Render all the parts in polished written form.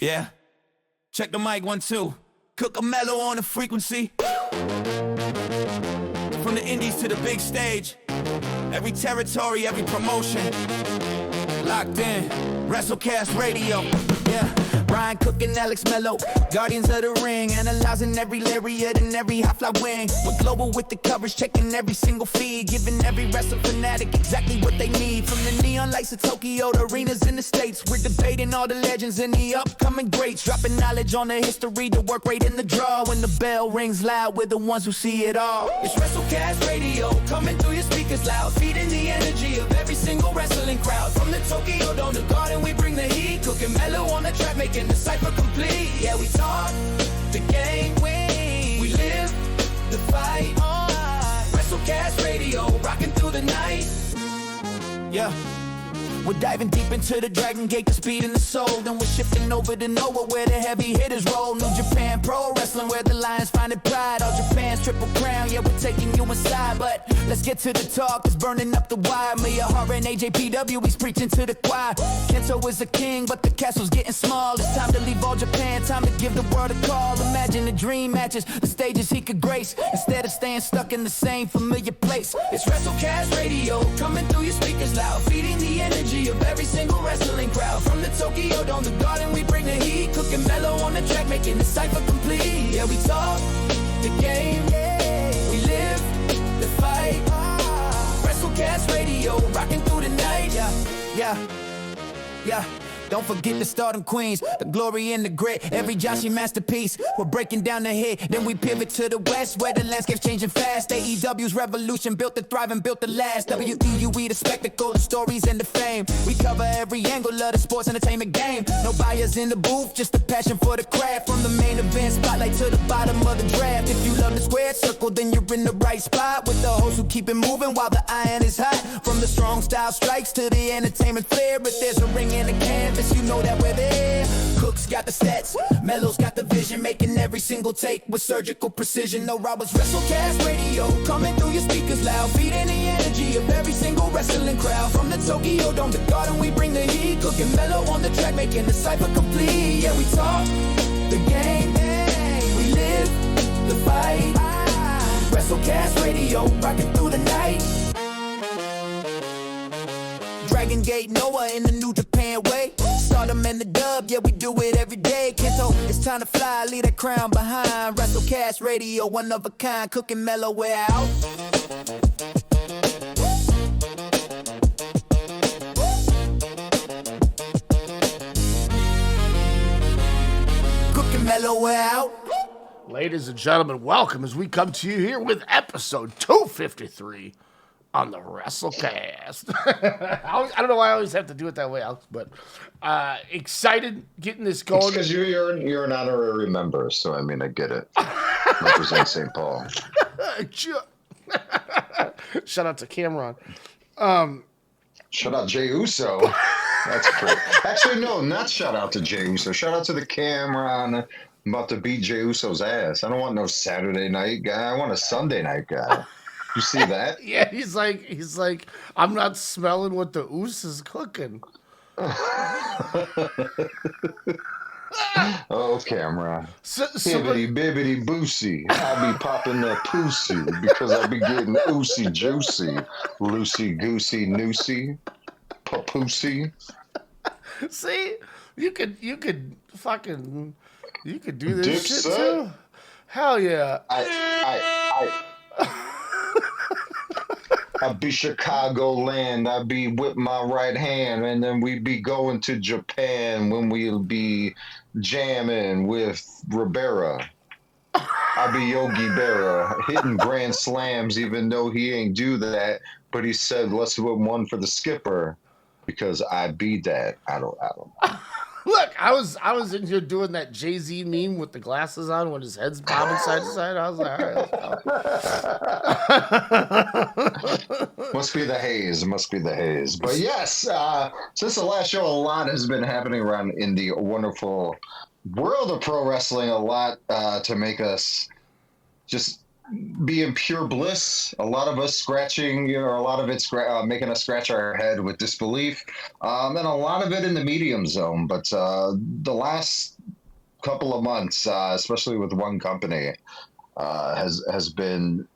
Yeah. Check the mic, 1, 2. Cook a mellow on the frequency. From the indies to the big stage. Every territory, every promotion. Locked in. WrestleCast Radio. Yeah. Brian Cook and Alex Mello, guardians of the ring, analyzing every lariat and every high-fly wing. We're global with the coverage, checking every single feed, giving every wrestling fanatic exactly what they need. From the neon lights of Tokyo to arenas in the States, we're debating all the legends and the upcoming greats, dropping knowledge on the history, the work rate, and the draw. When the bell rings loud, we're the ones who see it all. It's WrestleCast Radio, coming through your speakers loud, feeding the energy of every single wrestling crowd. From the Tokyo Dome to Garden, we bring the heat, cooking mellow on the track, making the cipher complete. Yeah, we talk the game, we live the fight. WrestleCast Radio, rocking through the night. Yeah. We're diving deep into the Dragongate, the speed and the soul. Then we're shifting over to Noah, where the heavy hitters roll. New Japan Pro Wrestling, where the Lions find their pride. All Japan's triple crown, yeah, we're taking you inside. But let's get to the talk, it's burning up the wire. Mia Hara and AJPW, he's preaching to the choir. Kento is a king, but the castle's getting small. It's time to leave all Japan, time to give the world a call. Imagine the dream matches, the stages he could grace, instead of staying stuck in the same familiar place. It's WrestleCast Radio, coming through your speakers loud, feeding the energy of every single wrestling crowd. From the Tokyo Dome to Garden, we bring the heat, cooking mellow on the track, making the cipher complete. Yeah, we talk the game, we live the fight. WrestleCast Radio, rocking through the night. Yeah. Don't forget the stardom queens, the glory and the grit, every Joshi masterpiece. We're breaking down the hit, then we pivot to the west, where the landscape's changing fast. AEW's revolution built to thrive and built to last. WEUE, the spectacle, the stories and the fame. We cover every angle of the sports entertainment game. No buyers in the booth, just a passion for the craft. From the main event spotlight to the bottom of the draft. If you love the square circle, then you're in the right spot, with the hosts who keep it moving while the iron is hot. From the strong style strikes to the entertainment flair, if there's a ring in the canvas, you know that we're there. Cook's got the stats, Mello's got the vision, making every single take with surgical precision. No robbers, WrestleCast Radio, coming through your speakers loud, feeding the energy of every single wrestling crowd. From the Tokyo Dome to Garden, we bring the heat, cooking Mello on the track, making the cipher complete. Yeah, we talk the game, we live the fight. WrestleCast Radio, rocking through the night. Dragongate, Noah in the New Japan way. Stardom and the dub, yeah, we do it every day. Kento, it's time to fly, leave that crown behind. WrestleCast Radio, one of a kind, cooking mellow, we're out. Cooking mellow, we're out. Ladies and gentlemen, welcome as we come to you here with episode 253 on the WrestleCast. I don't know why I always have to do it that way, Alex, but excited getting this going. It's because you're an honorary member, so I mean, I get it. Represent St. Paul. Shout out to Cameron. Shout out Jey Uso. That's great. Actually, no, not shout out to Jey Uso. Shout out to the Cameron. I'm about to beat Jey Uso's ass. I don't want no Saturday night guy. I want a Sunday night guy. You see that? Yeah, he's like, I'm not smelling what the oos is cooking. Oh, camera. Bibbity bibbity boosey. I be popping that pussy because I be getting oosy juicy. Loosey goosey noosey. Papoosey. See? You could do this shit too. Hell yeah. I be Chicagoland, I be with my right hand, and then we be going to Japan when we'll be jamming with Ribera. I be Yogi Berra, hitting grand slams, even though he ain't do that, but he said, let's put one for the skipper, because I be that. I don't know. Look, I was in here doing that Jay-Z meme with the glasses on when his head's bobbing side to side. I was like, all right. Must be the haze. But yes, since the last show, a lot has been happening around in the wonderful world of pro wrestling. A lot to make us just be in pure bliss. A lot of us scratching, a lot of it making us scratch our head with disbelief, and a lot of it in the medium zone. But the last couple of months, especially with one company, has been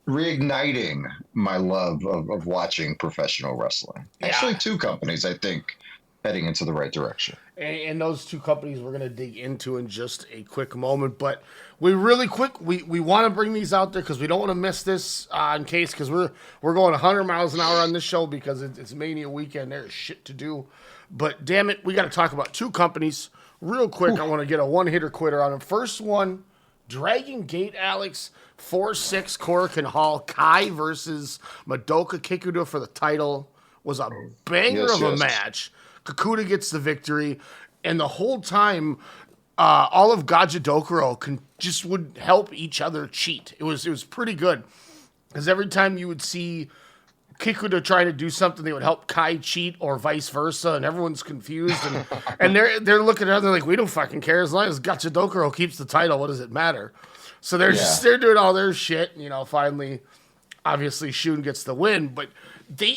reigniting my love of watching professional wrestling. Yeah. Actually, two companies, I think, heading into the right direction. And those two companies we're going to dig into in just a quick moment. But we want to bring these out there because we don't want to miss this in case, because we're going 100 miles an hour on this show because it's Mania weekend. There's shit to do. But damn it, we got to talk about two companies real quick. I want to get a one-hitter quitter on them. First one, Dragongate, Alex, 4-6 Korakuen Hall. Kai versus Madoka Kikuta for the title was a banger of a match. Kikuta gets the victory, and the whole time, all of Gajidokuro would help each other cheat. It was pretty good, because every time you would see Kikuta trying to do something, they would help Kai cheat, or vice versa, and everyone's confused, and they're looking at it, they're like, we don't fucking care, as long as Gajidokuro keeps the title, what does it matter? So they're doing all their shit, and, finally, obviously, Shun gets the win, but they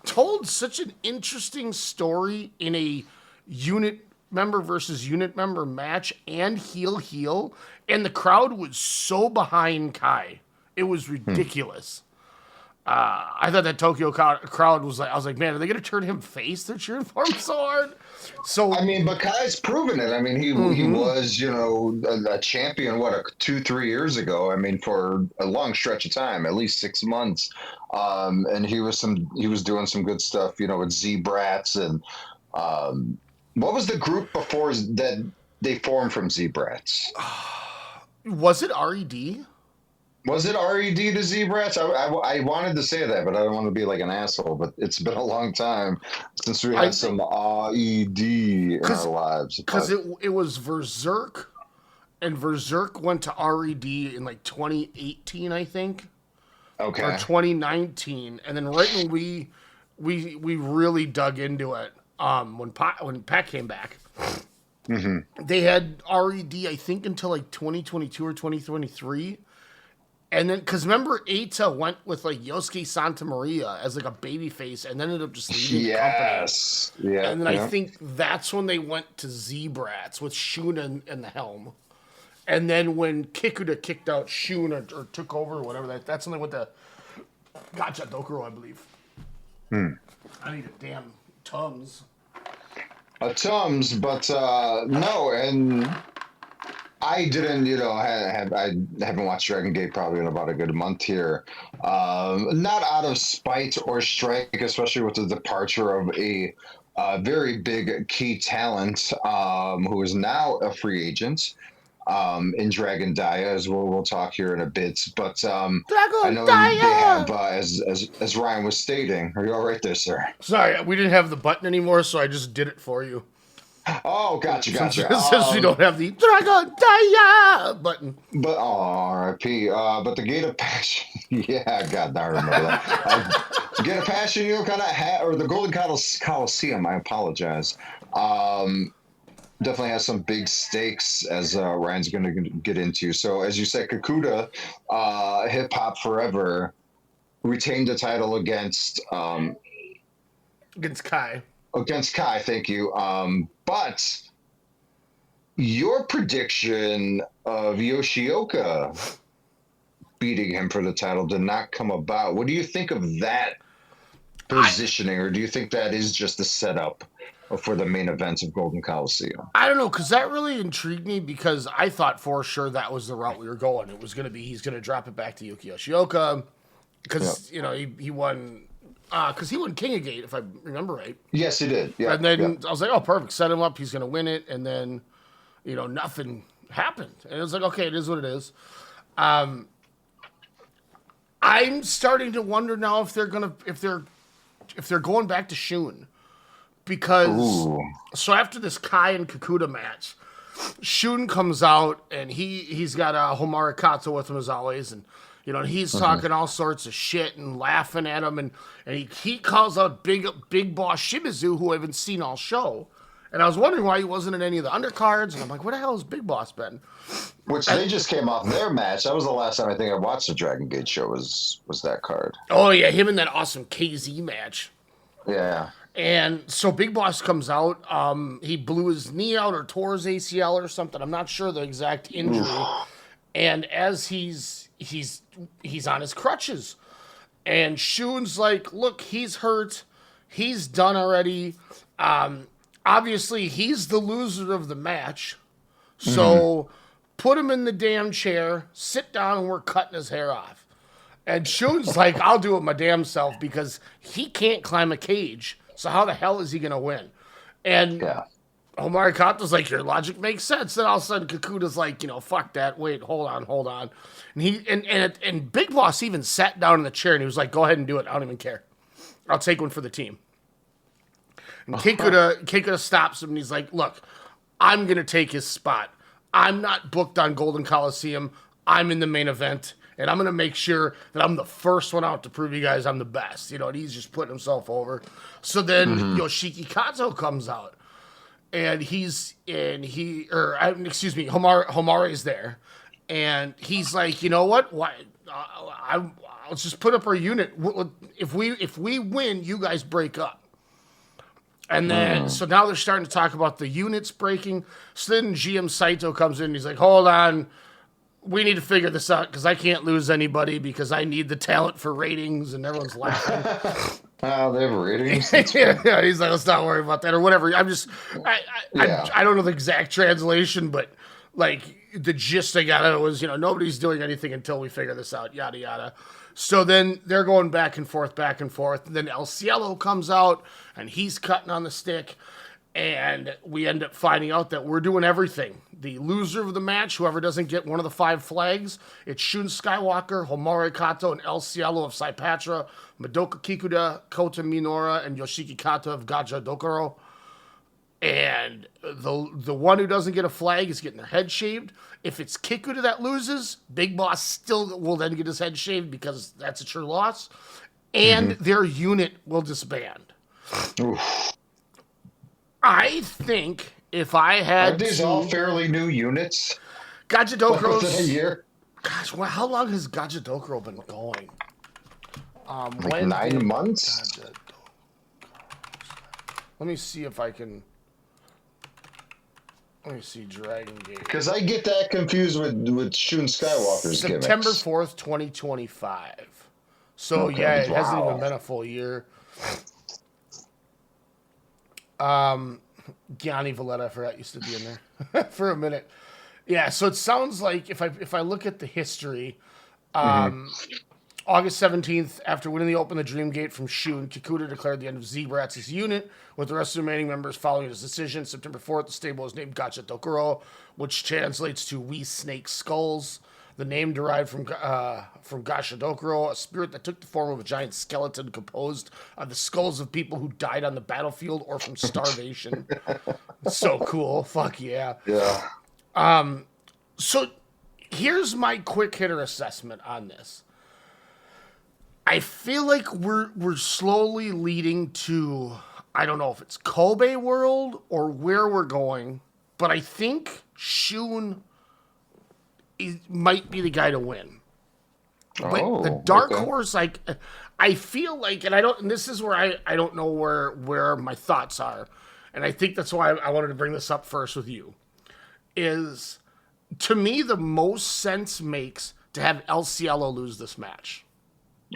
told such an interesting story in a unit member versus unit member match and heel, and the crowd was so behind Kai. It was ridiculous. I thought that Tokyo crowd was like, I was like, man, are they going to turn him face? They're cheering for him so hard. So I mean, but Kai's proven it. I mean, he was, a champion, 2-3 years ago. I mean, for a long stretch of time, at least 6 months. And he was doing some good stuff, with Z-Brats and what was the group before that they formed from Z-Brats? Was it RED? Was it RED to Z-Brats? I wanted to say that, but I don't want to be like an asshole. But it's been a long time since we had some RED in our lives. Because it was Berserk, and Berserk went to RED in like 2018, I think. Okay. Or 2019, and then right when we really dug into it, when Pat came back, they had RED, I think, until like 2022 or 2023. And then, because remember, Eita went with like Yosuke Santa Maria as like a baby face, and then ended up just leaving the company. Yeah. And then I think that's when they went to Z-Brats with Shun and the helm. And then when Kikuta kicked out Shun or took over or whatever, that's when they went to Gachadokuro, I believe. I need a damn Tums. A Tums, but no, and I didn't, I haven't watched Dragongate probably in about a good month here. Not out of spite or strike, especially with the departure of a very big key talent who is now a free agent in Dragon Dia, as we'll talk here in a bit. But I know they have, as Ryan was stating. Are you all right there, sir? Sorry, we didn't have the button anymore, so I just did it for you. Oh, gotcha. Since we don't have the Dragon Dia button. But R.I.P. But the Gate of Passion, yeah, God, I remember that. Gate of Passion, kind of or the Golden Colosseum. I apologize. Definitely has some big stakes, as Ryan's going to get into. So, as you said, Kikuta, Hip Hop Forever, retained the title against Kai. Against Kai, thank you. But your prediction of Yoshioka beating him for the title did not come about. What do you think of that positioning, or do you think that is just a setup for the main events of Golden Colosseum? I don't know, because that really intrigued me, because I thought for sure that was the route we were going. It was going to be he's going to drop it back to Yuki Yoshioka, because, he won... Because he won King of Gate, if I remember right. Yes, he did. Yeah. And then I was like, oh, perfect. Set him up. He's going to win it. And then, nothing happened. And it was like, okay, it is what it is. I'm starting to wonder now if they're going back to Shun. Because, so after this Kai and Kikuta match, Shun comes out and he's got Homara Kato with him as always. And, he's talking all sorts of shit and laughing at him, and he calls out big boss Shimizu, who I haven't seen all show, And I was wondering why he wasn't in any of the undercards, and I'm like, where the hell has Big Boss been? Which they just came off their match. That was the last time I think I watched the Dragongate show was that card. Oh, yeah, him in that awesome KZ match. Yeah. And so Big Boss comes out. He blew his knee out or tore his ACL or something. I'm not sure the exact injury. And as he's on his crutches. And Shun's like, look, he's hurt. He's done already. Obviously, he's the loser of the match. So put him in the damn chair, sit down, and we're cutting his hair off. And Shun's like, I'll do it my damn self because he can't climb a cage. So how the hell is he going to win? And Omari Kato's like, your logic makes sense. Then all of a sudden, Kikuta's like, fuck that. Wait, hold on. And Big Boss even sat down in the chair and he was like, go ahead and do it. I don't even care. I'll take one for the team. And Kikuta stops him and he's like, look, I'm going to take his spot. I'm not booked on Golden Colosseum. I'm in the main event. And I'm going to make sure that I'm the first one out to prove you guys I'm the best. And he's just putting himself over. So then Yoshiki Kato comes out. And Homari's there. And he's like, you know what? I'll just put up our unit. If we win, you guys break up. And then, so now they're starting to talk about the units breaking. So then GM Saito comes in and he's like, hold on. We need to figure this out because I can't lose anybody because I need the talent for ratings, and everyone's laughing. They have ratings. Yeah, he's like, let's not worry about that or whatever. I don't know the exact translation, but like the gist I got out of it was, nobody's doing anything until we figure this out, yada yada. So then they're going back and forth. And then El Cielo comes out and he's cutting on the stick. And we end up finding out that we're doing everything. The loser of the match, whoever doesn't get one of the 5 flags, it's Shun Skywalker, Homari Kato, and El Cielo of Saipatra, Madoka Kikuta, Kota Minora, and Yoshiki Kato of Gaja Dokoro. And the one who doesn't get a flag is getting their head shaved. If it's Kikuta that loses, Big Boss still will then get his head shaved because that's a true loss. And their unit will disband. Oof. I think if I had Aren't these all fairly new units? Gajadokoro's Within a year? Gosh, how long has Gajadokoro been going? Like 9 months? Let me see if I can... Let me see, Dragongate. Because I get that confused with Shun Skywalker's September gimmicks. 4th, 2025. So, yeah, it hasn't even been a full year. Gianni Valletta, I forgot, used to be in there for a minute. Yeah, so it sounds like if I look at the history, August 17th, after winning the Open the Dream Gate from Shun, Kikuta declared the end of Z-Brats' unit, with the rest of the remaining members following his decision. September 4th, the stable was named Gacha Dokuro, which translates to We Snake Skulls. The name derived from Gacha Dokuro, a spirit that took the form of a giant skeleton composed of the skulls of people who died on the battlefield or from starvation. So cool. Fuck yeah. Yeah. So here's my quick hitter assessment on this. I feel like we're slowly leading to, I don't know if it's Kobe World or where we're going, but I think Shun might be the guy to win. But the dark horse, like, I feel like, and this is where I don't know where my thoughts are, and I think that's why I wanted to bring this up first with you, is, to me, the most sense makes to have El Cielo lose this match.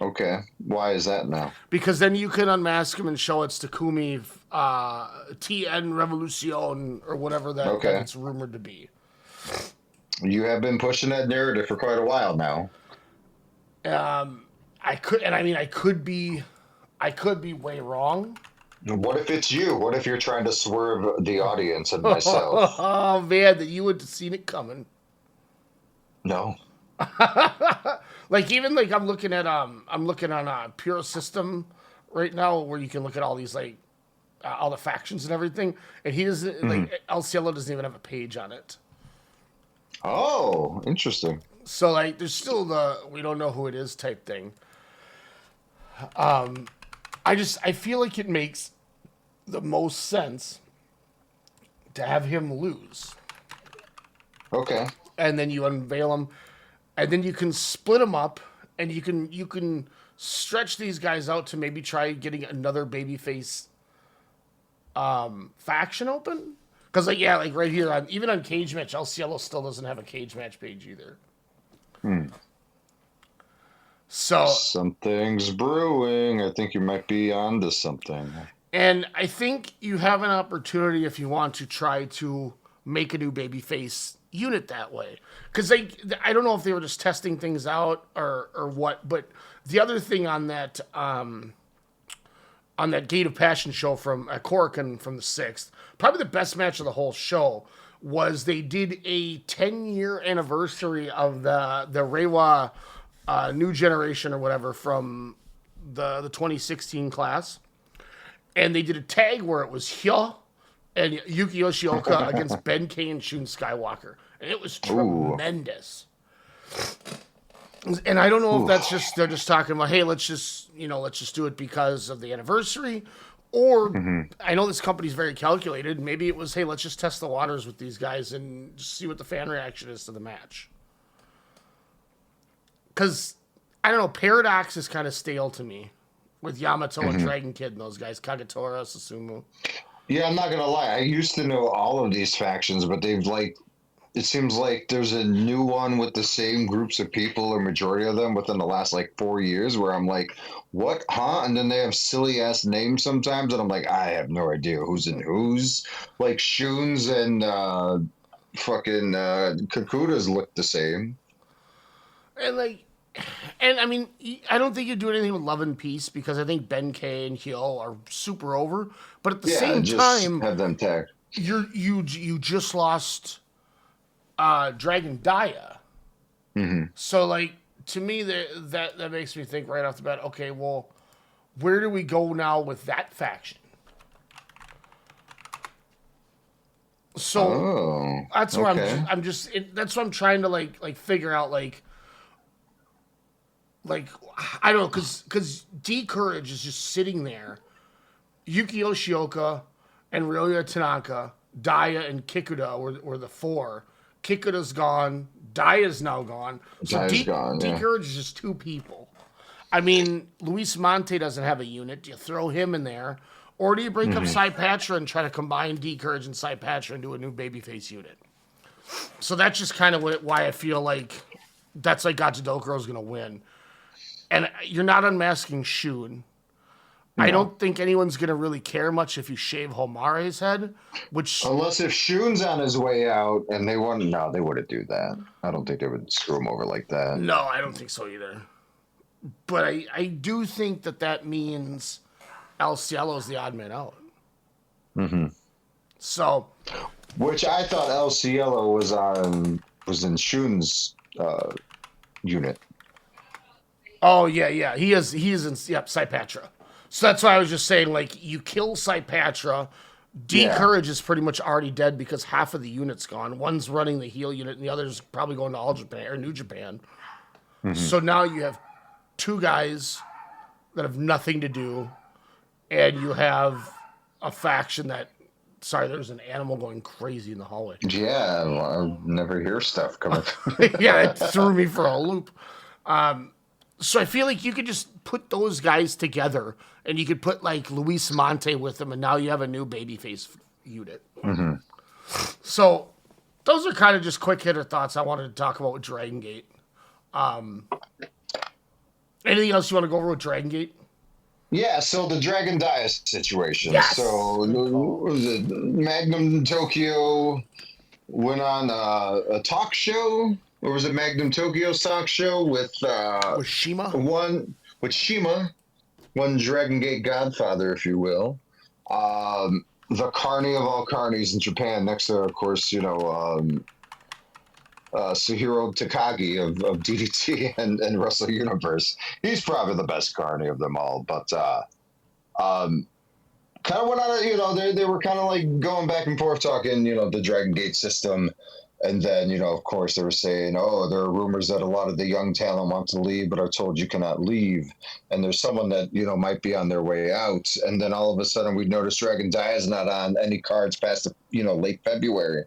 Okay. Why is that now? Because then you can unmask him and show it's Takumi TN Revolucion or whatever that it's rumored to be. You have been pushing that narrative for quite a while now. I could be way wrong. What if it's you? What if you're trying to swerve the audience and myself? Oh man, that you would have seen it coming. No. I'm looking on Pure System right now, where you can look at all these all the factions and everything, and he doesn't El Cielo doesn't even have a page on it. Oh, interesting. So there's still the we don't know who it is type thing. I feel like it makes the most sense to have him lose. Okay. And then you unveil him, and then you can split them up, and you can stretch these guys out to maybe try getting another babyface faction open. Because like right here, even on Cage Match, El Cielo still doesn't have a Cage Match page either. So something's brewing. I think you might be onto something. And I think you have an opportunity if you want to try to make a new babyface unit that way. Because I don't know if they were just testing things out or what, but the other thing on that Gate of Passion show from Korakuen from the 6th, probably the best match of the whole show, was they did a 10-year anniversary of the Reiwa New Generation or whatever from the 2016 class. And they did a tag where it was Hyo and Yuki Yoshioka against Ben K and Shun Skywalker. And it was tremendous. And I don't know if that's just, they're just talking about, hey, let's just do it because of the anniversary. Or I know this company's very calculated. Maybe it was, hey, let's just test the waters with these guys and just see what the fan reaction is to the match. Because, I don't know, Paradox is kind of stale to me. With Yamato and Dragon Kid and those guys, Kagetora, Susumu. Yeah, I'm not gonna lie. I used to know all of these factions, but they've it seems like there's a new one with the same groups of people, or majority of them, within the last 4 years, where I'm like, what, huh? And then they have silly ass names sometimes, and I'm like, I have no idea who's in who's. Like Shun's and fucking Kikuta's look the same. And I mean, I don't think you do anything with Love and Peace because I think Ben K and Hyo are super over. But at the same time, have them tag. You just lost Dragon Dia. So to me that makes me think right off the bat. Okay, well, where do we go now with that faction? So that's where I'm just that's what I'm trying to figure out I don't know, because D Courage is just sitting there. Yuki Yoshioka and Ryoya Tanaka, Dia and Kikuta were the 4. Kikuta's gone. Dia's now gone. So D Courage is just 2 people. I mean, Luis Monte doesn't have a unit. Do you throw him in there? Or do you break up Saipatra and try to combine D Courage and Saipatra and do a new babyface unit? So that's just kind of why I feel like that's Gachidokoro's going to win. And you're not unmasking Shun. No. I don't think anyone's going to really care much if you shave Homare's head, which... Unless if Shun's on his way out and they want... No, they wouldn't do that. I don't think they would screw him over like that. No, I don't think so either. But I do think that means El Cielo's the odd man out. So... Which I thought El Cielo was in Shun's unit. Oh, yeah. He is in Saipatra. So that's why I was just saying, you kill Saipatra. D Courage is pretty much already dead because half of the unit's gone. One's running the heel unit and the other's probably going to All Japan or New Japan. So now you have 2 guys that have nothing to do, and you have a faction that... Sorry, there's an animal going crazy in the hallway. Yeah, I never hear stuff coming. Yeah, it threw me for a loop. So I feel like you could just put those guys together, and you could put Luis Monte with them, and now you have a new babyface unit. So those are kind of just quick hitter thoughts I wanted to talk about with Dragongate. Anything else you want to go over with Dragongate? Yeah, so the Dragon Dia situation. Yes. So Magnum Tokyo went on a talk show. Or was it Magnum Tokyo's talk show with Shima? One Dragongate godfather, if you will. The Carney of all Carnies in Japan, next to, of course, Suhiro Takagi of DDT and Wrestle Universe. He's probably the best Carney of them all, but kind of went on, they were kind of going back and forth talking, the Dragongate system. And then, of course, they were saying, oh, there are rumors that a lot of the young talent want to leave, but are told you cannot leave. And there's someone that, might be on their way out. And then all of a sudden we noticed Dragon Dia is not on any cards past, late February.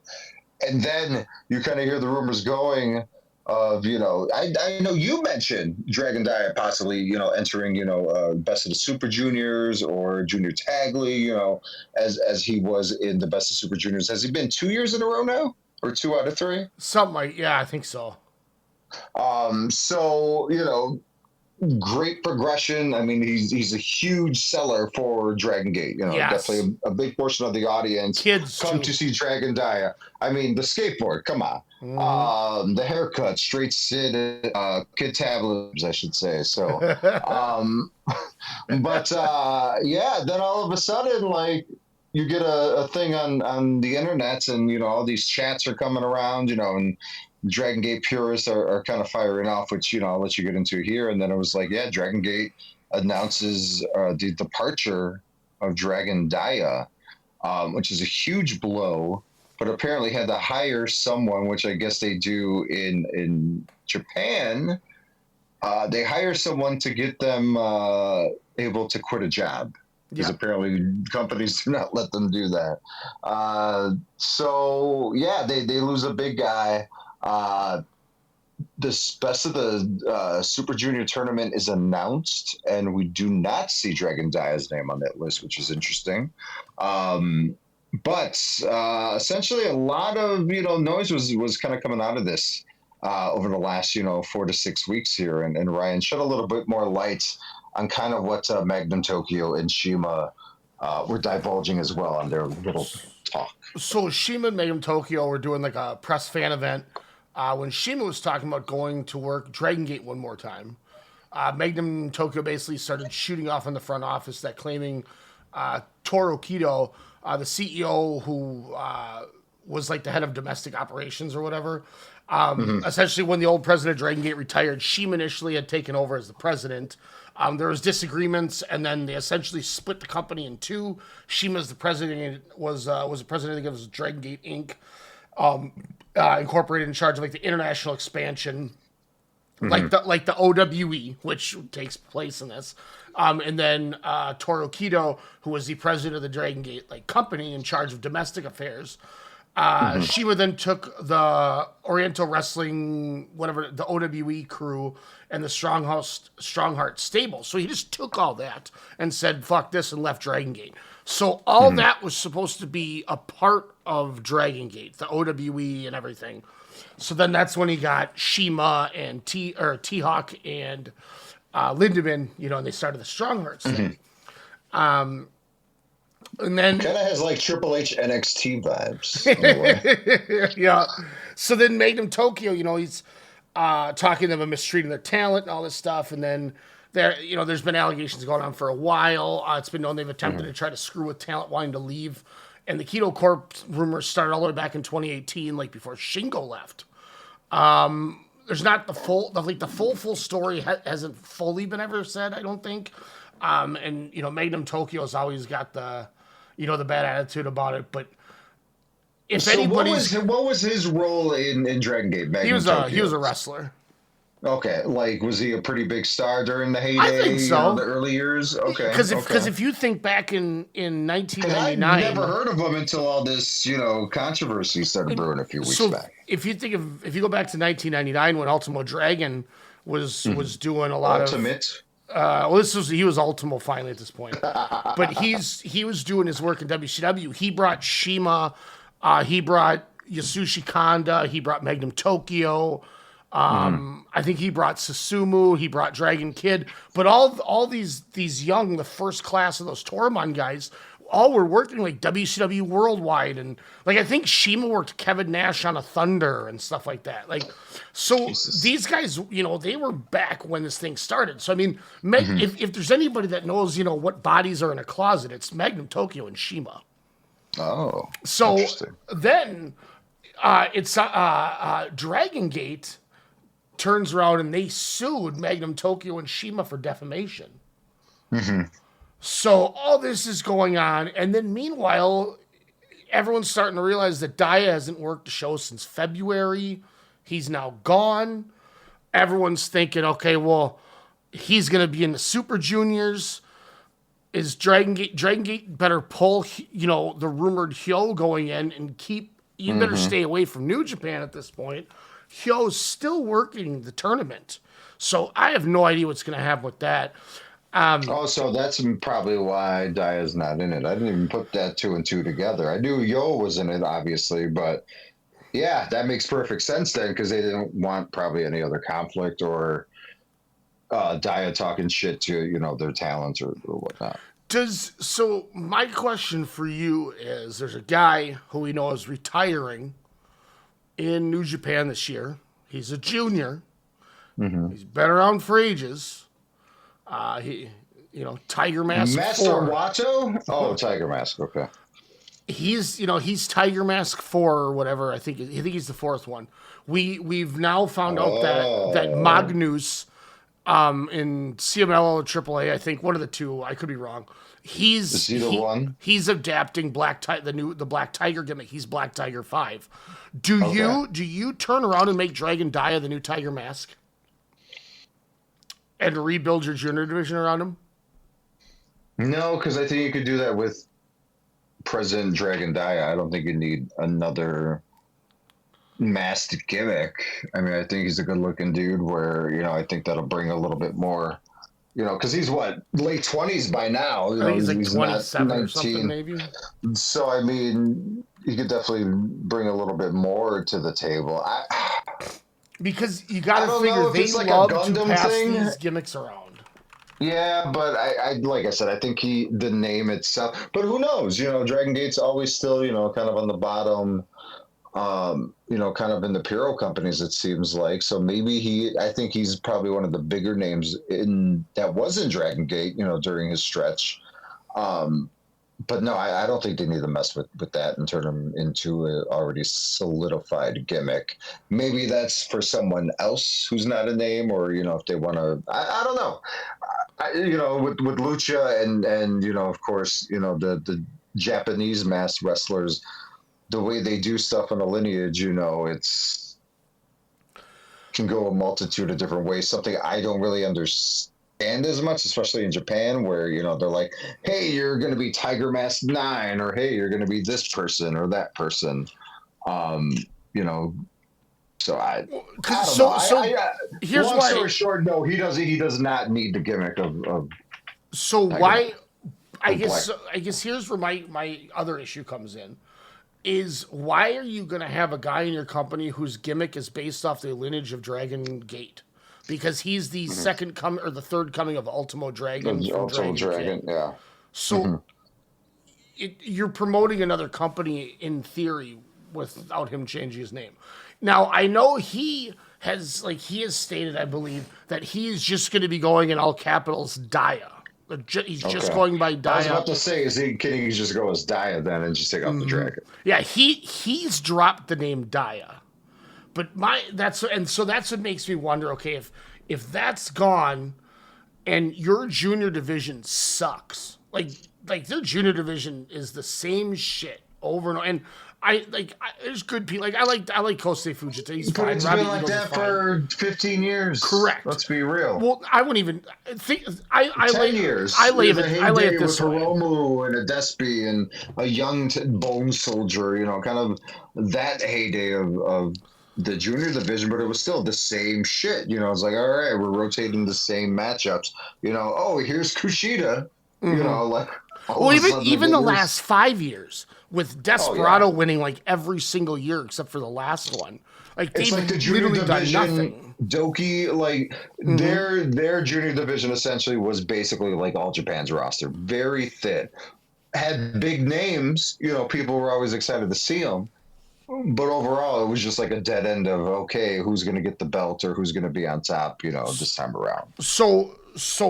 And then you kind of hear the rumors going of, I know you mentioned Dragon Dia possibly, entering, Best of the Super Juniors or Junior Tag League, as he was in the Best of Super Juniors. Has he been 2 years in a row now? Or 2 out of 3? Something like, yeah, I think so. So, great progression. I mean, he's a huge seller for Dragongate. Yes. Definitely a big portion of the audience Kids come too. to see Dragon Dia. I mean, the skateboard, come on. The haircut, straight sit, kid tablets, I should say. So, but then all of a sudden, like, you get a thing on the internet, and all these chats are coming around, and Dragon Gate purists are kind of firing off, which I'll let you get into here. And then it was like, yeah, Dragon Gate announces the departure of Dragon Dia, which is a huge blow, but apparently had to hire someone, which I guess they do in Japan. They hire someone to get them able to quit a job. Because apparently companies do not let them do that. They lose a big guy. The best of the Super Junior tournament is announced, and we do not see Dragon Dia's name on that list, which is interesting. But essentially, a lot of noise was kind of coming out of this over the last 4 to 6 weeks here, and Ryan shed a little bit more light on kind of what Magnum Tokyo and Shima were divulging as well on their little talk. So Shima and Magnum Tokyo were doing like a press fan event when Shima was talking about going to work Dragongate one more time. Magnum Tokyo basically started shooting off in the front office that claiming Toru Kido, the CEO who was like the head of domestic operations or whatever. Essentially, when the old president of Dragon Gate retired, Shima initially had taken over as the president. There was disagreements, and then they essentially split the company in two. Shima's the president, was the president, I think it was Dragon Gate Inc., incorporated in charge of like the international expansion, like the OWE, which takes place in this. And then Toru Kido, who was the president of the Dragon Gate company in charge of domestic affairs. Shima then took the Oriental Wrestling, whatever, the OWE crew and the Strongheart stable. So he just took all that and said, fuck this, and left Dragon Gate. So all that was supposed to be a part of Dragon Gate, the OWE and everything. So then that's when he got Shima and T-Hawk and Lindemann, and they started the Stronghearts thing. And then kind of has like Triple H NXT vibes. In a way. Yeah. So then Magnum Tokyo, he's talking to them, mistreating their talent and all this stuff. And then there's been allegations going on for a while. It's been known they've attempted to try to screw with talent wanting to leave. And the Keto Corp rumors started all the way back in 2018, like before Shingo left. There's not the full story hasn't fully been ever said, I don't think. And Magnum Tokyo's always got the bad attitude about it. But if anybody's, what was his role in Dragon Gate? Magnum Tokyo? He was a wrestler. Okay, was he a pretty big star during the heyday? I think so. The early years. Okay, because if you think back in 1999, I never heard of him until all this controversy started brewing a few weeks back. If you go back to 1999 when Ultimo Dragon was doing a lot Ultimate. He was Ultimo finally at this point, but he was doing his work in WCW. He brought Shima, he brought Yasushi Kanda, he brought Magnum Tokyo. I think he brought Susumu, he brought Dragon Kid, but all these young, the first class of those Tormund guys, all were working like WCW Worldwide, and I think Shima worked Kevin Nash on a Thunder and stuff like that. Jesus. These guys, they were back when this thing started. So I mean, if there's anybody that knows, what bodies are in a closet, it's Magnum Tokyo and Shima. Oh, so then it's Dragon Gate turns around and they sued Magnum Tokyo and Shima for defamation. So all this is going on, and then meanwhile, everyone's starting to realize that Daya hasn't worked the show since February. He's now gone. Everyone's thinking, okay, well, he's going to be in the Super Juniors. Is Dragongate better pull, the rumored Hyo going in and you better stay away from New Japan at this point. Hyo's still working the tournament. So I have no idea what's going to happen with that. So that's probably why Daya's not in it. I didn't even put that 2 and 2 together. I knew Yo was in it, obviously, but yeah, that makes perfect sense then because they didn't want probably any other conflict or Daya talking shit to, their talents or whatnot. So my question for you is, there's a guy who we know is retiring in New Japan this year. He's a junior. Mm-hmm. He's been around for ages. Tiger Mask Master 4. Watto? Oh, Tiger Mask. Okay. He's Tiger Mask 4 or whatever. I think he's the 4th one. We've now found out that Magnus in CMLL or AAA, I think one of the two. I could be wrong. Is he the one? He's adapting the Black Tiger gimmick. He's Black Tiger 5. Do you turn around and make Dragon Daya the new Tiger Mask and rebuild your junior division around him? No, because I think you could do that with President Dragon Daya. I don't think you need another masked gimmick. I mean, I think he's a good-looking dude where, I think that'll bring a little bit more, because he's late 20s by now. I think he's 27 or something, maybe. So, I mean, he could definitely bring a little bit more to the table. Because you got to figure they love to pass these gimmicks around. Yeah, but I like I said, I think the name itself. But who knows? Dragon Gate's always still, kind of on the bottom. Kind of in the Puro companies, it seems like. So maybe I think he's probably one of the bigger names that was in Dragon Gate, during his stretch. But no, I don't think they need to mess with that and turn him into an already solidified gimmick. Maybe that's for someone else who's not a name, or if they want to. I don't know. With Lucha and of course the Japanese masked wrestlers, the way they do stuff in a lineage, it's can go a multitude of different ways. Something I don't really understand as much, especially in Japan, where they're like, "Hey, you're going to be Tiger Mask 9," or "Hey, you're going to be this person or that person." So I don't know. Here's long why. Story short, no, he does not need the gimmick of. So why? I guess here's where my other issue comes in. Is why are you going to have a guy in your company whose gimmick is based off the lineage of Dragon Gate? Because he's the second coming or the third coming of Ultimo Dragon. Ultimo Dragon, yeah. So you're promoting another company in theory without him changing his name. Now, I know he has stated, I believe, that he's just going to be going in all capitals Daya. He's just going by Daya. I was about to say, can he just go as Daya then and just take off the dragon? Yeah, he's dropped the name Daya. But that's what makes me wonder, okay, if that's gone and your junior division sucks, like their junior division is the same shit over and over, and there's good people. I like Kosei Fujita. He's fine. It's been like that for 15 years. Correct. Let's be real. Well, I wouldn't even think. 10 years. I lay it this way. Hiromu and a Despy and a young Bone Soldier. Kind of that heyday of the junior division, but it was still the same shit. It's like, all right, we're rotating the same matchups. Oh, here's Kushida. Well, even the last 5 years with Desperado winning every single year except for the last one. It's like the junior division, Doki, their junior division essentially was basically like All Japan's roster. Very thin. Had big names, people were always excited to see them. But overall, it was just like a dead end of, okay, who's going to get the belt or who's going to be on top, this time around. So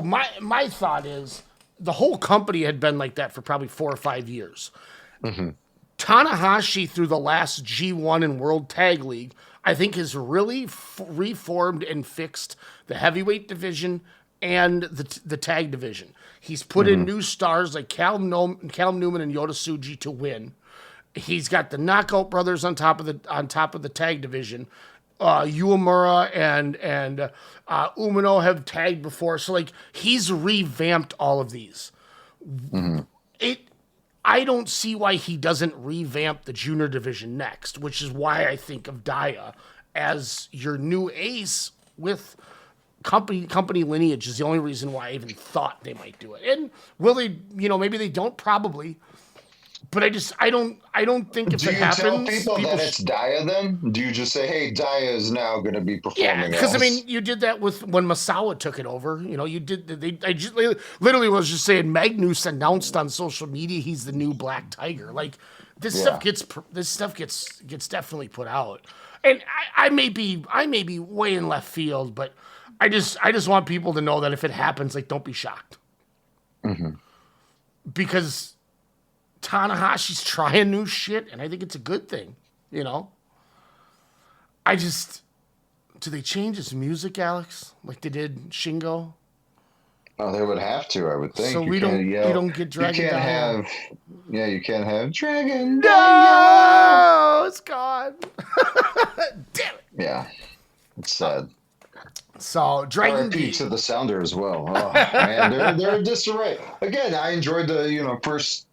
my thought is, the whole company had been like that for probably 4 or 5 years. Mm-hmm. Tanahashi, through the last G1 and World Tag League, I think has really reformed and fixed the heavyweight division and the tag division. He's put in new stars like Callum Newman and Yota Tsuji to win. He's got the Knockout Brothers on top of the tag division. Uemura and Umino have tagged before, so like he's revamped all of these. I don't see why he doesn't revamp the junior division next, which is why I think of Daya as your new ace with company lineage is the only reason why I even thought they might do it. And will they, maybe they don't, probably. But I don't think if it happens... Do you tell people that it's Daya then? Do you just say, hey, Daya is now going to be performing? Yeah, because, you did that when Masawa took it over. You did... I just literally was just saying Magnus announced on social media he's the new Black Tiger. Like, this stuff gets definitely put out. And I may be way in left field, but I just want people to know that if it happens, like, don't be shocked. Because... Tanahashi's trying new shit, and I think it's a good thing, do they change his music, Alex, like they did Shingo? Oh, they would have to, I would think. So we don't get Dragon. You can't have Dragon. No, it's gone. Damn it. Yeah, it's sad. So Dragongate to the Sounder as well. Oh man, they're in disarray. Again, I enjoyed the first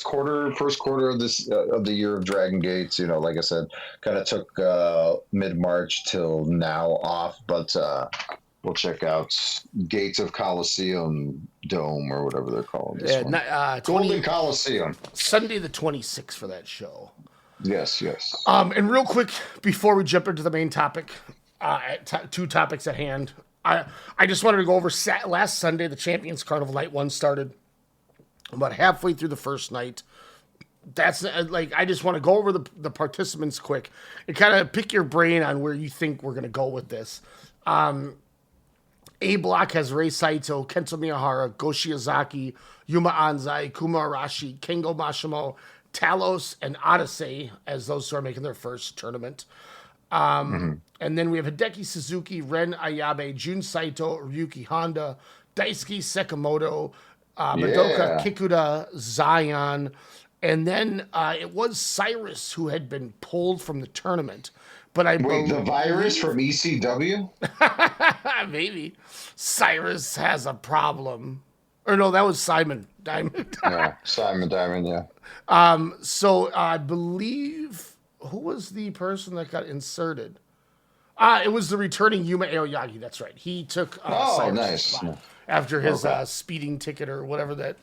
quarter of this of the year of Dragongate. Like I said, kind of took mid-March till now off, but we'll check out Gates of Colosseum Dome or whatever they're calling this one. Golden Colosseum. Sunday the 26th for that show. Yes. And real quick before we jump into the main topic, two topics at hand. I just wanted to go over last Sunday. The Champions Carnival Night 1 started. About halfway through the first night. That's I just want to go over the participants quick and kind of pick your brain on where you think we're going to go with this. A block has Rei Saito, Kento Miyahara, Go Shiozaki, Yuma Anzai, Kuma Arashi, Kengo Mashimo, Talos, and Odyssey as those who are making their first tournament. And then we have Hideki Suzuki, Ren Ayabe, Jun Saito, Ryuki Honda, Daisuke Sekimoto, Madoka Kikuta, Zion, and then it was Cyrus who had been pulled from the tournament. But the virus from ECW? Maybe. Cyrus has a problem. Or no, that was Simon Diamond. Yeah, Simon Diamond, yeah. So I believe, who was the person that got inserted? It was the returning Yuma Aoyagi, that's right. He took Cyrus' spot. After his speeding ticket or whatever that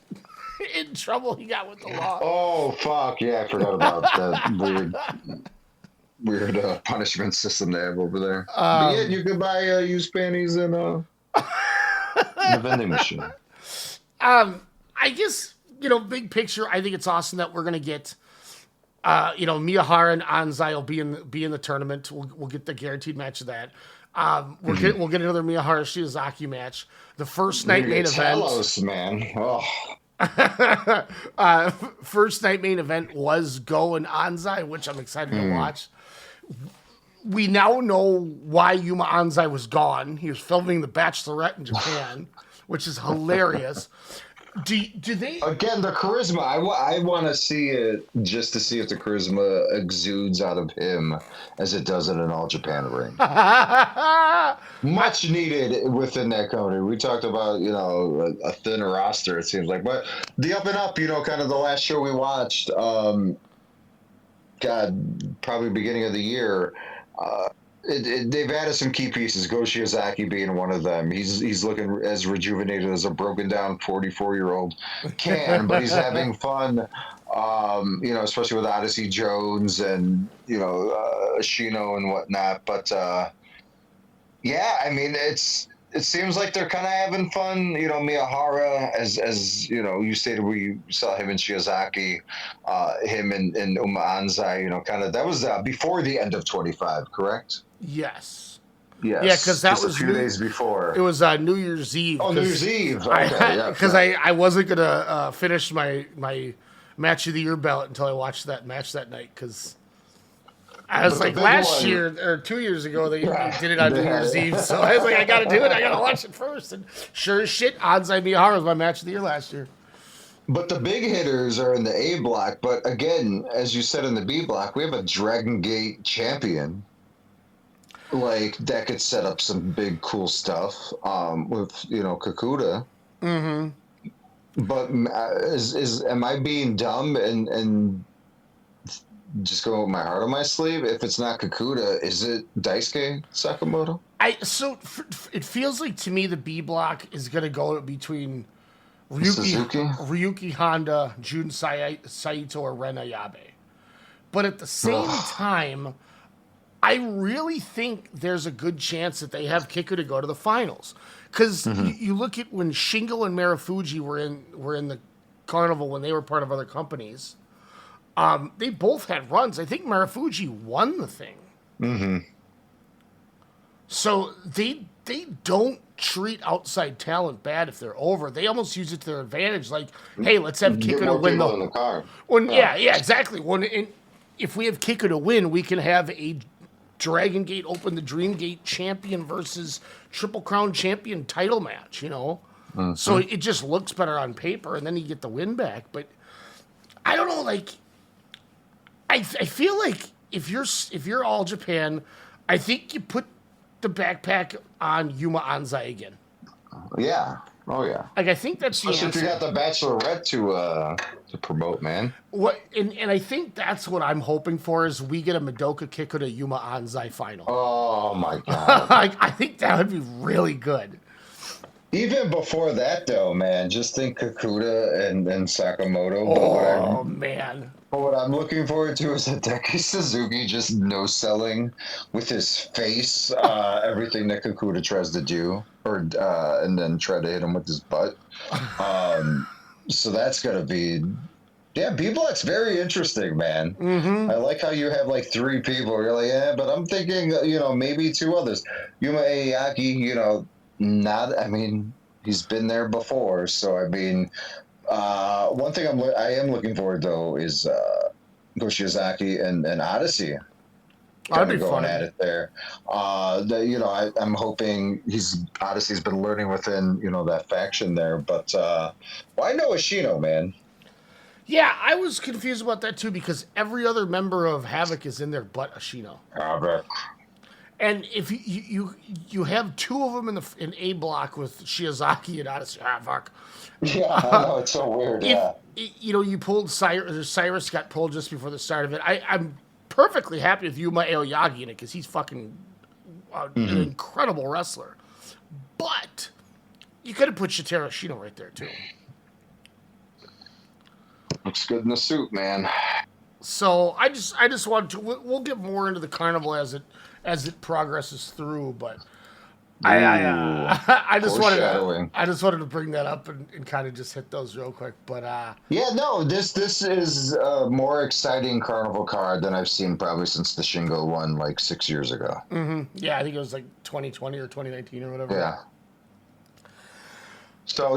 in trouble he got with the law. Oh, fuck. Yeah, I forgot about that weird punishment system they have over there. But yeah, you could buy used panties in the vending machine. I guess, big picture, I think it's awesome that we're going to get, Miyahara and Anzai will be in the tournament. We'll get the guaranteed match of that. We'll get another Miyahara Shiozaki match. The first night main event. Talos, man. First night main event was Go and Anzai, which I'm excited to watch. We now know why Yuma Anzai was gone. He was filming The Bachelorette in Japan, which is hilarious. Do they again the charisma? I want to see it just to see if the charisma exudes out of him as it does in an All Japan ring. Much needed within that company. We talked about a thinner roster. It seems like, but the Up and Up, kind of the last show we watched. Probably beginning of the year. They've added some key pieces. Go Shiozaki being one of them. He's looking as rejuvenated as a broken down 44-year-old can, but he's having fun. Especially with Odyssey Jones and Ashino and whatnot. But it seems like they're kind of having fun. Miyahara, as you stated, we saw him in Shiozaki, him and Uma Anzai. Kind of that was before the end of 25, correct? Yes. Yes. Yeah, because that was a few days before. It was New Year's Eve. Oh, New Year's Eve. Okay, because I wasn't gonna finish my match of the year ballot until I watched that match that night. Because I was like, last year or 2 years ago they did it on New Year's Eve, so I was like, I gotta do it. I gotta watch it first. And sure as shit, Anzai Miyahara was my match of the year last year. But the big hitters are in the A block. But again, as you said in the B block, we have a Dragongate champion. Like, that could set up some big, cool stuff with, Kikuta. Mm-hmm. But am I being dumb and just going with my heart on my sleeve? If it's not Kikuta, is it Daisuke Sakamoto? It feels like to me the B block is going to go between Suzuki? Ryuki Honda, Jun Saito, or Ren Ayabe. But at the same time, I really think there's a good chance that they have Kikuta go to the finals. Because you look at when Shingo and Marufuji were in the Carnival when they were part of other companies. They both had runs. I think Marufuji won the thing. Mm-hmm. So they don't treat outside talent bad if they're over. They almost use it to their advantage. Like, hey, let's have Kikuta win the car. Yeah, exactly. If we have Kikuta win, we can have a Dragongate Open the Dreamgate champion versus Triple Crown champion title match, Mm-hmm. So it just looks better on paper, and then you get the win back. But I don't know, like, I feel like if you're All Japan, I think you put the backpack on Yuma Anzai again. Yeah. Oh yeah. Like, I think that's the answer. Especially if you got the Bachelorette to promote, man. And I think that's what I'm hoping for is we get a Madoka Kikuta Yuma Anzai final. Oh my god. I think that would be really good. Even before that, though, man, just think Kikuta and Sakamoto. Oh, man. But what I'm looking forward to is Hideki Suzuki just no-selling with his face everything that Kikuta tries to do, and then try to hit him with his butt. So that's going to be... Yeah, B-Block's very interesting, man. Mm-hmm. I like how you have, like, 3 people. You're like, yeah, but I'm thinking, maybe 2 others. Yuma Aoyagi, he's been there before. So, one thing I am looking forward, though, is Goshiyazaki and Odyssey. That'd be going fun. at it there. I'm hoping Odyssey's been learning within, that faction there. But why no Ashino, man? Yeah, I was confused about that, too, because every other member of Havoc is in there but Ashino. Havoc. And if you have 2 of them in A block with Shiozaki and Odyssey Havoc. Yeah, I know, it's so weird. You pulled Cyrus got pulled just before the start of it. I'm perfectly happy with Yuma Aoyagi in it because he's fucking an incredible wrestler. But you could have put Shotaro Ashino right there too. Looks good in the suit, man. So I just want to. We'll get more into the carnival as it progresses through, but I just wanted to bring that up and kind of just hit those real quick. But this is a more exciting carnival card than I've seen probably since the Shingo one like 6 years ago. Mm-hmm. Yeah, I think it was like 2020 or 2019 or whatever. Yeah. So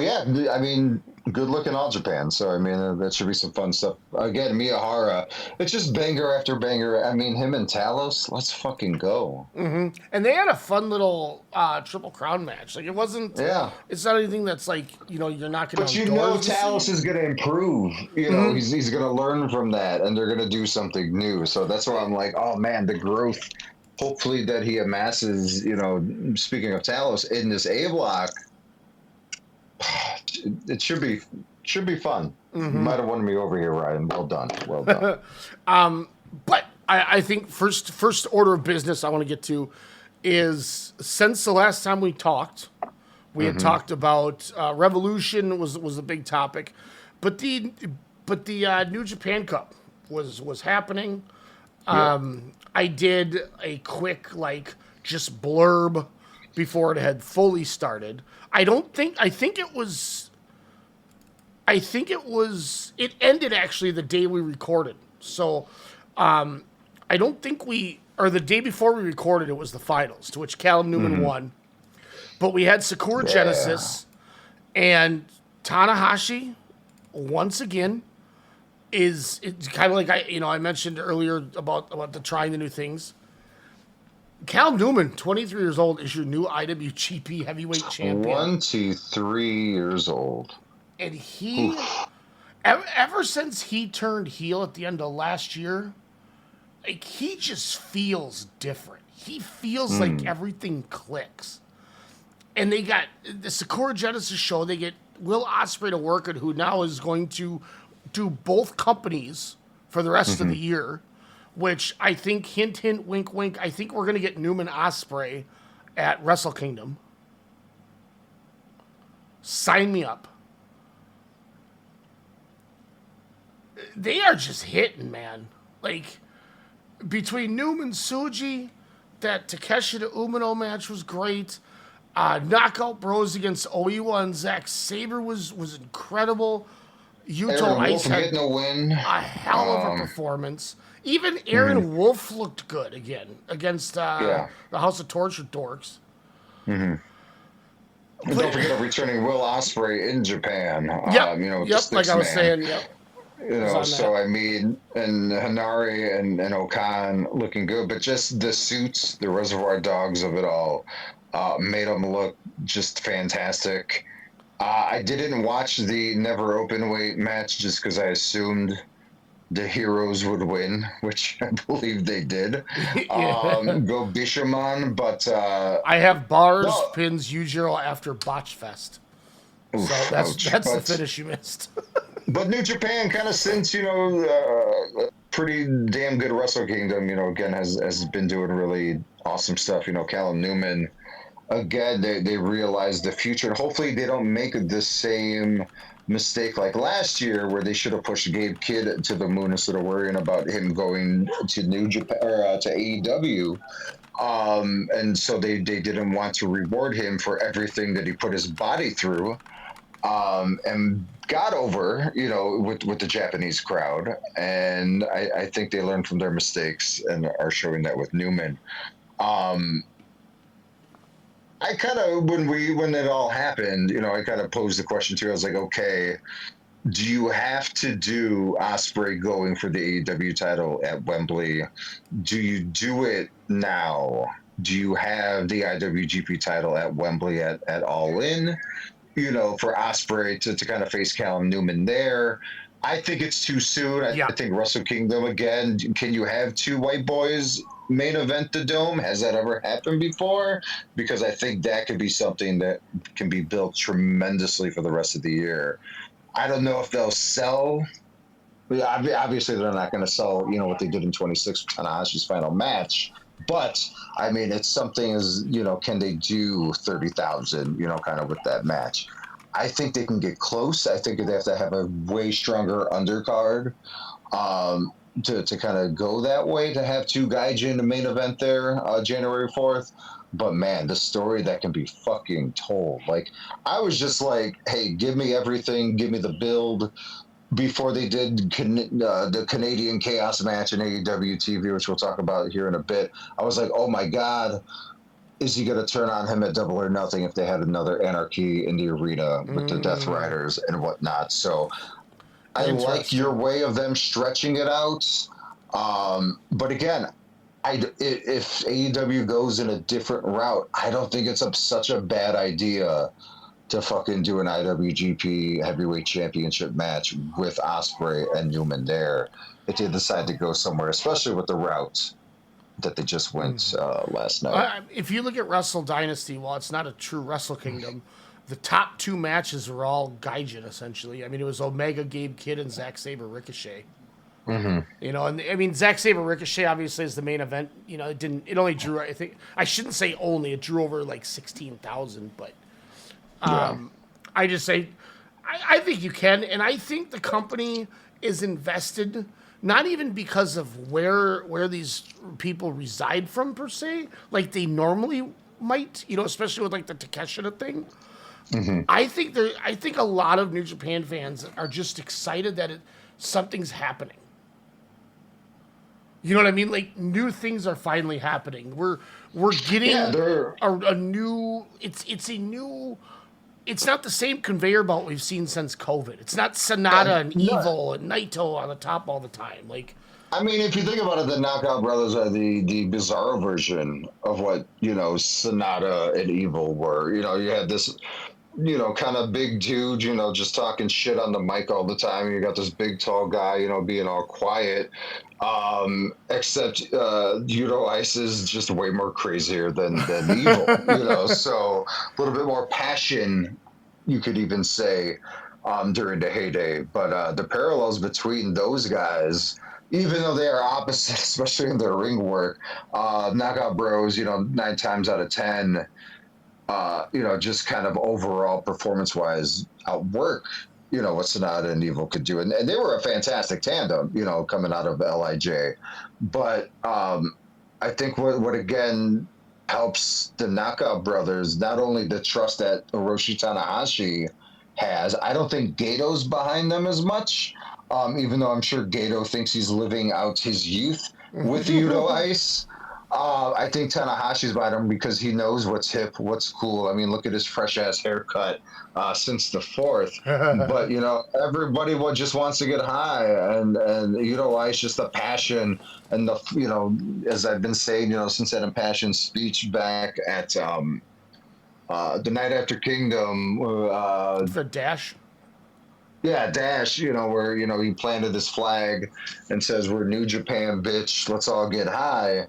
good looking All Japan. So that should be some fun stuff. Again, Miyahara, it's just banger after banger. Him and Talos, let's fucking go. Mm-hmm. And they had a fun little Triple Crown match. Like, it wasn't. Yeah. It's not anything that's like you're not going to. But Talos is going to improve. He's going to learn from that, and they're going to do something new. So that's why I'm like, oh man, the growth. Hopefully that he amasses. Speaking of Talos in this A block. It should be fun. Mm-hmm. You might have won me over here, Ryan. Well done. But I think first order of business I want to get to is since the last time we talked, we had talked about Revolution was a big topic, but the New Japan Cup was happening. I did a quick just blurb before it had fully started. It ended actually the day we recorded. So, I don't think the day before we recorded, it was the finals, to which Callum Newman won. But we had Sakura Genesis, and Tanahashi, once again, it's kind of like I mentioned earlier about the trying the new things. Cal Newman, 23 years old, is your new IWGP heavyweight champion. 23 years old. And ever since he turned heel at the end of last year, like he just feels different. He feels like everything clicks. And they got the Sakura Genesis show. They get Will Ospreay to work it, who now is going to do both companies for the rest of the year. Which I think, hint, hint, wink, wink. I think we're going to get Newman Ospreay at Wrestle Kingdom. Sign me up. They are just hitting, man. Like, between Newman Suji, that Takeshi to Umino match was great. Knockout Bros against Oiwa and Zack Sabre was incredible. Yuto Ice had getting a win. A hell of a performance. Even Aaron Wolf looked good again against the House of Torture Dorks. And don't forget of returning Will Ospreay in Japan. Like I was saying, So I mean, and Hanari and Okan looking good, but just the suits, the Reservoir Dogs of it all, made them look just fantastic. I didn't watch the Never Openweight match just because I assumed the heroes would win, which I believe they did. Go Bishamon, but I have bars, pins, Yujiro after Botch Fest. So that's the finish you missed. But New Japan, kind of since, pretty damn good Wrestle Kingdom, again, has been doing really awesome stuff. Callum Newman, again, they realize the future. And hopefully they don't make the same mistake like last year where they should have pushed Gabe Kidd to the moon instead of worrying about him going to New Japan or to AEW. And so they didn't want to reward him for everything that he put his body through. And got over, with the Japanese crowd. And I think they learned from their mistakes and are showing that with Newman. I kind of, when it all happened, I kind of posed the question too. I was like, okay, do you have to do Ospreay going for the AEW title at Wembley? Do you do it now? Do you have the IWGP title at Wembley at All In? For Ospreay to kind of face Callum Newman there. I think it's too soon. I think Wrestle Kingdom, again, can you have two white boys main event the Dome? Has that ever happened before? Because I think that could be something that can be built tremendously for the rest of the year. I don't know if they'll sell. Obviously, they're not going to sell, what they did in 26 for Tanahashi's final match. But, I mean, it's something as, can they do 30,000, kind of with that match? I think they can get close. I think they have to have a way stronger undercard to kind of go that way, to have two Gaijin in the main event there January 4th. But, man, the story that can be fucking told. Like, I was just like, hey, give me everything. Give me the build. Before they did the Canadian Chaos match in AEW TV, which we'll talk about here in a bit, I was like, oh my God, is he going to turn on him at Double or Nothing if they had another Anarchy in the arena with the Death Riders and whatnot? So I like your way of them stretching it out. But again, if AEW goes in a different route, I don't think it's such a bad idea to fucking do an IWGP Heavyweight Championship match with Ospreay and Newman there if they decide to go somewhere, especially with the route that they just went last night. If you look at Wrestle Dynasty, while it's not a true Wrestle Kingdom, the top two matches were all Gaijin, essentially. I mean, it was Omega, Gabe Kidd, and Zack Sabre Ricochet. And I mean, Zack Sabre Ricochet obviously is the main event. It only drew, I think, I shouldn't say only, it drew over like 16,000, but I just say, I think you can, and I think the company is invested, not even because of where these people reside from per se, like they normally might, especially with like the Takeshita thing. I think a lot of New Japan fans are just excited that something's happening. You know what I mean? Like new things are finally happening. We're getting a new. It's a new. It's not the same conveyor belt we've seen since COVID. It's not Sonata and Evil and Naito on the top all the time. Like, I mean, if you think about it, the Knockout Brothers are the bizarre version of what Sonata and Evil were. You had this kind of big dude, just talking shit on the mic all the time. You got this big, tall guy, being all quiet. Except Ice is just way more crazier than evil, so a little bit more passion, you could even say, during the heyday. But the parallels between those guys, even though they are opposite, especially in their ring work, Knockout Bros, 9 times out of 10, just kind of overall performance wise outwork, what Sonata and Evil could do. And they were a fantastic tandem, coming out of LIJ. But I think what again helps the Knockout Brothers, not only the trust that Orochi Tanahashi has, I don't think Gato's behind them as much, even though I'm sure Gato thinks he's living out his youth with Yudo Ice. I think Tanahashi's behind him because he knows what's hip, what's cool. I mean, look at his fresh ass haircut since the fourth. But everybody just wants to get high, and Ice just the passion and the as I've been saying, since that impassioned speech back at the Night After Kingdom, the Dash. Yeah, Dash, where, he planted this flag and says, "We're New Japan, bitch. Let's all get high."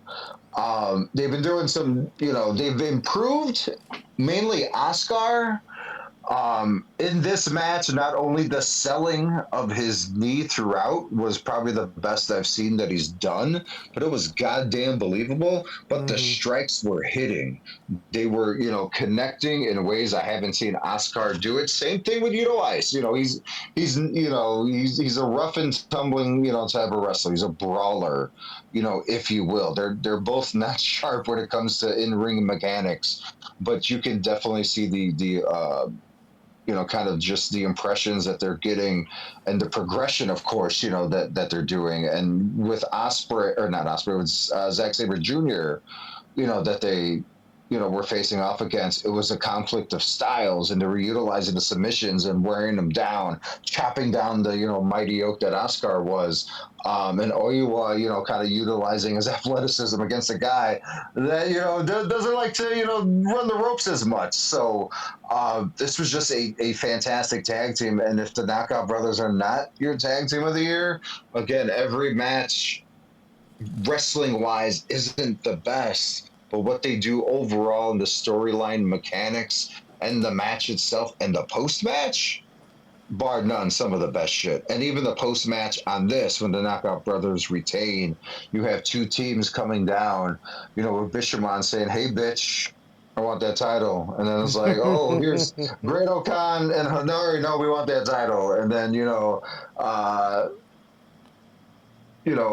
They've been doing some, they've improved, mainly Oscar. In this match, not only the selling of his knee throughout was probably the best I've seen that he's done, but it was goddamn believable. But the strikes were hitting. They were, connecting in ways I haven't seen Oscar do it. Same thing with Yudo Ice. He's a rough and tumbling, type of wrestler. He's a brawler, if you will. They're both not sharp when it comes to in-ring mechanics, but you can definitely see the kind of just the impressions that they're getting and the progression, of course, that they're doing. And with Osprey, or not Osprey, with Zack Sabre Jr., that they, were facing off against, it was a conflict of styles, and they were utilizing the submissions and wearing them down, chopping down the, mighty oak that Oscar was. And Oiwa, kind of utilizing his athleticism against a guy that, doesn't like to, run the ropes as much. So this was just a fantastic tag team. And if the Knockout Brothers are not your tag team of the year, again, every match, wrestling-wise, isn't the best. But what they do overall in the storyline mechanics and the match itself and the post-match, bar none, some of the best shit. And even the post-match on this, when the Knockout Brothers retain, you have two teams coming down, with Bishamon saying, "Hey, bitch, I want that title." And then it's like, "Oh, here's Great Okan and Hanari, no, we want that title." And then,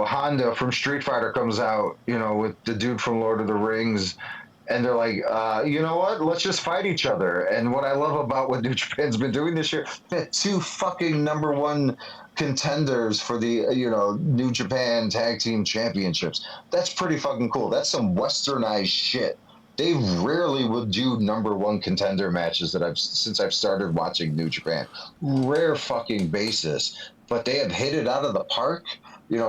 Honda from Street Fighter comes out, with the dude from Lord of the Rings, and they're like, you know what? Let's just fight each other. And what I love about what New Japan's been doing this year, two fucking number one contenders for the, New Japan Tag Team Championships. That's pretty fucking cool. That's some westernized shit. They rarely would do number one contender matches since I've started watching New Japan. Rare fucking basis. But they have hit it out of the park,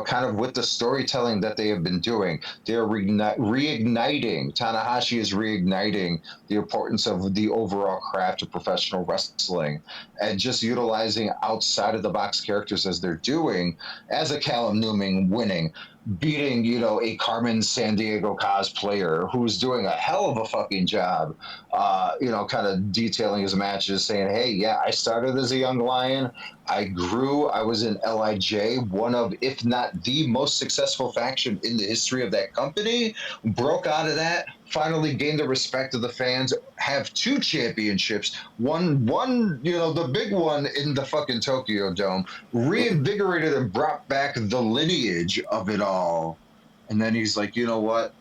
kind of with the storytelling that they have been doing. They're reigniting. Tanahashi is reigniting the importance of the overall craft of professional wrestling and just utilizing outside of the box characters as they're doing, as a Callum Newman winning, beating, a Carmen Sandiego cosplayer who's doing a hell of a fucking job, kind of detailing his matches, saying, "Hey, yeah, I started as a young lion. I grew. I was in LIJ, one of, if not the most successful faction in the history of that company. Broke out of that, finally gained the respect of the fans, have two championships, one, the big one in the fucking Tokyo Dome, reinvigorated and brought back the lineage of it all." And then he's like, "You know what?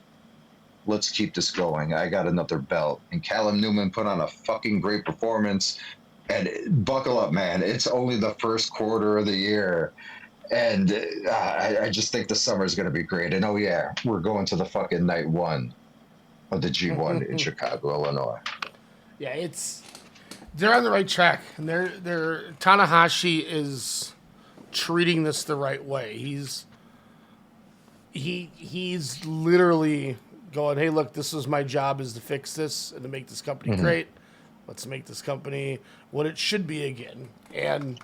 Let's keep this going. I got another belt." And Callum Newman put on a fucking great performance. And buckle up, man. It's only the first quarter of the year. And I just think the summer is going to be great. And oh, yeah, we're going to the fucking night one of the G1 in Chicago, Illinois. Yeah, they're on the right track. And Tanahashi is treating this the right way. He's literally going, "Hey, look, this is my job, is to fix this and to make this company great. Let's make this company what it should be again. And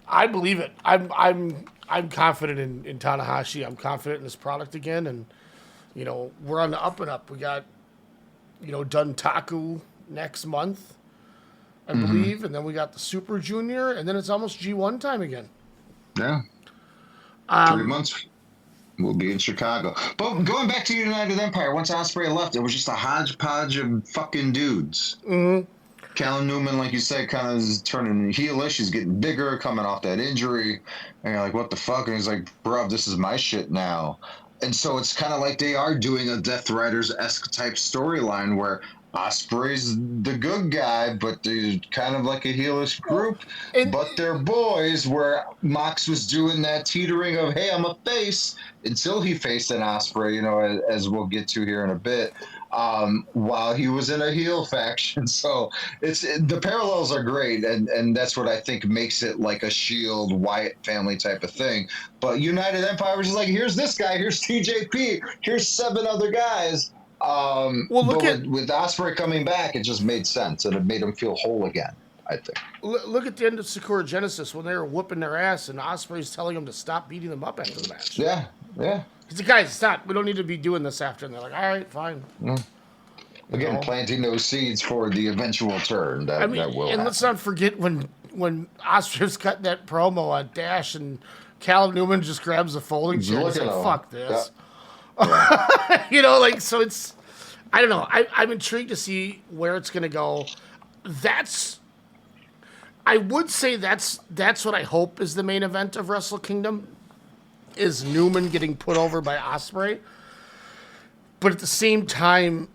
I believe it. I'm confident in Tanahashi. I'm confident in this product again. And, you know, we're on the up and up. We got, you know, Duntaku next month, I believe. And then we got the Super Junior. And then it's almost G1 time again. Yeah. 3 months. We'll be in Chicago. But going back to United Empire, once Ospreay left, it was just a hodgepodge of fucking dudes. Mm-hmm. Callum Newman, like you said, kind of is turning heelish. He's getting bigger, coming off that injury. And you're like, what the fuck? And he's like, bruv, this is my shit now. And so it's kind of like they are doing a Death Riders-esque type storyline where Ospreay's the good guy, but they're kind of like a heelish group. But they're boys, where Mox was doing that teetering of, hey, I'm a face, until he faced an Ospreay, you know, as we'll get to here in a bit, while he was in a heel faction. So the parallels are great, and that's what I think makes it like a Shield, Wyatt family type of thing. But United Empire was just like, here's this guy, here's TJP, here's 7 other guys. With Ospreay coming back, it just made sense, and it made him feel whole again, I think. Look at the end of Sakura Genesis when they were whooping their ass, and Ospreay's telling them to stop beating them up after the match. Yeah. He's like, guys, stop. We don't need to be doing this after. And they're like, all right, fine. Again, planting those seeds for the eventual turn that will happen. And let's not forget when Ospreay's cutting that promo on Dash, and Callum Newman just grabs the folding chair and he's like, fuck this. Yeah. You know, like, so it's, I don't know. I'm intrigued to see where it's going to go. I would say that's what I hope is the main event of Wrestle Kingdom, is Newman getting put over by Ospreay. But at the same time,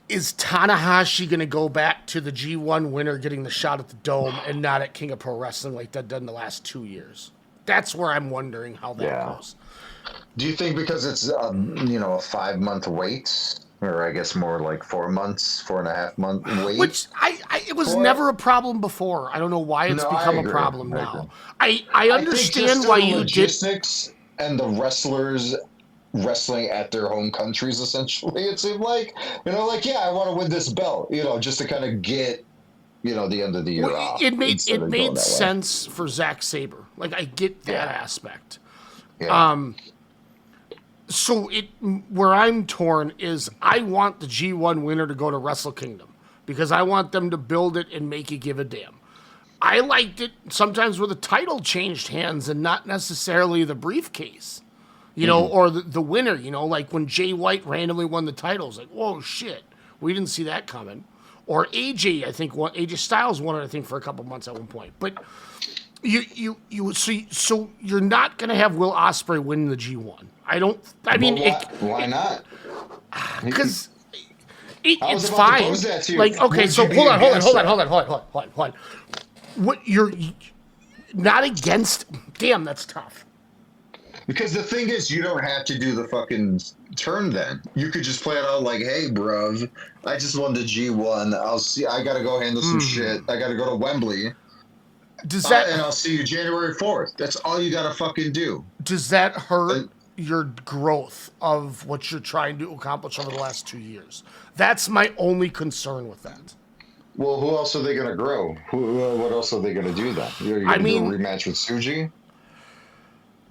is Tanahashi going to go back to the G1 winner getting the shot at the Dome and not at King of Pro Wrestling like that done the last 2 years? That's where I'm wondering how that goes. Do you think because it's a 5-month wait, or I guess more like 4 months, 4.5 month wait? Which it was never a problem before. I don't know why it's become a problem now. I understand why you logistics and the wrestlers wrestling at their home countries, essentially. It seemed like, I want to win this belt, just to kind of get, the end of the year off. It made sense for Zack Sabre. Like, I get that aspect. Yeah. So where I'm torn is I want the G1 winner to go to Wrestle Kingdom because I want them to build it and make you give a damn. I liked it sometimes where the title changed hands and not necessarily the briefcase, or the winner, like when Jay White randomly won the titles, like, whoa, shit, we didn't see that coming. Or AJ, I think, AJ Styles won it, I think, for a couple months at one point. But so you're not going to have Will Ospreay win the G1. Why not? Because it's fine. Like, okay, so hold on. What you're not against? Damn, that's tough. Because the thing is, you don't have to do the fucking turn then. You could just play it out like, hey, bruv, I just won the G1. I got to go handle some shit. I got to go to Wembley. And I'll see you January 4th. That's all you got to fucking do. Does that hurt your growth of what you're trying to accomplish over the last 2 years? That's my only concern with that. Well, who else are they going to grow? What else are they going to do then? You're going to do a rematch with Tsuji?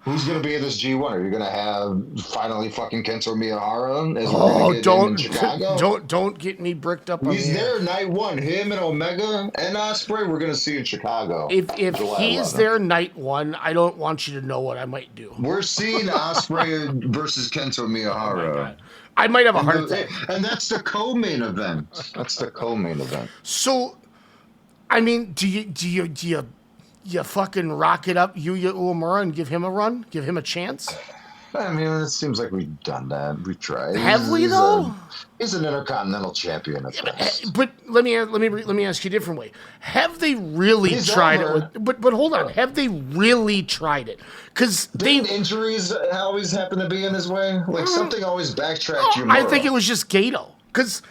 Who's going to be in this G1? Are you going to have finally fucking Kento Miyahara as we're going to get him in Chicago? Don't get me bricked up on He's there night one. Him and Omega and Ospreay, we're going to see in Chicago. If he's there night one, I don't want you to know what I might do. We're seeing Ospreay versus Kento Miyahara. I might have a heart attack. And that's the co-main event. So, do you fucking rock it up Yuya Uemura and give him a run? Give him a chance? It seems like we've done that. We've tried. Have we though? He's an Intercontinental Champion at best. But let me ask you a different way. Have they really tried it? But hold on. Have they really tried it? Because injuries always happen to be in his way. Like something always backtracked you. I think it was just Gato. Because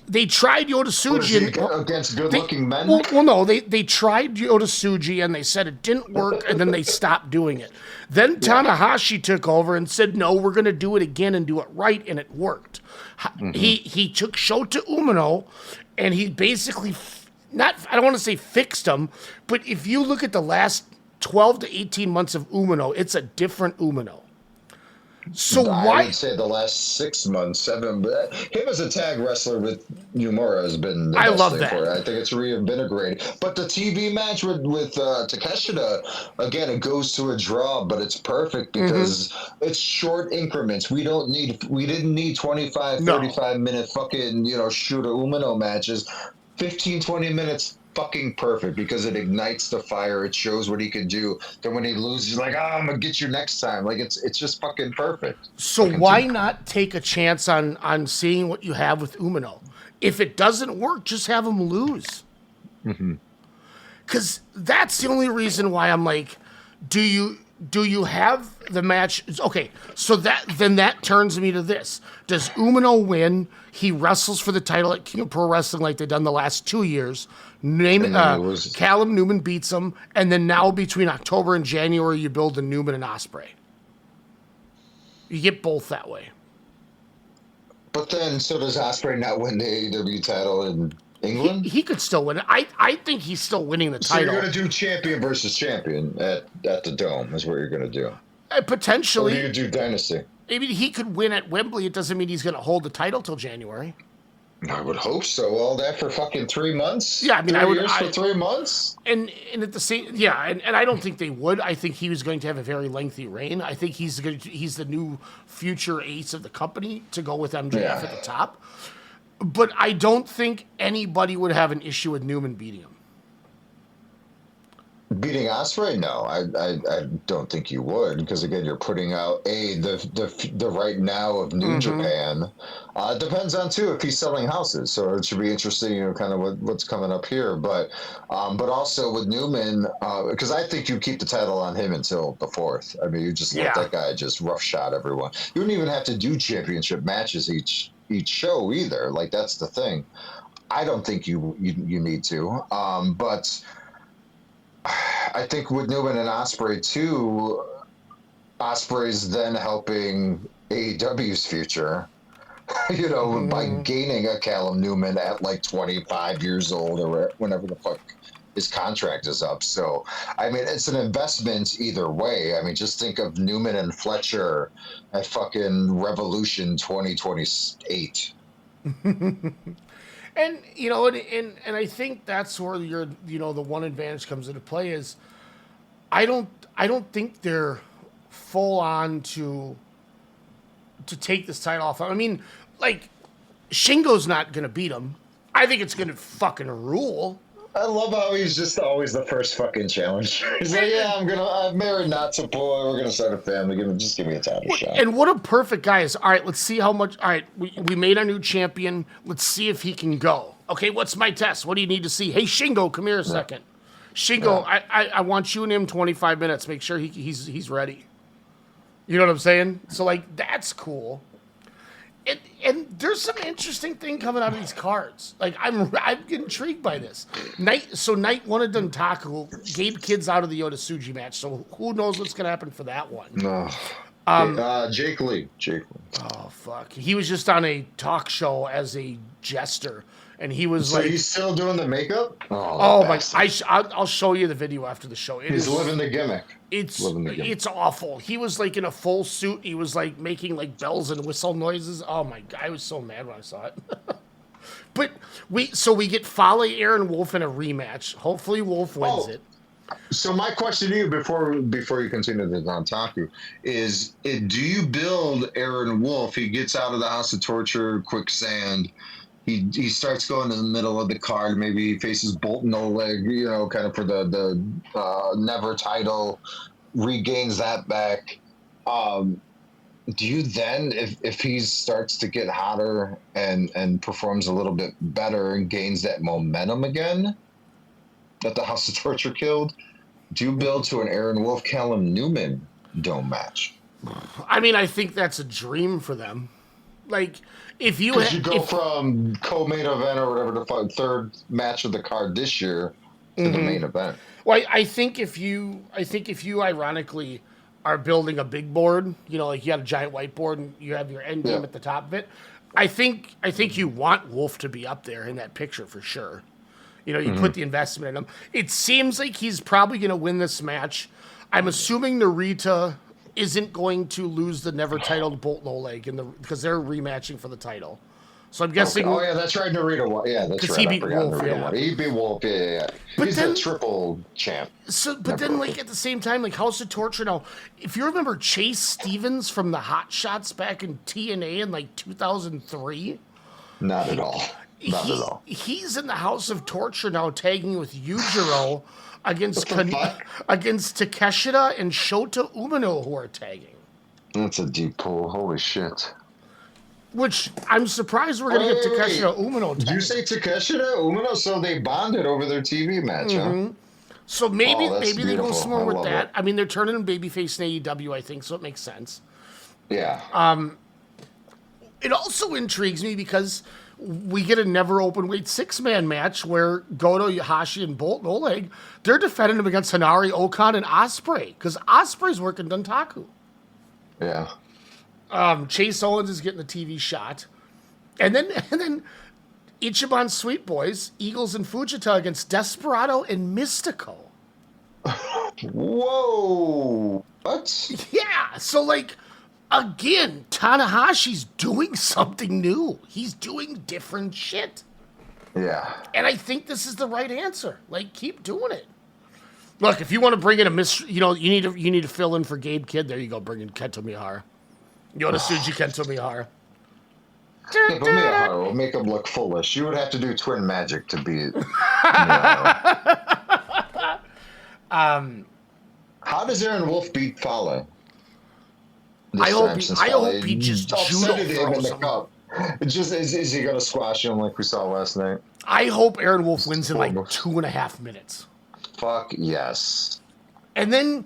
They tried Yota Tsuji against good-looking men. Well, no, they tried Yota Tsuji and they said it didn't work, and then they stopped doing it. Then Tanahashi took over and said, "No, we're going to do it again and do it right," and it worked. He took Shota Umino, and he basically I don't want to say fixed him, but if you look at the last 12 to 18 months of Umino, it's a different Umino. So I would say the last 6 months, 7. But him as a tag wrestler with Nomura has been the best love thing that. for it. I think it's reinvigorated. But the TV match with Takeshita, again, it goes to a draw, but it's perfect because it's short increments. We didn't need 25, 35 minute fucking Shota Umino matches. 15, 20 minutes. Fucking perfect because it ignites the fire. It shows what he can do. Then when he loses, he's like, I'm gonna get you next time. Like it's just fucking perfect. So why not take a chance on seeing what you have with Umino? If it doesn't work, just have him lose. Because that's the only reason why I'm like, do you have the match? Okay, so that turns me to this. Does Umino win? He wrestles for the title at King of Pro Wrestling like they've done the last 2 years. Callum Newman beats him, and then now between October and January, you build the Newman and Ospreay. You get both that way. But then, so does Ospreay not win the AEW title in England? He could still win it. I think he's still winning the title. So you're going to do champion versus champion at the Dome is what you're going to do. Potentially. Or you do Dynasty. Maybe he could win at Wembley. It doesn't mean he's going to hold the title till January. I would hope so. All that for fucking 3 months? Yeah, I mean, for 3 months? And at the same, and I don't think they would. I think he was going to have a very lengthy reign. I think he's the new future ace of the company to go with MJF at the top. But I don't think anybody would have an issue with Newman beating him. Beating Ospreay? No, I don't think you would, because again, you're putting out the right now of New Japan. It depends on too if he's selling houses, so it should be interesting, kind of what's coming up here. But also with Newman, because I think you keep the title on him until the 4th. I mean, you just let that guy just roughshod everyone. You don't even have to do championship matches each show either. Like that's the thing. I don't think you need to, but. I think with Newman and Ospreay too, Ospreay's then helping AEW's future, by gaining a Callum Newman at like 25 years old or whenever the fuck his contract is up. So, I mean, it's an investment either way. I mean, just think of Newman and Fletcher at fucking Revolution 2028. And and I think that's where the one advantage comes into play is I don't think they're full on to take this title off. I mean, like Shingo's not gonna beat him. I think it's gonna fucking rule. I love how he's just always the first fucking challenge. He's like, I'm married not to boy. We're gonna start a family. Just give me a title shot. And what a perfect guy is. All right, let's see how much. All right, we made our new champion. Let's see if he can go. Okay, what's my test? What do you need to see? Hey, Shingo, come here a second. Shingo, I want you and him 25 minutes. Make sure he's ready. You know what I'm saying? So like that's cool. And there's some interesting thing coming out of these cards. Like I'm intrigued by this. Night 1 of Dontaku gave kids out of the Yota Tsuji match. So who knows what's gonna happen for that one? No. Jake Lee. Oh fuck! He was just on a talk show as a jester, and he was so he's still doing the makeup. Oh my! I'll show you the video after the show. He's living the gimmick. It's awful. He was like in a full suit. He was like making like bells and whistle noises. Oh my god! I was so mad when I saw it. But we get Fale Aaron Wolf in a rematch. Hopefully Wolf wins it. So my question to you before you continue the Dontaku is, do you build Aaron Wolf? He gets out of the House of Torture, quicksand. He starts going in the middle of the card. Maybe he faces Bolton Oleg, kind of for the Never title, regains that back. Do you then, if he starts to get hotter and performs a little bit better and gains that momentum again that the House of Torture killed, do you build to an Aaron Wolf Callum Newman Dome match? I mean, I think that's a dream for them. Like, if you Because you go from co-main event or whatever the third match of the card this year to the main event. Well, I think if you ironically are building a big board, like you got a giant whiteboard and you have your end game at the top of it, I think you want Wolf to be up there in that picture for sure. You put the investment in him. It seems like he's probably going to win this match. I'm assuming Narita isn't going to lose the never titled Bolton Oleg because they're rematching for the title. So I'm guessing. Okay. Oh yeah, that's right. Narita won. Yeah, that's right. He beat Wolf. Yeah. He beat Wolf. Yeah. But he's a triple champ. But then, like at the same time, like House of Torture. Now, if you remember Chase Stevens from the Hot Shots back in TNA in like 2003. Not at all. Not at all. He's in the House of Torture now, tagging with Yujiro against Takeshita and Shota Umino, who are tagging. That's a deep pull. Holy shit. Which I'm surprised we're going to get Takeshita Umino tagging. Did you say Takeshita Umino? So they bonded over their TV match, huh? So maybe they go beautiful. somewhere with that. It. I mean, they're turning him babyface in AEW, I think, so it makes sense. Yeah. It also intrigues me because we get a never open weight 6-man match where Goto, Yohashi, and Bolton Oleg, they're defending him against Hanari, Okan, and Ospreay because Ospreay's working Duntaku. Yeah. Chase Owens is getting the TV shot. And then Ichiban Sweet Boys, Eagles and Fujita against Desperado and Mystico. Whoa. What? Yeah. So, like, again, Tanahashi's doing something new. He's doing different shit. Yeah. And I think this is the right answer. Like, keep doing it. Look, if you want to bring in a you need to fill in for Gabe Kidd. There you go. Bring in Kento Miyahara. Yoda Tsuji Kento Miyahara. Yeah, but Miyahara will make him look foolish. You would have to do twin magic to beat How does Aaron Wolf beat Fale? I hope he just judo throws him. Cup. Is he gonna squash him like we saw last night? I hope Aaron Wolf wins in like 2.5 minutes. Fuck yes. And then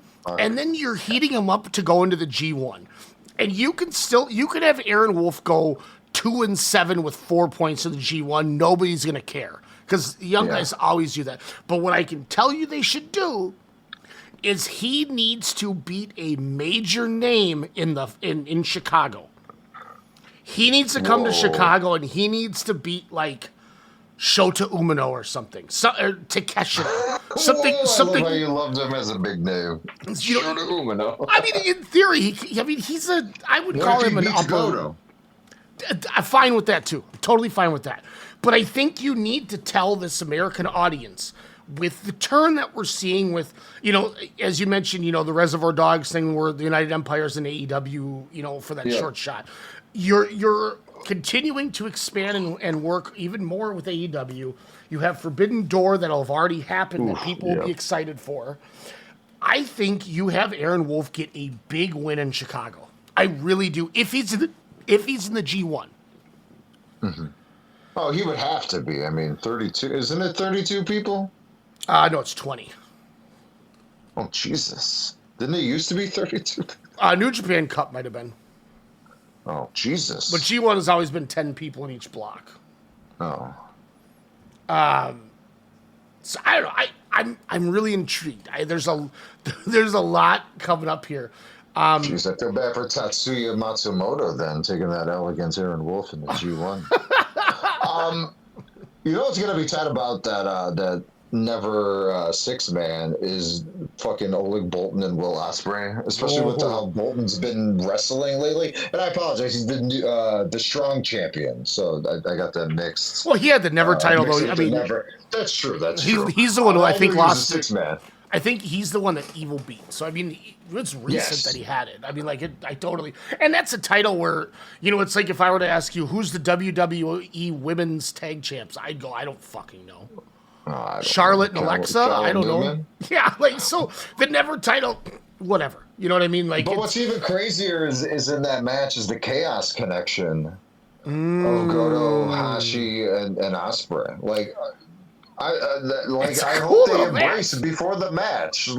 you're heating him up to go into the G1. And you can have Aaron Wolf go 2-7 with 4 points in the G1. Nobody's gonna care because the young guys always do that. But what I can tell you they should do is he needs to beat a major name in Chicago. He needs to come to Chicago and he needs to beat like Shota Umino or something. Takeshita. Something. I love how you loved him as a big name. Shota Umino. I mean, in theory, I would call him an upper. I'm fine with that too. I'm totally fine with that. But I think you need to tell this American audience with the turn that we're seeing with, as you mentioned, the Reservoir Dogs thing where the United Empires and AEW, for that short shot. You're continuing to expand and work even more with AEW. You have Forbidden Door that'll have already happened that people will be excited for. I think you have Aaron Wolf get a big win in Chicago. I really do. If he's in the G1. Mm-hmm. Oh, he would have to be. I mean, 32. Isn't it 32 people? No, it's 20. Oh, Jesus. Didn't it used to be 32? New Japan Cup might have been. Oh, Jesus. But G1 has always been 10 people in each block. Oh. So I don't know. I'm really intrigued. There's a lot coming up here. Jeez, I feel bad for Tatsuya Matsumoto then, taking that L against Aaron Wolf in the G1. What's going to be tight about that never 6-man is fucking Oleg Bolton and Will Ospreay, especially with how Bolton's been wrestling lately. And I apologize, he's the strong champion, so I got that mixed. Well, he had the never title though. I mean, that's true. That's true. He's the one who I think lost 6-man. I think he's the one that Evil beat. So, I mean, it's recent that he had it. I mean, I totally... And that's a title where, it's like if I were to ask you, who's the WWE Women's Tag Champs? I'd go, I don't fucking know. Charlotte and Alexa? I don't know. Yeah, so the never title, whatever. You know what I mean? But what's even crazier is in that match is the Chaos connection of Goto, Hashi, and Ospreay. I hope they embrace it before the match.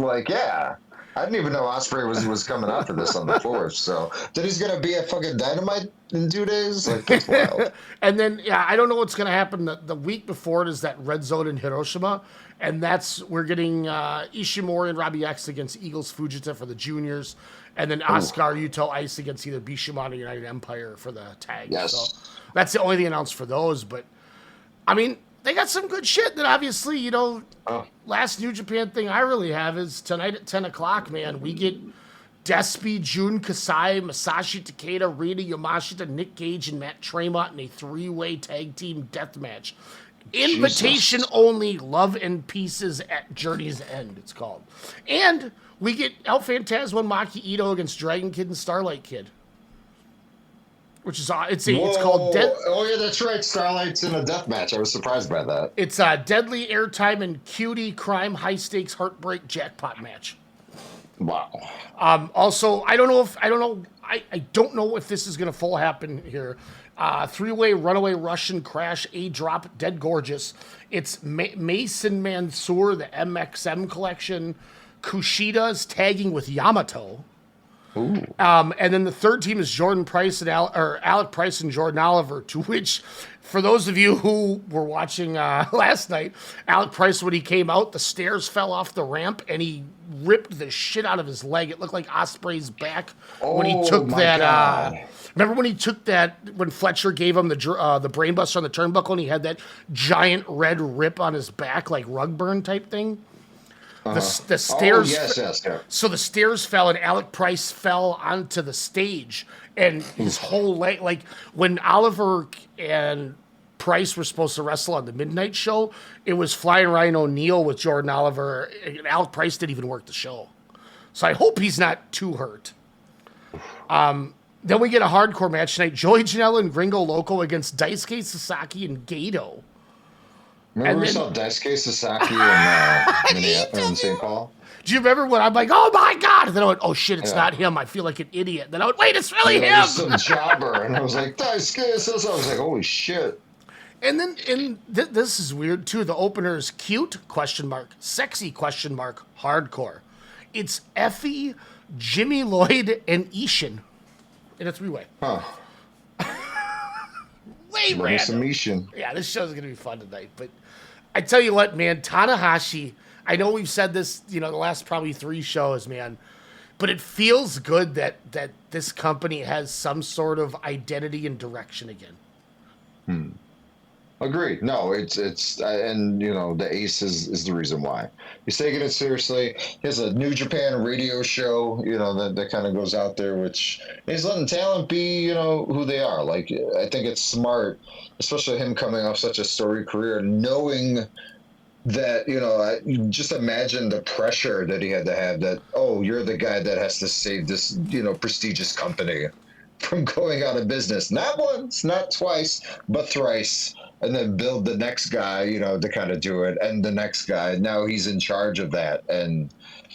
I didn't even know Ospreay was coming out for this on the 4th. So then he's gonna be at fucking Dynamite in 2 days. Like that's wild. And then, yeah, I don't know what's going to happen. The week before it is that Red Zone in Hiroshima. And we're getting Ishimori and Robbie X against Eagles Fujita for the juniors. And then Oscar Yuto Ice against either Bishamon or United Empire for the tag. Yes. So that's the only thing announced for those. But, I mean, they got some good shit that obviously, last New Japan thing I really have is tonight at 10 o'clock, man. We get Despy, Jun Kasai, Masashi Takeda, Rita Yamashita, Nick Gage, and Matt Tremont in a 3-way tag team death match. Invitation only, Love and Pieces at Journey's End, it's called. And we get El Phantasmo and Maki Ito against Dragon Kid and Starlight Kid. Which is, it's called Oh, yeah, that's right. Starlight's in a death match. I was surprised by that. It's Deadly Airtime and Cutie Crime High Stakes Heartbreak Jackpot match. Wow. Also, I don't know if this is going to full happen here. 3-way Runaway Russian Crash, A-Drop, Dead Gorgeous. It's Mason Mansoor, the MXM collection. Kushida's tagging with Yamato. Ooh. And then the third team is Jordan Price and Alec Price and Jordan Oliver, to which, for those of you who were watching last night, Alec Price, when he came out, the stairs fell off the ramp and he ripped the shit out of his leg. It looked like Ospreay's back when he took that. Remember when he took that, when Fletcher gave him the brainbuster on the turnbuckle and he had that giant red rip on his back, like rug burn type thing? The stairs. Yes. So the stairs fell, and Alec Price fell onto the stage, and his whole leg. Like when Oliver and Price were supposed to wrestle on the midnight show, it was Flying Ryan O'Neal with Jordan Oliver, and Alec Price didn't even work the show. So I hope he's not too hurt. Then we get a hardcore match tonight: Joey Janela and Gringo Loco against Daisuke Sasaki and Gato. Remember we saw Daisuke Sasaki in St. Paul? Do you remember when I'm like, oh my God? And then I went, oh shit, it's not him. I feel like an idiot. Then I went, wait, it's really him. It was some jobber. And I was like, Daisuke Sasaki. I was like, holy shit. And then this is weird too. The opener is cute, ? Sexy, ? Hardcore. It's Effie, Jimmy Lloyd, and Ishin in a 3-way. Huh. Way random. Submission. Yeah, this show's going to be fun tonight. But I tell you what, man, Tanahashi, I know we've said this, the last probably 3 shows, man, but it feels good that this company has some sort of identity and direction again. Agreed. No, it's and the Ace is the reason why he's taking it seriously. He has a New Japan radio show, that kind of goes out there, which he's letting talent be, who they are. Like I think it's smart, especially him coming off such a storied career, knowing that just imagine the pressure that he had to have. That you're the guy that has to save this prestigious company from going out of business, not once, not twice, but thrice. And then build the next guy, to kind of do it, and the next guy. Now he's in charge of that, and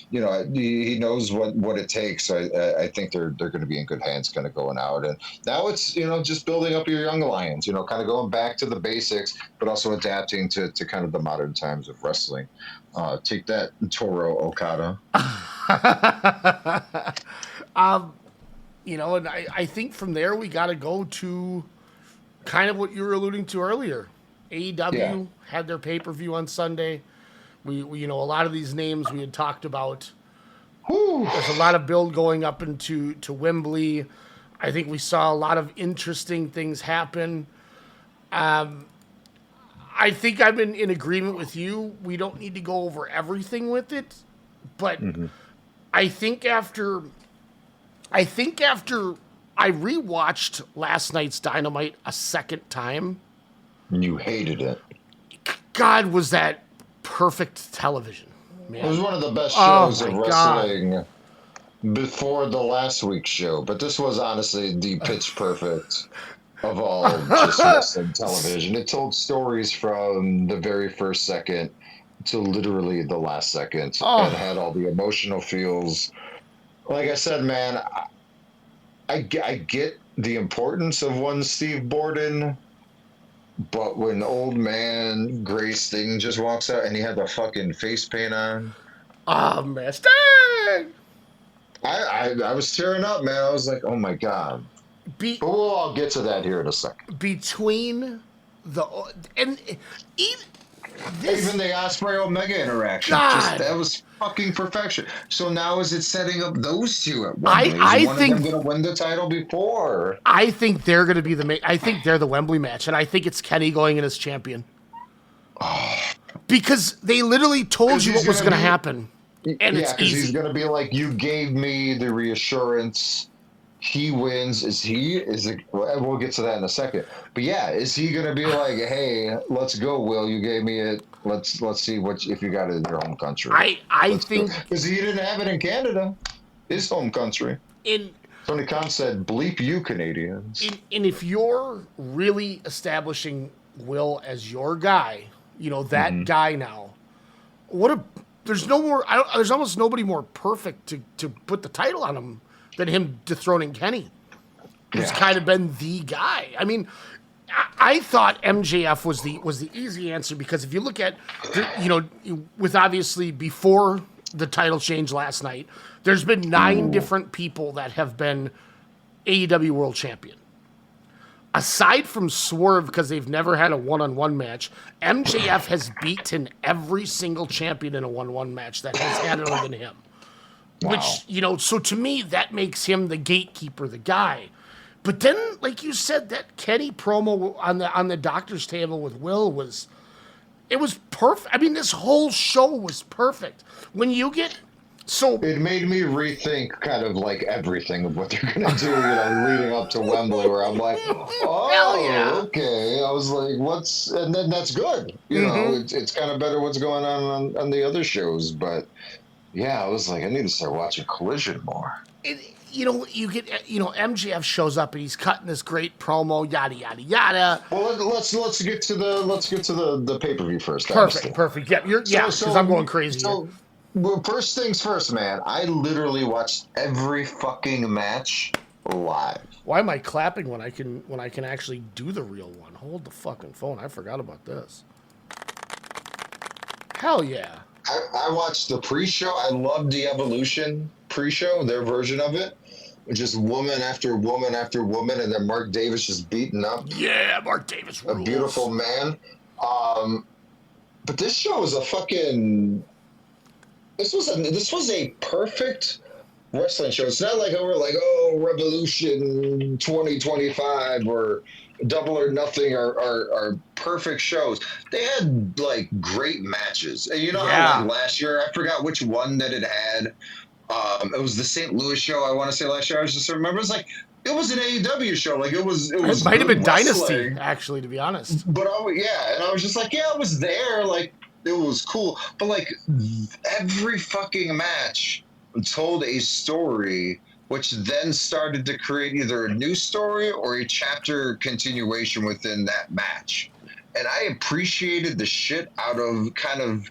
he knows what it takes. So I think they're going to be in good hands, kind of going out. And now it's just building up your young lions, kind of going back to the basics, but also adapting to kind of the modern times of wrestling. Take that, Toro Okada. And I think from there we got to go to kind of what you were alluding to earlier. AEW had their pay-per-view on Sunday. We a lot of these names we had talked about. There's a lot of build going up into Wembley. I think we saw a lot of interesting things happen. I think I'm in agreement with you. We don't need to go over everything with it, but I think after I rewatched last night's Dynamite a second time. You hated it. God, was that perfect television, man. It was one of the best shows of wrestling before the last week's show, but this was honestly the pitch perfect of all just wrestling television. It told stories from the very first second to literally the last second and had all the emotional feels. Like I said, man, I get the importance of one Steve Borden, but when old man Gray Sting just walks out and he had the fucking face paint on. Oh, man, Sting! I was tearing up, man. I was like, oh my god. But we'll all get to that here in a second. Between the and even Even the Osprey Omega interaction, that was fucking perfection. So now is it setting up those two at Wembley? Is one of them going to win the title before? I think they're going to be I think they're the Wembley match, and I think it's Kenny going in as champion. Because they literally told you what was going to happen, and it's easy. He's going to be like, you gave me the reassurance. He wins. Is it? We'll get to that in a second. But yeah, is he going to be like, "Hey, let's go, Will? You gave me it. Let's see if you got it in your home country." I think because he didn't have it in Canada, his home country. Tony Khan said, "Bleep you, Canadians." And if you're really establishing Will as your guy, that guy now, there's no more. There's almost nobody more perfect to put the title on him than him dethroning Kenny, who's kind of been the guy. I mean, I thought MJF was the easy answer because if you look at, with obviously before the title change last night, there's been 9 different people that have been AEW World Champion. Aside from Swerve, because they've never had a one-on-one match, MJF has beaten every single champion in a one-on-one match that has had it other than him. Wow. Which, so to me, that makes him the gatekeeper, the guy. But then, like you said, that Kenny promo on the doctor's table with Will was perfect. I mean, this whole show was perfect. When you get... It made me rethink kind of like everything of what they're going to do, leading up to Wembley, where I'm like, okay. I was like, and then that's good. It's kind of better what's going on the other shows, but... Yeah, I was like, I need to start watching Collision more. You get, MJF shows up and he's cutting this great promo, yada yada yada. Well, let's get to the pay per view first. Perfect. Yeah, because I'm going crazy. So, well, first things first, man. I literally watched every fucking match live. Why am I clapping when I can actually do the real one? Hold the fucking phone. I forgot about this. Hell yeah. I watched the pre-show. I loved the Evolution pre-show, their version of it. Just woman after woman after woman, and then Mark Davis just beaten up. Yeah, Mark Davis rules. A beautiful man. But this show was a fucking... This was a perfect wrestling show. It's not like we're like, Revolution 2025 or Double or Nothing are perfect shows. They had like great matches. And how like last year, I forgot which one that it had. It was the St. Louis show, I want to say last year. I just remember it was an AEW show. Like it might have been Dynasty, actually, to be honest. But and I was just like, I was there. Like it was cool. But like every fucking match told a story, which then started to create either a new story or a chapter continuation within that match. And I appreciated the shit out of kind of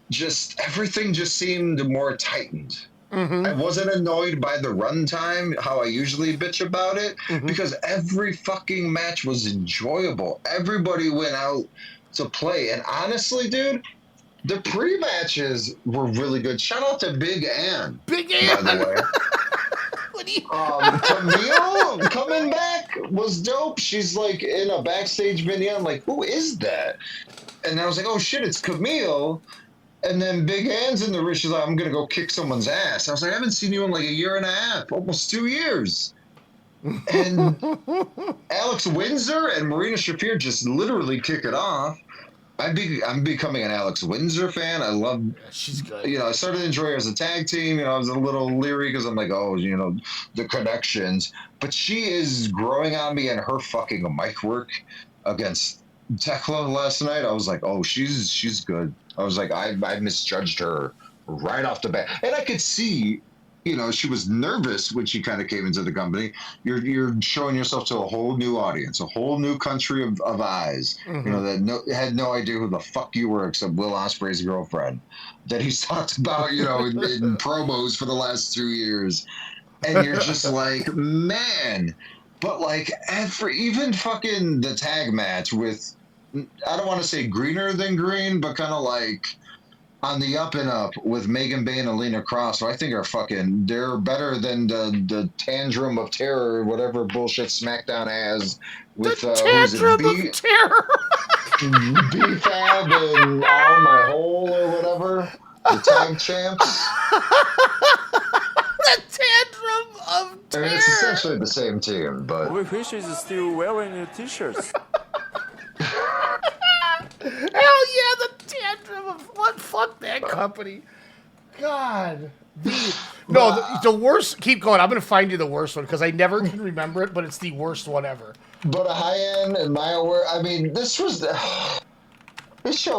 just everything just seemed more tightened. Mm-hmm. I wasn't annoyed by the runtime, how I usually bitch about it, because every fucking match was enjoyable. Everybody went out to play. And honestly, dude, the pre-matches were really good. Shout out to Big Ann. Big Ann! By the way. Camille coming back was dope. She's like in a backstage video. I'm like, who is that? And I was like, oh shit, it's Camille. And then Big Ann's in the ring. She's like, I'm gonna go kick someone's ass. I was like, I haven't seen you in like a year and a half, almost 2 years. And Alex Windsor and Marina Shafir just literally kick it off. I'm becoming an Alex Windsor fan. I love. She's good. I started to enjoy her as a tag team. I was a little leery because I'm like, the connections. But she is growing on me, and her fucking mic work against Tekla last night. I was like, oh, she's good. I was like, I misjudged her right off the bat, and I could see. She was nervous when she kind of came into the company. You're showing yourself to a whole new audience, a whole new country of eyes. That had no idea who the fuck you were except Will Ospreay's girlfriend that he's talked about, in promos for the last 2 years. And you're just like, man. But like even fucking the tag match with, I don't want to say greener than green, but kind of like on the up and up with Megan Bay and Alina Cross, who I think they're better than the Tantrum of Terror, whatever bullshit SmackDown has with Tantrum of Terror. B-Fab and All My Hole or whatever, the tag champs. The Tantrum of Terror. I mean, it's essentially the same team, but We fish is still wearing your t-shirts. Hell yeah, the Tantrum of what? Fuck that company. God. The worst. Keep going. I'm gonna find you the worst one because I never can remember it, but it's the worst one ever. But a high end and MyAware. I mean, this show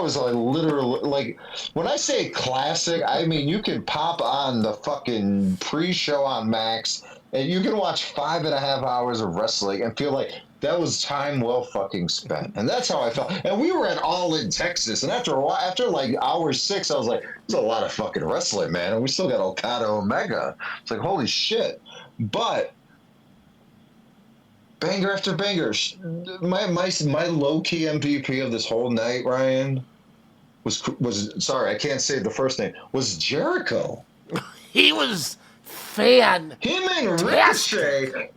is like literally like when I say classic, I mean you can pop on the fucking pre-show on Max and you can watch 5.5 hours of wrestling and feel like that was time well fucking spent. And that's how I felt. And we were at All In Texas, and after a while, after like hour 6, I was like, there's a lot of fucking wrestling, man. And we still got Okada Omega. It's like, holy shit. But banger after banger. My low-key MVP of this whole night, Ryan, was sorry, I can't say the first name, was Jericho. He was fan. Him and Ricochet,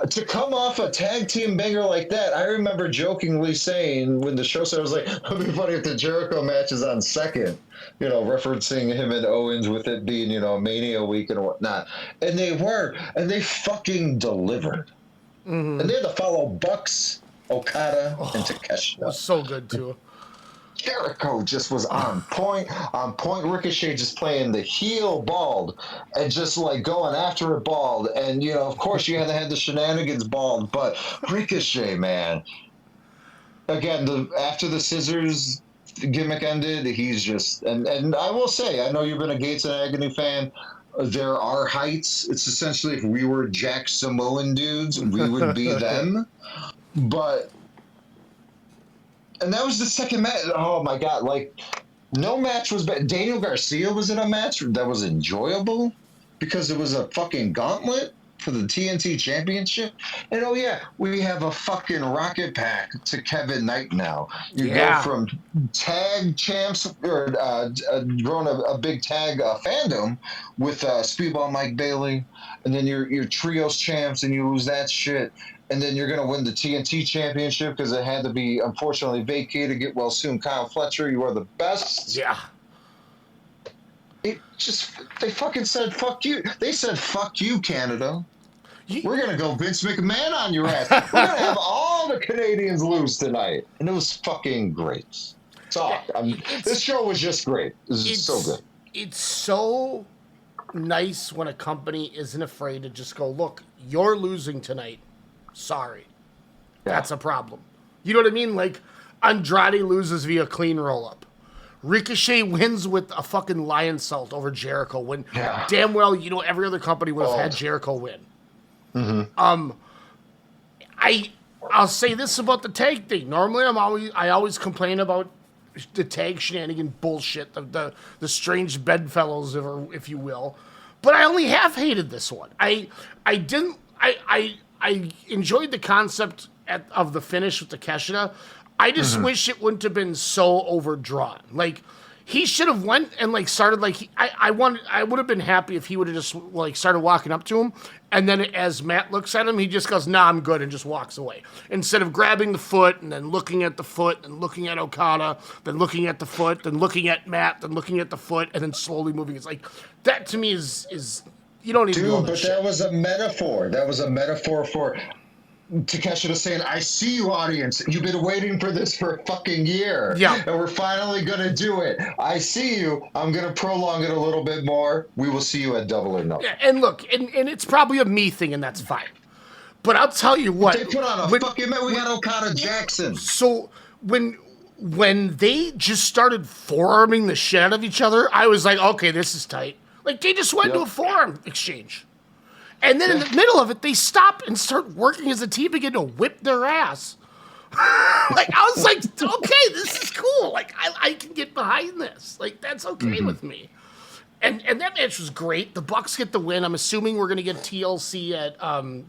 to come off a tag team banger like that, I remember jokingly saying when the show started, I was like, it'd be funny if the Jericho match is on second, referencing him and Owens with it being, Mania week and whatnot. And they were, and they fucking delivered. Mm-hmm. And they had to follow Bucks, Okada, and Takeshita. It was so good, too. Jericho just was on point. Ricochet just playing the heel bald and just like going after it bald. And, of course you had to have the shenanigans bald, but Ricochet, man. Again, after the scissors gimmick ended, he's just, and I will say, I know you've been a Gates and Agony fan. There are heights. It's essentially if we were Jack Samoan dudes, we would be them. And that was the second match. Oh my God! Like, no match was bad. Daniel Garcia was in a match that was enjoyable because it was a fucking gauntlet for the TNT Championship. And oh yeah, we have a fucking rocket pack to Kevin Knight now. You go from tag champs or growing a big tag fandom with Speedball Mike Bailey, and then your trios champs, and you lose that shit. And then you're going to win the TNT Championship because it had to be, unfortunately, vacated. Get well soon, Kyle Fletcher. You are the best. Yeah. They fucking said, fuck you. They said, fuck you, Canada. We're going to go Vince McMahon on your ass. We're going to have all the Canadians lose tonight. And it was fucking great. This show was just great. It's so good. It's so nice when a company isn't afraid to just go, look, you're losing tonight. Sorry. That's a problem. You know what I mean? Like, Andrade loses via clean roll-up. Ricochet wins with a fucking lion salt over Jericho when damn well, every other company would have had Jericho win. Mm-hmm. I'll say this about the tag thing. Normally, I always complain about the tag shenanigan bullshit, the strange bedfellows, if you will. But I only half hated this one. I enjoyed the concept of the finish with the Takeshita. I just wish it wouldn't have been so overdrawn. Like, he should have went and started I would have been happy if he would have just started walking up to him, and then as Matt looks at him, he just goes, "Nah, I'm good," and just walks away. Instead of grabbing the foot and then looking at the foot and looking at Okada, then looking at the foot, then looking at Matt, then looking at the foot, and then slowly moving. It's like that to me is. You don't even know that shit. That was a metaphor. That was a metaphor for Takeshita saying, I see you, audience. You've been waiting for this for a fucking year. Yeah. And we're finally going to do it. I see you. I'm going to prolong it a little bit more. We will see you at Double or Nothing. Yeah, and look, and it's probably a me thing, and that's fine. But I'll tell you what. They put on we got Okada Jackson. So when they just started forearming the shit out of each other, I was like, okay, this is tight. Like, they just went to a forearm exchange. And then in the middle of it, they stop and start working as a team again to whip their ass. I was like, okay, this is cool. Like, I can get behind this. Like, that's okay with me. And that match was great. The Bucks get the win. I'm assuming we're going to get TLC at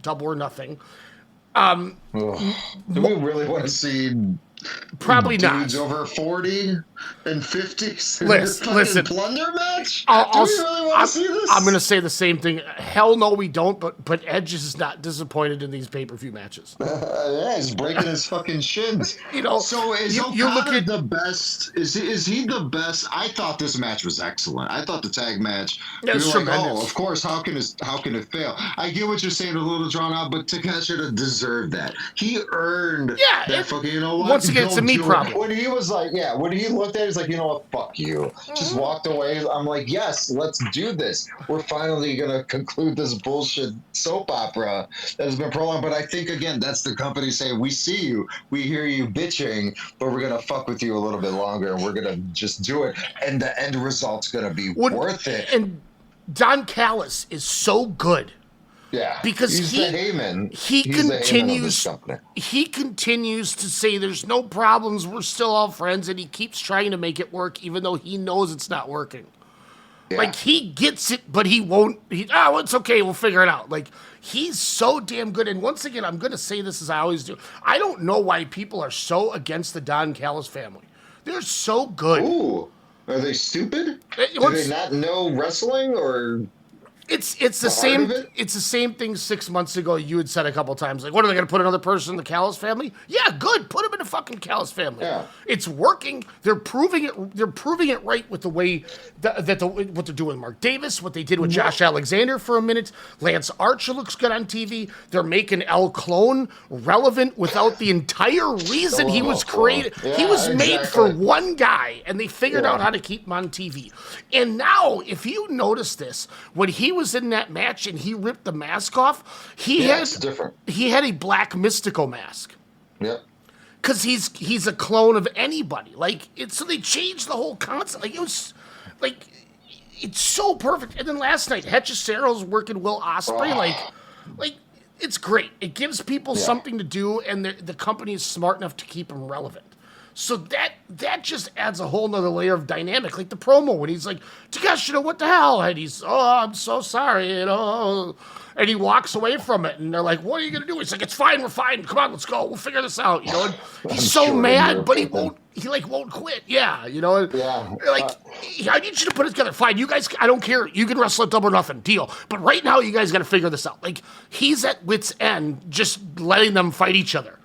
Double or Nothing. Do we really want to see Probably dudes not. over 40 and 50s. Listen. Plunder match? Do we really want to see this? I'm going to say the same thing. Hell no, we don't. But Edge is not disappointed in these pay-per-view matches. Yeah, he's breaking his fucking shins. So is Okada the best? Is he the best? I thought this match was excellent. I thought the tag match. Yeah, it's tremendous. Oh, of course. How can it fail? I get what you're saying, a little drawn out, but Takeshita should have deserved that. He earned that fucking. You know what? Once again, it's a me problem. When he was like, when he looked at it, he's like, you know what, fuck you. Just walked away. I'm like, yes, let's do this. We're finally going to conclude this bullshit soap opera that has been prolonged. But I think, again, that's the company saying, we see you, we hear you bitching, but we're going to fuck with you a little bit longer, and we're going to just do it. And the end result's going to be worth it. And Don Callis is so good. Yeah, because he's the Heyman. He continues to say there's no problems, we're still all friends, and he keeps trying to make it work even though he knows it's not working. Yeah. Like, he gets it, but he won't. It's okay, we'll figure it out. Like, he's so damn good. And once again, I'm going to say this as I always do. I don't know why people are so against the Don Callis family. They're so good. Ooh, are they stupid? Do they not know wrestling, or... It's the same. It's the same thing 6 months ago. You had said a couple times, like, "What are they going to put another person in the Callis family?" Yeah, good. Put him in the fucking Callis family. Yeah. It's working. They're proving it. They're proving it right with the way what they're doing with Mark Davis, what they did with Josh Alexander for a minute. Lance Archer looks good on TV. They're making El Clone relevant without the entire reason he was created. Yeah, he was made for one guy, and they figured out how to keep him on TV. And now, if you notice this, when he was in that match and he ripped the mask off, it's different. He had a black Mystico mask. Yep. Because he's a clone of anybody. So they changed the whole concept. It was it's so perfect. And then last night, Hechicero's working Will Ospreay. It's great. It gives people something to do, and the company is smart enough to keep them relevant. So that just adds a whole nother layer of dynamic. Like the promo when he's like, Takeshita, what the hell? And he's, I'm so sorry, And he walks away from it, and they're like, what are you going to do? He's like, it's fine, we're fine. Come on, let's go. We'll figure this out, And he's so mad, but he won't quit. Yeah, Yeah. I need you to put it together. Fine, you guys, I don't care. You can wrestle at Double or Nothing. Deal. But right now, you guys got to figure this out. Like, he's at wit's end just letting them fight each other.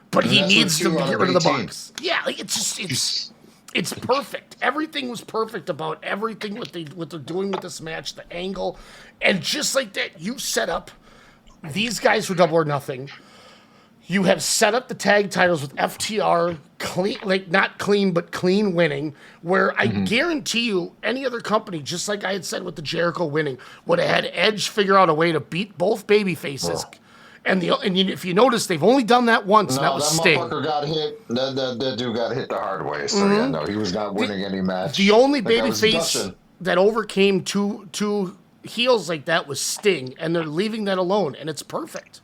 But he needs to get rid of the bugs. Yeah, it's perfect. Everything was perfect about everything what they're doing with this match, the angle, and just like that, you set up these guys for Double or Nothing. You have set up the tag titles with FTR clean, not clean, but clean winning. Where I guarantee you, any other company, just like I had said with the Jericho winning, would have had Edge figure out a way to beat both baby faces. Oh. And if you notice, they've only done that once, and that was Sting. That motherfucker got hit. That dude got hit the hard way. So he was not winning any match. The only babyface that overcame two heels like that was Sting, and they're leaving that alone, and it's perfect.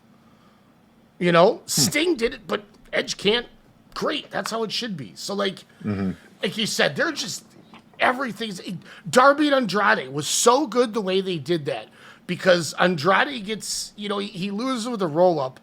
Sting did it, but Edge can't. Great, that's how it should be. So like you said, they're just everything's. Darby and Andrade was so good the way they did that. Because Andrade gets, he loses with a roll-up.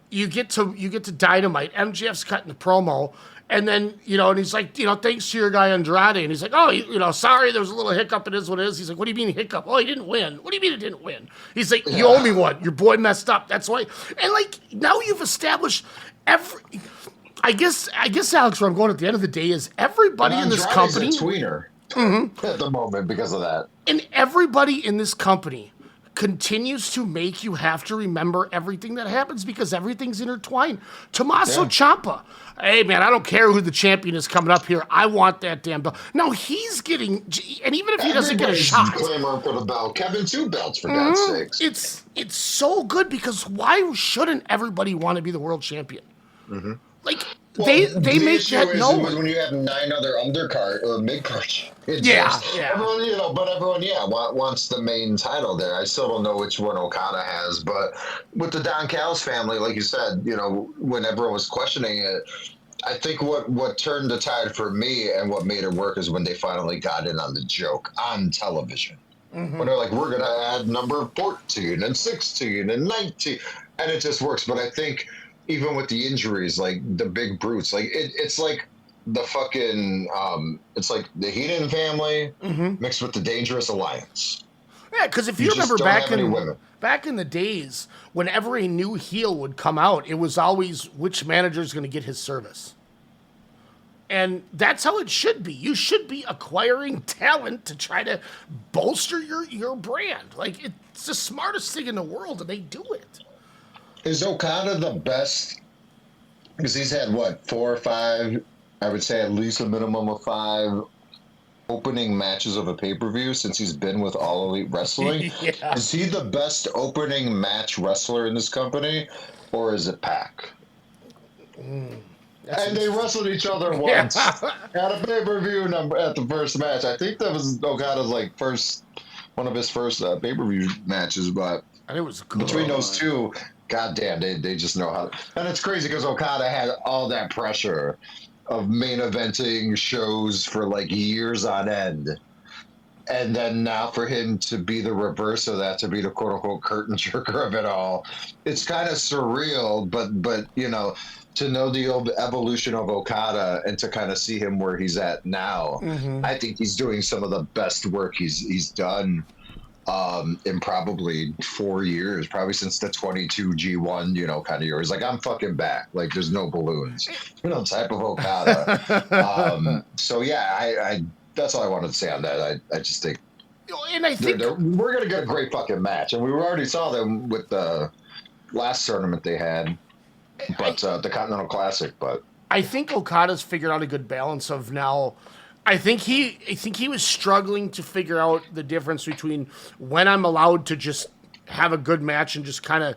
You get to Dynamite. MJF's cutting the promo. And then, and he's like, thanks to your guy Andrade. And he's like, oh, sorry, there was a little hiccup. It is what it is. He's like, what do you mean hiccup? Oh, he didn't win. What do you mean it didn't win? He's like, you owe me one. Your boy messed up. That's why. And, now you've established I guess, Alex, where I'm going at the end of the day is everybody in this company. Andrade's a tweener at the moment because of that. And everybody in this company continues to make you have to remember everything that happens because everything's intertwined. Tommaso Ciampa, hey man, I don't care who the champion is coming up here. I want that damn belt. Now he's getting, and even if he doesn't get a shot, clamoring for the belt. Kevin 2 belts for God's sakes. It's so good because why shouldn't everybody want to be the world champion? They make that known. When you have 9 other undercard or mid-card. Everyone, but everyone, wants the main title there. I still don't know which one Okada has, but with the Don Callis family, like you said, when everyone was questioning it, I think what turned the tide for me and what made it work is when they finally got in on the joke on television. When they're like, we're going to add number 14 and 16 and 19, and it just works. But I think even with the injuries, like the big brutes, like it's like the fucking it's like the Heenan family mixed with the Dangerous Alliance. Yeah, because if you remember back in the days, whenever a new heel would come out, it was always which manager is going to get his service. And that's how it should be. You should be acquiring talent to try to bolster your brand. Like, it's the smartest thing in the world, and they do it. Is Okada the best? Because he's had, 4 or 5, I would say at least a minimum of 5 opening matches of a pay-per-view since he's been with All Elite Wrestling. Yeah. Is he the best opening match wrestler in this company, or is it Pac? And they wrestled each other once at a pay-per-view at the first match. I think that was Okada's one of his first pay-per-view matches, but and it was cool. Between those two, goddamn, they just know how. And it's crazy because Okada had all that pressure of main eventing shows for years on end. And then now for him to be the reverse of that, to be the quote unquote curtain jerker of it all, it's kind of surreal, but to know the evolution of Okada and to kind of see him where he's at now, I think he's doing some of the best work he's done in probably 4 years, probably since the 22 G1, kind of years. Like, I'm fucking back. Like, there's no balloons, type of Okada. So yeah, I that's all I wanted to say on that. I just think, and I think we're gonna get a great fucking match, and we already saw them with the last tournament they had. But the Continental Classic, but I think Okada's figured out a good balance of now. I think he was struggling to figure out the difference between when I'm allowed to just have a good match and just kind of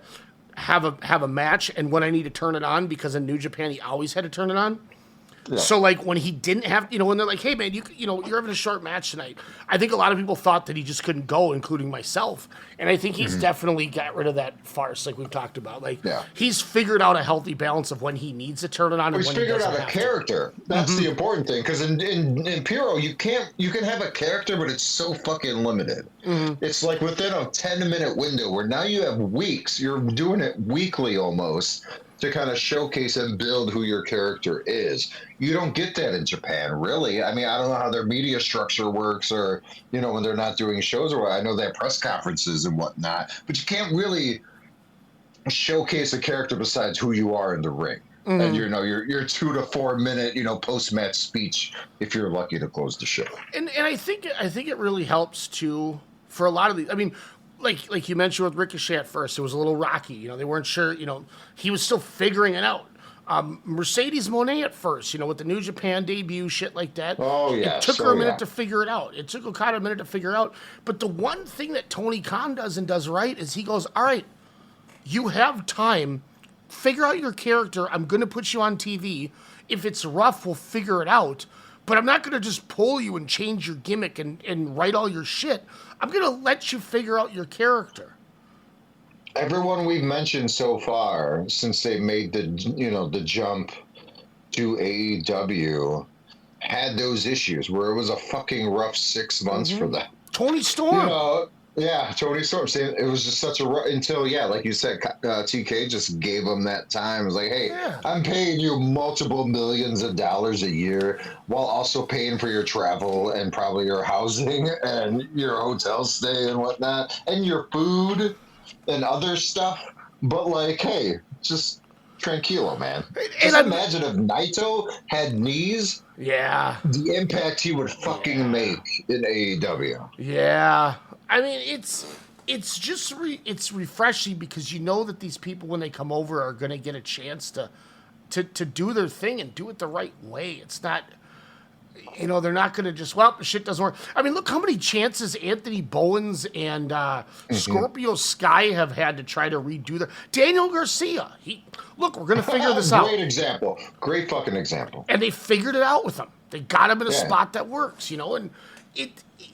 have a match, and when I need to turn it on, because in New Japan he always had to turn it on. Yeah. So when he didn't have, when they're like, hey man, you're having a short match tonight. I think a lot of people thought that he just couldn't go, including myself. And I think he's definitely got rid of that farce, like we've talked about. He's figured out a healthy balance of when he needs to turn it on. He's figured out a character. That's the important thing, because in Puro you can have a character, but it's so fucking limited. It's like within a 10-minute window where now you have weeks. You're doing it weekly almost, to kind of showcase and build who your character is. You don't get that in Japan, really. I mean, I don't know how their media structure works, or, when they're not doing shows, or I know they have press conferences and whatnot, but you can't really showcase a character besides who you are in the ring. And your 2 to 4 minute, post-match speech, if you're lucky to close the show. And I think it really helps too for a lot of these. I mean, like you mentioned with Ricochet at first, it was a little rocky. They weren't sure. He was still figuring it out. Mercedes Moné at first, with the New Japan debut, shit like that. Oh yeah, it took her a minute to figure it out. It took Okada a minute to figure out. But the one thing that Tony Khan does and does right is he goes, all right, you have time. Figure out your character. I'm going to put you on TV. If it's rough, we'll figure it out. But I'm not going to just pull you and change your gimmick and write all your shit. I'm going to let you figure out your character. Everyone we've mentioned so far, since they made the jump to AEW, had those issues where it was a fucking rough 6 months for them. Tony Storm. Yeah, Tony Storm. It was just such a until, like you said, TK just gave him that time. It was like, hey, I'm paying you multiple millions of dollars a year while also paying for your travel and probably your housing and your hotel stay and whatnot and your food and other stuff. But hey, just tranquilo, man. Just imagine if Naito had knees. Yeah. The impact he would fucking make in AEW. Yeah. I mean, it's just it's refreshing because that these people, when they come over, are going to get a chance to do their thing and do it the right way. It's not, they're not going to just, the shit doesn't work. I mean, look how many chances Anthony Bowens and Scorpio Sky have had to try to redo Daniel Garcia. We're going to figure this out. Great example. Great fucking example. And they figured it out with him. They got him in a spot that works, and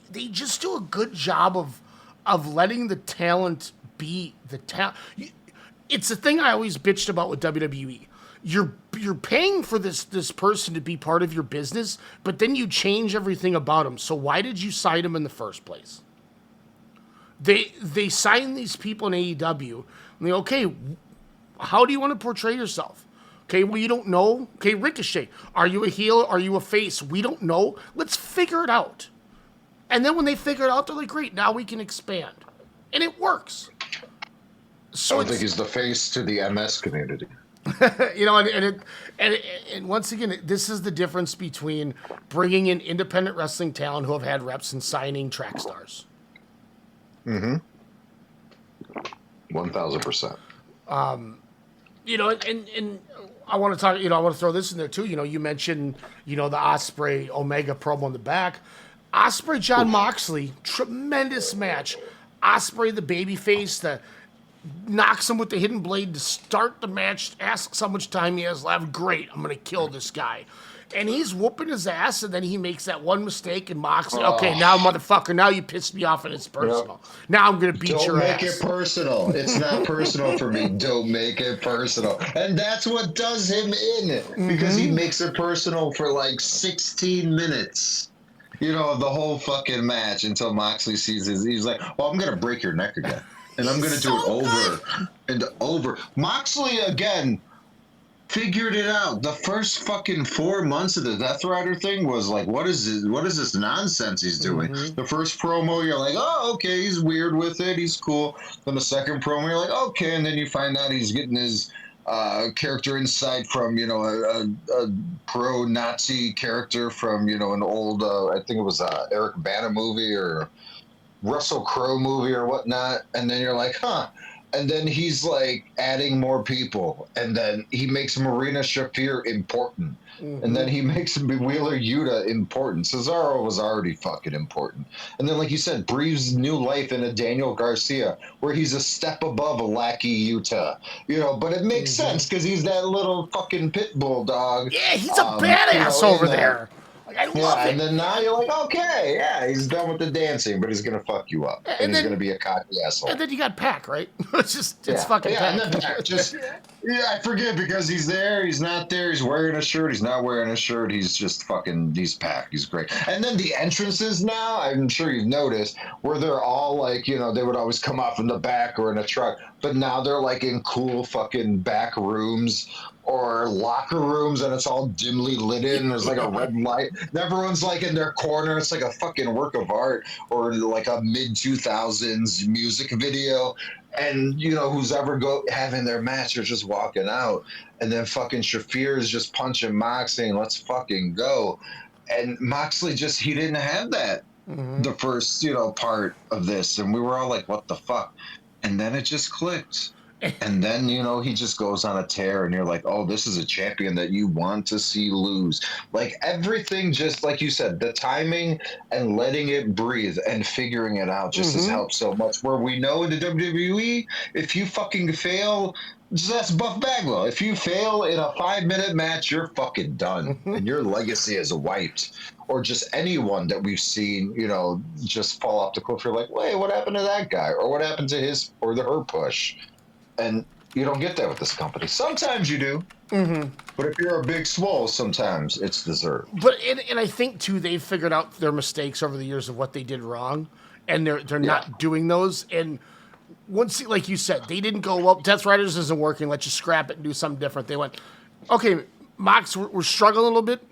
they just do a good job of letting the talent be the talent. It's the thing I always bitched about with WWE. You're paying for this person to be part of your business, but then you change everything about them. So why did you sign them in the first place? They sign these people in AEW, and they okay, how do you want to portray yourself? Okay, well, you don't know. Okay, Ricochet, are you a heel? Are you a face? We don't know. Let's figure it out. And then when they figure it out, they're like, great, now we can expand. And it works. So I think he's the face to the MS community. and once again, this is the difference between bringing in independent wrestling talent who have had reps and signing track stars. 1,000%. And I want to talk, I want to throw this in there too. You mentioned, the Ospreay Omega promo in the back. Ospreay, John Moxley, tremendous match. Ospreay, the babyface, knocks him with the hidden blade to start the match, asks how much time he has left. Great, I'm going to kill this guy. And he's whooping his ass, and then he makes that one mistake, and Moxley, okay, now, motherfucker, now you pissed me off, and it's personal. Yep. Now I'm going to beat your ass. Don't make it personal. It's not personal for me. Don't make it personal. And that's what does him in, because he makes it personal for like 16 minutes. The whole fucking match until Moxley sees he's like, well, I'm going to break your neck again. And I'm going to do it over and over. Moxley, again, figured it out. The first fucking 4 months of the Death Rider thing was like, what is this nonsense he's doing? The first promo, you're like, oh, okay, he's weird with it. He's cool. Then the second promo, you're like, okay. And then you find out he's getting his character insight from, a pro-Nazi character from, an old, I think it was Eric Bana movie or Russell Crowe movie or whatnot. And then you're like, huh. And then he's like adding more people, and then he makes Marina Shafir important, and then he makes Wheeler Yuta important. Cesaro was already fucking important, and then like you said, breathes new life into Daniel Garcia, where he's a step above a lackey Yuta, But it makes sense because he's that little fucking pit bull dog. Yeah, he's a badass over there. I love it. And then now you're like, okay, yeah, he's done with the dancing, but he's gonna fuck you up, and he's gonna be a cocky asshole. And then you got Pac, right? It's fucking Pac. And then Pac I forget because he's there, he's not there, he's wearing a shirt, he's not wearing a shirt, he's just fucking, he's Pac, he's great. And then the entrances now, I'm sure you've noticed, where they're all like, they would always come off in the back or in a truck, but now they're like in cool fucking back rooms or locker rooms, and it's all dimly lit in. There's like a red light. And everyone's like in their corner. It's like a fucking work of art or like a mid-2000s music video. And, who's ever having their match are just walking out. And then fucking Shafir is just punching Moxley and let's fucking go. And Moxley he didn't have that the first, part of this. And we were all like, what the fuck? And then it just clicked. And then, he just goes on a tear and you're like, oh, this is a champion that you want to see lose. Like everything, just like you said, the timing and letting it breathe and figuring it out just has helped so much. Where we know in the WWE, if you fucking fail, that's Buff Bagwell. If you fail in a 5-minute match, you're fucking done. And your legacy is wiped. Or just anyone that we've seen, just fall off the cliff. You're like, wait, what happened to that guy? Or what happened to his or her push? And you don't get that with this company. Sometimes you do. But if you're a big swole, sometimes it's deserved. But and I think, too, they've figured out their mistakes over the years of what they did wrong. And they're not doing those. And once, like you said, they didn't go, well, Death Riders isn't working. Let's just scrap it and do something different. They went, okay, Mox, we're struggling a little bit.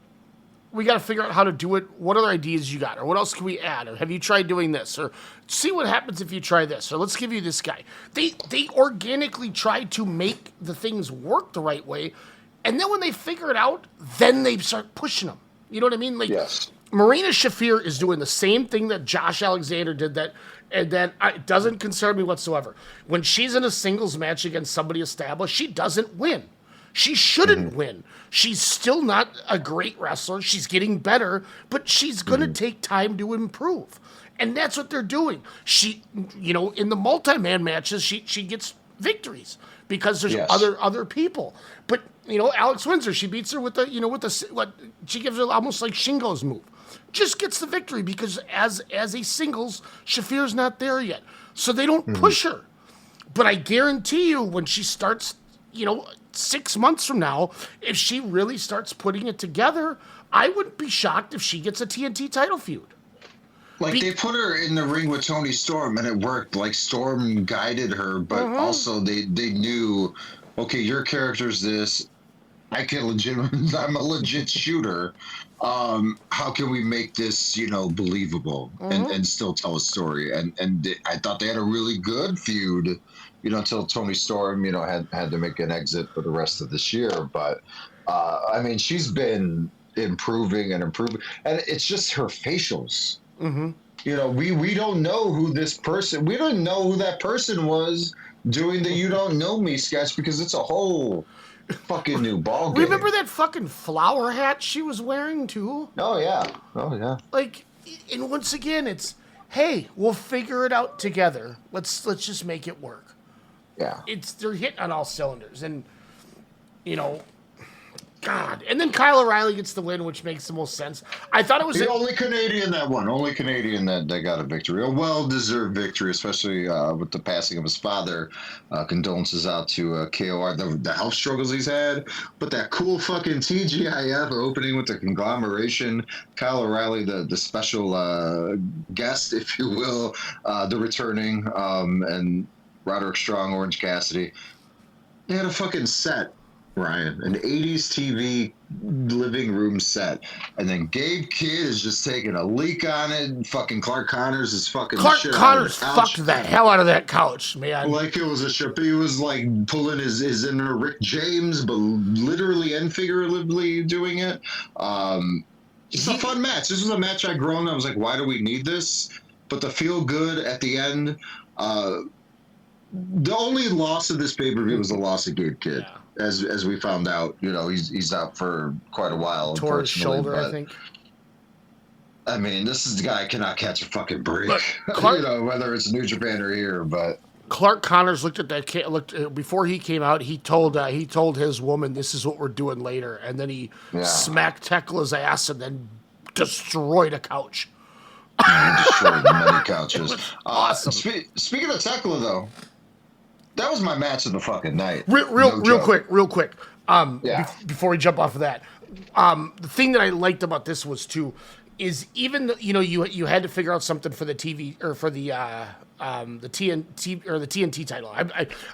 We got to figure out how to do it. What other ideas you got? Or what else can we add? Or have you tried doing this? Or see what happens if you try this. Or let's give you this guy. They organically try to make the things work the right way. And then when they figure it out, then they start pushing them. You know what I mean? Like, yes. Marina Shafir is doing the same thing that Josh Alexander did and that it doesn't concern me whatsoever. When she's in a singles match against somebody established, she doesn't win. She shouldn't win. She's still not a great wrestler. She's getting better, but she's going to take time to improve. And that's what they're doing. She, in the multi-man matches, she gets victories because there's other people. But, Alex Windsor, she beats her with she gives her almost like Shingo's move. Just gets the victory because as a singles, Shafir's not there yet. So they don't push her. But I guarantee you when she starts, 6 months from now, if she really starts putting it together, I wouldn't be shocked if she gets a TNT title feud. They put her in the ring with Toni Storm and it worked. Like Storm guided her, but also they knew okay, your character's this. I'm a legit shooter. How can we make this, believable and still tell a story? And I thought they had a really good feud, until Tony Storm, had to make an exit for the rest of this year. But I mean, she's been improving, and it's just her facials. Mm-hmm. We don't know who this person. We don't know who that person was doing the "You Don't Know Me" sketch, because it's a whole fucking new ball game. Remember that fucking flower hat she was wearing too? Oh yeah. Like, and once again, it's, hey, we'll figure it out together. Let's just make it work. Yeah. They're hitting on all cylinders, and God. And then Kyle O'Reilly gets the win, which makes the most sense. I thought it was the only Canadian that won. Only Canadian that got a victory. A well-deserved victory, especially with the passing of his father. Condolences out to KOR, the health struggles he's had. But that cool fucking TGIF opening with the conglomeration. Kyle O'Reilly, the special guest, if you will, the returning, and Roderick Strong, Orange Cassidy. They had a fucking set, Ryan, an 80s TV living room set. And then Gabe Kidd is just taking a leak on it. Fucking Clark Connors is fucking Clark shit Connors out of the couch. fucked the hell out of that couch, man. Like it was a ship. He was like pulling his inner Rick James, but literally and figuratively doing it. It's a fun match. This was a match I grown. I was like, why do we need this? But the feel good at the end. The only loss of this pay-per-view was the loss of Gabe Kidd. Yeah. As we found out, he's out for quite a while. Tore his shoulder, but, I think. I mean, this is the guy cannot catch a fucking break. Look, Clark, whether it's New Japan or here, but Clark Connors looked at that. Before he came out, he told his woman, "This is what we're doing later," and then he smacked Tekla's ass and then destroyed a couch. Destroyed many couches. Awesome. Speaking of Tekla, though. That was my match of the fucking night. Real quick. Before we jump off of that, the thing that I liked about this was too, is even you had to figure out something for the TV or for the TNT or the TNT title.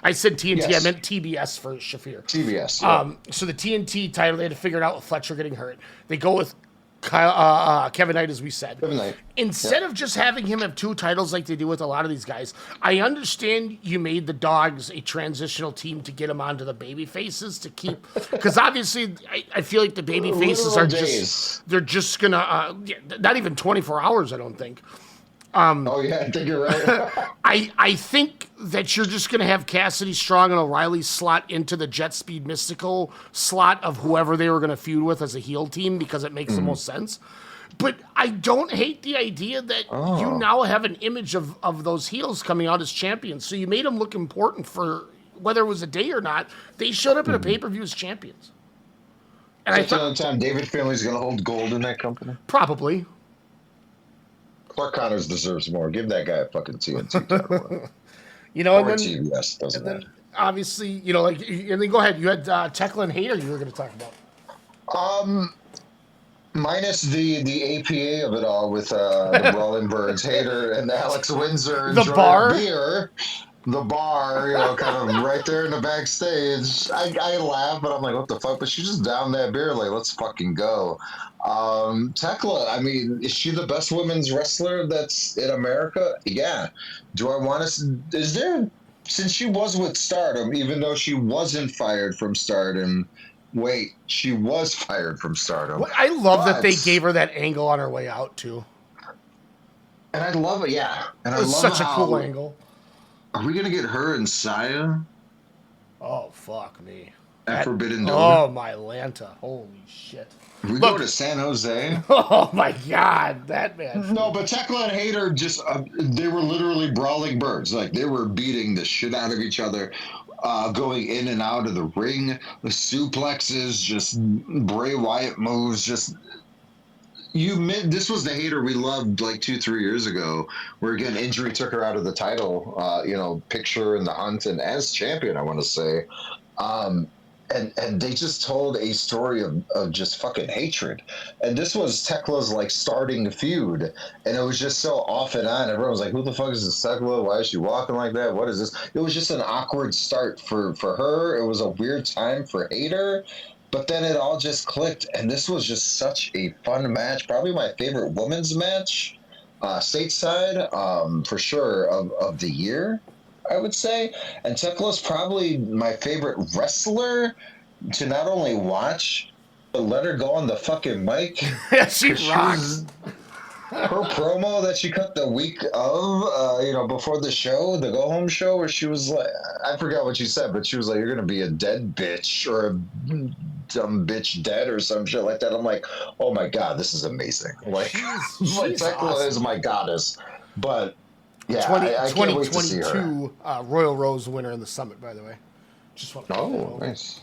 I said TNT, yes. I meant TBS for Shafir. TBS. Yeah. So the TNT title, they had to figure it out with Fletcher getting hurt. They go with Kevin Knight, as we said. Kevin Knight. Instead of just having him have two titles like they do with a lot of these guys, I understand you made the Dogs a transitional team to get them onto the baby faces to keep, because obviously I feel like the baby faces are they're just gonna not even 24 hours, I don't think. Oh yeah, I think you're right. I think that you're just gonna have Cassidy, Strong, and O'Reilly slot into the Jet Speed Mystical slot of whoever they were gonna feud with as a heel team, because it makes the most sense. But I don't hate the idea that you now have an image of those heels coming out as champions. So you made them look important for whether it was a day or not. They showed up in a pay-per-view as champions. And I thought another time David Finley's gonna hold gold in that company. Probably. Clark Connors deserves more. Give that guy a fucking TNT title. And then TBS, doesn't matter. Obviously, and then go ahead. You had Tekla and Hayter you were going to talk about. Minus the APA of it all with the Brawling Birds, Hayter and Alex Windsor. The bar? Beer. The bar, kind of right there in the backstage. I laugh, but I'm like, what the fuck? But she just downed that beer, like, let's fucking go. Tekla, I mean, is she the best women's wrestler that's in America? Yeah. Do I want to? Since she was with Stardom, even though she wasn't fired from Stardom, wait, she was fired from Stardom. Well, I love that they gave her that angle on her way out, too. And I love it, yeah. And it was such a cool angle. Are we going to get her and Saya? Oh, fuck me. At Forbidden Door? Oh, my Lanta. Holy shit. We go to San Jose. Oh, my God. That man. No, but Tekla and Hayter just, they were literally brawling birds. Like, they were beating the shit out of each other, going in and out of the ring. The suplexes, just Bray Wyatt moves, just... This was the Hayter we loved like 2-3 years ago, where again injury took her out of the title, picture in the hunt and as champion, I want to say, and and they just told a story of just fucking hatred. And this was Tekla's like starting feud, and it was just so off and on. Everyone was like, "Who the fuck is this Tekla? Why is she walking like that? What is this?" It was just an awkward start for her. It was a weird time for Hater, but then it all just clicked, and this was just such a fun match. Probably my favorite women's match, stateside, for sure of the year, I would say. And Tekla's probably my favorite wrestler to not only watch, but let her go on the fucking mic. Yeah, she rocks. Her promo that she cut the week of, before the show, the go home show, where she was like, I forgot what she said, but she was like, "You're gonna be a dead bitch or a dumb bitch dead or some shit like that." I'm like, oh my god, this is amazing. Like, she's Tekla awesome. is my goddess. But yeah, I can't wait to see her. 2022 Royal Rose winner in the Summit, by the way. Just want to Oh, nice.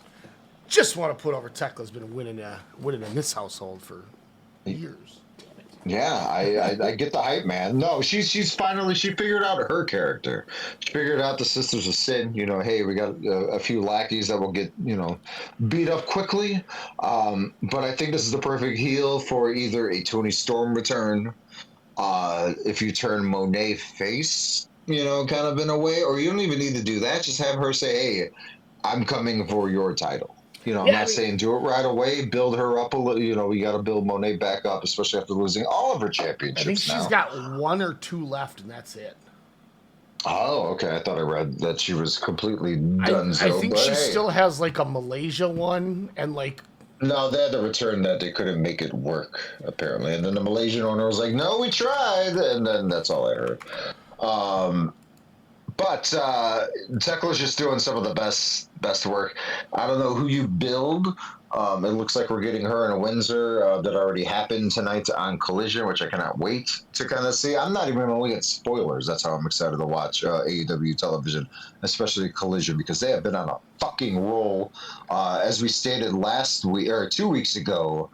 Just want to put over Tekla's been winning in this household for years. Yeah, I get the hype, man. No, she's finally she figured out her character. She figured out the Sisters of Sin. Hey, we got a few lackeys that will get beat up quickly. But I think this is the perfect heel for either a Toni Storm return, if you turn Monet face, kind of in a way, or you don't even need to do that. Just have her say, "Hey, I'm coming for your title." I'm not saying do it right away. Build her up a little. We got to build Monet back up, especially after losing all of her championships. I think she's got 1 or 2 left, and that's it. Oh, okay. I thought I read that she was completely done. I think she still has like a Malaysia one, and like. No, they had to return that. They couldn't make it work, apparently. And then the Malaysian owner was like, "No, we tried," and then that's all I heard. But Tekla's just doing some of the best work. I don't know who you build. It looks like we're getting her in a Windsor that already happened tonight on Collision, which I cannot wait to kind of see. I'm not even going to look at spoilers. That's how I'm excited to watch AEW television, especially Collision, because they have been on a fucking roll. As we stated last week or 2 weeks ago,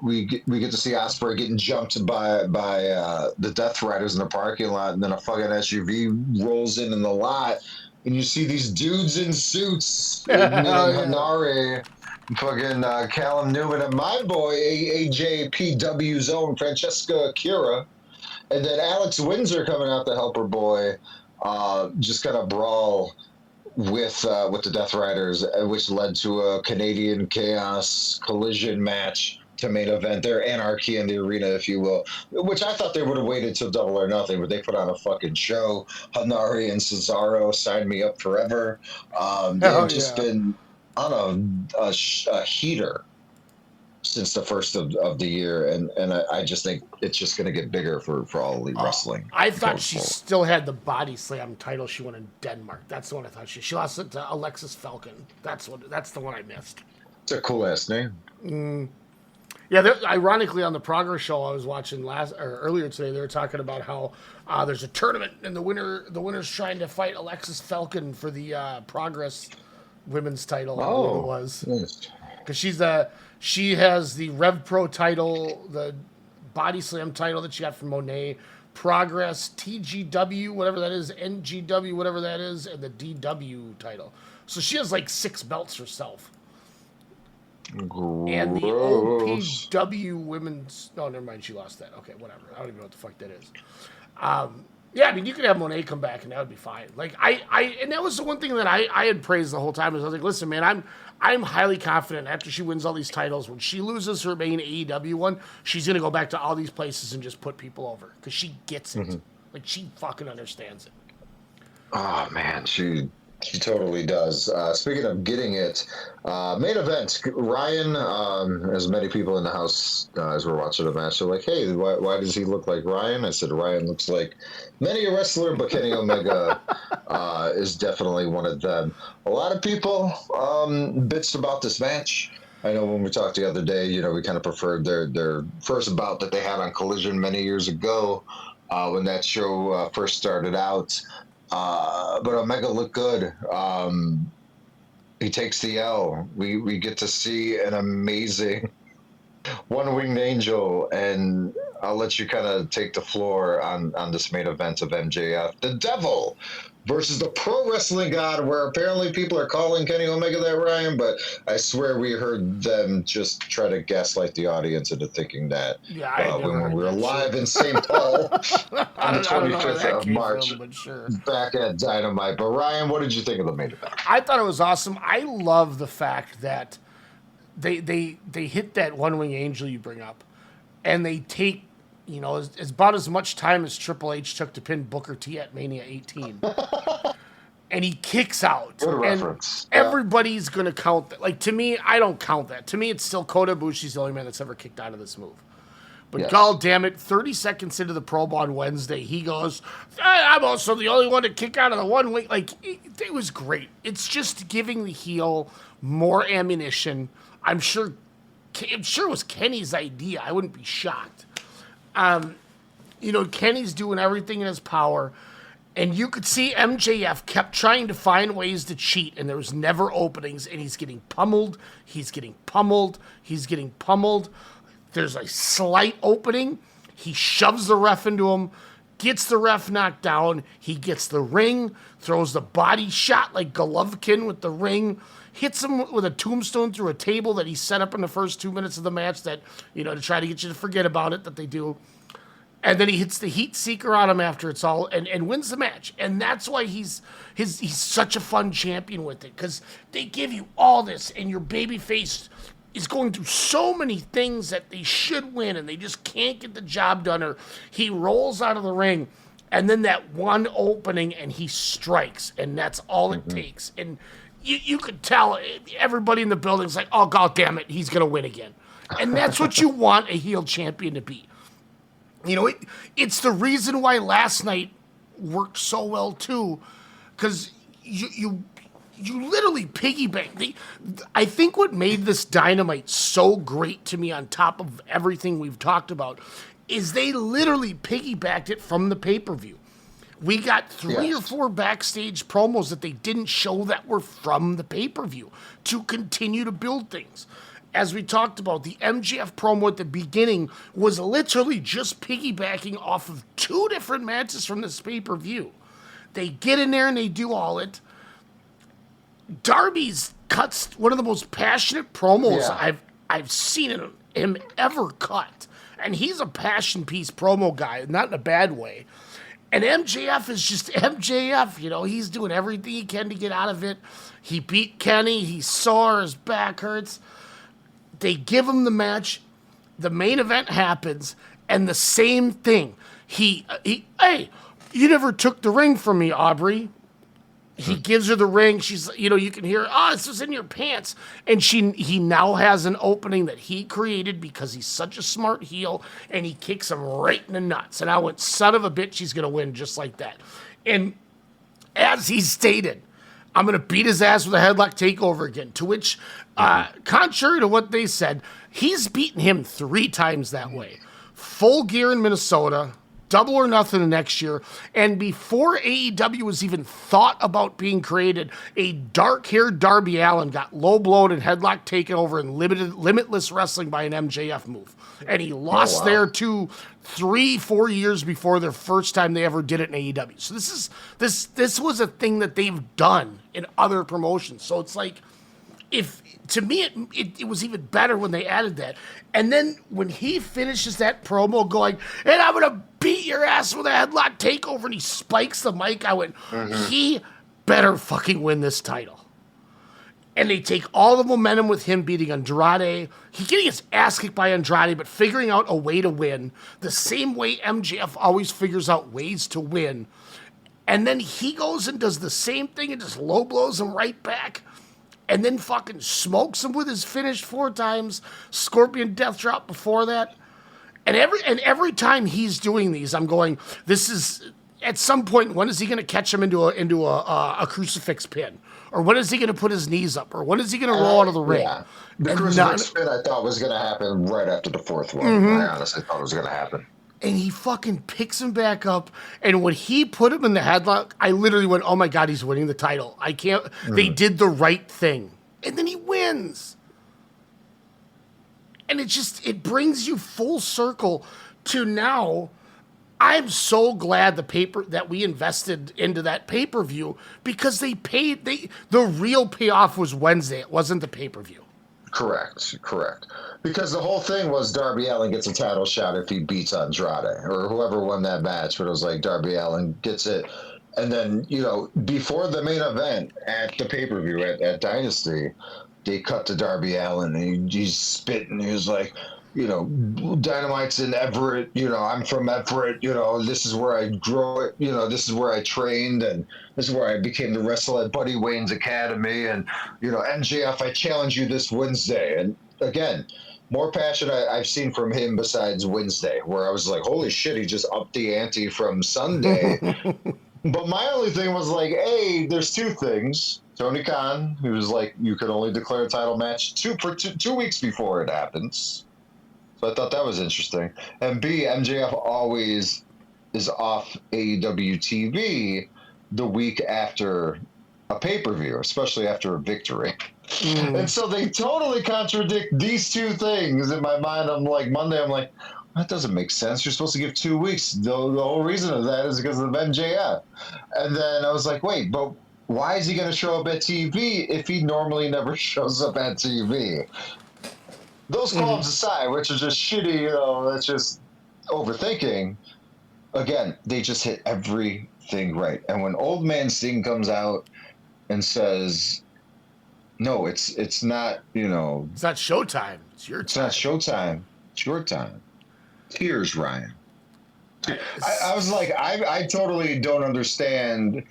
we get to see Ospreay getting jumped by the Death Riders in the parking lot, and then a fucking SUV rolls in the lot, and you see these dudes in suits, admitting Hanare, fucking Callum Newman, and my boy AJPW's own Francesca Akira, and then Alex Windsor coming out to help her boy, just kind of brawl with the Death Riders, which led to a Canadian Chaos Collision match to main event their anarchy in the arena, if you will, which I thought they would have waited till Double or Nothing, but they put on a fucking show. Hanari and Cesaro signed me up forever. They've just been on a heater since the first of the year, and I just think it's just going to get bigger for All Elite Wrestling. I thought she still had the Body Slam title she won in Denmark. That's the one I thought she lost it to Alexis Falcon. That's the one I missed. It's a cool ass name. Yeah, ironically, on the Progress show I was watching earlier today, they were talking about how there's a tournament and the winner's trying to fight Alexis Falcon for the Progress women's title. I believe it was because she has the Rev Pro title, the Body Slam title that she got from Monet, Progress, TGW, whatever that is, NGW, whatever that is, and the DW title. So she has like 6 belts herself. Gross. And the OPW women's... No, never mind. She lost that. Okay, whatever. I don't even know what the fuck that is. Yeah, I mean, you could have Monet come back and that would be fine. Like, and that was the one thing that I had praised the whole time. Is I was like, listen, man, I'm highly confident after she wins all these titles, when she loses her main AEW one, she's going to go back to all these places and just put people over. Because she gets it. Mm-hmm. Like, she fucking understands it. Oh, man, she totally does. Speaking of getting it, main event, Ryan, as many people in the house, as we're watching the match, are like, hey, why does he look like Ryan? I said, Ryan looks like many a wrestler, but Kenny Omega is definitely one of them. A lot of people bitched about this match. I know when we talked the other day, we kind of preferred their first bout that they had on Collision many years ago when that show first started out. But Omega looked good. He takes the L. We get to see an amazing one-winged angel, and I'll let you kind of take the floor on this main event of MJF. The Devil, versus the Pro Wrestling God, where apparently people are calling Kenny Omega that, Ryan, but I swear we heard them just try to gaslight the audience into thinking that Yeah, I never when heard we were that live shit. in St. Paul on the I don't know where 25th that of came March, from, but sure. back at Dynamite. But Ryan, what did you think of the main event? I thought it was awesome. I love the fact that they hit that one wing angel you bring up, and they take, you know, it's about as much time as Triple H took to pin Booker T at Mania 18. And he kicks out. Good and reference. Yeah. everybody's going to count that. Like, to me, I don't count that. To me, it's still Kota Ibushi's the only man that's ever kicked out of this move. But Yes. God damn it, 30 seconds into the promo on Wednesday, he goes, I'm also the only one to kick out of the one wing. Like, it was great. It's just giving the heel more ammunition. I'm sure it was Kenny's idea. I wouldn't be shocked. You know, Kenny's doing everything in his power. And you could see MJF kept trying to find ways to cheat, and there was never openings, and he's getting pummeled, he's getting pummeled, he's getting pummeled. There's a slight opening. He shoves the ref into him, gets the ref knocked down. He gets the ring, throws the body shot like Golovkin with the ring, hits him with a tombstone through a table that he set up in the first 2 minutes of the match that, you know, to try to get you to forget about it, that they do. And then he hits the heat seeker on him after it's all, and wins the match. And that's why he's such a fun champion with it, because they give you all this, and your babyface is going through so many things that they should win, and they just can't get the job done. Or he rolls out of the ring, and then that one opening, and he strikes, and that's all it takes. And you could tell everybody in the building's like, oh, God damn it, he's going to win again. And that's what you want a heel champion to be. You know, it's the reason why last night worked so well, too, because you literally piggyback. I think what made this Dynamite so great to me, on top of everything we've talked about, is they literally piggybacked it from the pay-per-view. We got three or four backstage promos that they didn't show that were from the pay-per-view to continue to build things. As we talked about, the MJF promo at the beginning was literally just piggybacking off of two different matches from this pay-per-view. They get in there and they do all it. Darby's cuts one of the most passionate promos I've seen him ever cut. And he's a passion piece promo guy, not in a bad way. And MJF is just MJF, you know, he's doing everything he can to get out of it. He beat Kenny, he's sore, his back hurts. They give him the match, the main event happens, and the same thing. Hey, you never took the ring from me, Aubrey. He gives her the ring. She's, you know, you can hear, this was in your pants. And he now has an opening that he created because he's such a smart heel, and he kicks him right in the nuts. And I went, son of a bitch, he's going to win just like that. And as he stated, I'm going to beat his ass with a headlock takeover again, to which, contrary to what they said, he's beaten him 3 times that way. Full Gear in Minnesota, Double or Nothing the next year, and before AEW was even thought about being created, a dark-haired Darby Allin got low-blown and headlock taken over in Limitless Wrestling by an MJF move. And he lost there to 3-4 years before their first time they ever did it in AEW. So this was a thing that they've done in other promotions. So it's like, to me, it was even better when they added that. And then when he finishes that promo going, and I'm going to beat your ass with a headlock takeover, and he spikes the mic, I went, he better fucking win this title. And they take all the momentum with him beating Andrade. He getting his ass kicked by Andrade, but figuring out a way to win. The same way MJF always figures out ways to win. And then he goes and does the same thing and just low blows him right back. And then fucking smokes him with his finish 4 times. Scorpion Death Drop before that. And every time he's doing these, I'm going, this is, at some point, when is he going to catch him into a crucifix pin? Or when is he going to put his knees up? Or when is he going to roll out of the ring? Yeah. The crucifix pin I thought was going to happen right after the 4th one. I honestly thought it was going to happen. And he fucking picks him back up. And when he put him in the headlock, I literally went, oh my God, he's winning the title. I can't, they did the right thing. And then he wins. And it brings you full circle to now I'm so glad that we invested into that pay-per-view because the real payoff was Wednesday. It wasn't the pay-per-view. Correct. Because the whole thing was Darby Allin gets a title shot if he beats Andrade or whoever won that match. But it was like Darby Allin gets it. And then, before the main event at the pay-per-view at Dynasty, they cut to Darby Allin and he's spitting. He was like, Dynamite's in Everett. I'm from Everett. This is where I grew it. This is where I trained, and this is where I became the wrestler at Buddy Wayne's Academy. And, MJF, I challenge you this Wednesday. And again, more passion I've seen from him besides Wednesday, where I was like, holy shit, he just upped the ante from Sunday. But my only thing was like, hey, there's two things. Tony Khan, who was like, you can only declare a title match two weeks before it happens. So I thought that was interesting. And B, MJF always is off AEW TV the week after a pay-per-view, especially after a victory. And so they totally contradict these two things. In my mind, I'm like, Monday, I'm like, that doesn't make sense. You're supposed to give 2 weeks. The whole reason of that is because of MJF. And then I was like, wait, but why is he going to show up at TV if he normally never shows up at TV? Those calls aside, which are just shitty, that's just overthinking. Again, they just hit everything right. And when Old Man Sting comes out and says, no, it's not, It's not showtime. It's your time. It's not showtime. It's your time. Tears, Ryan. I was like, I totally don't understand,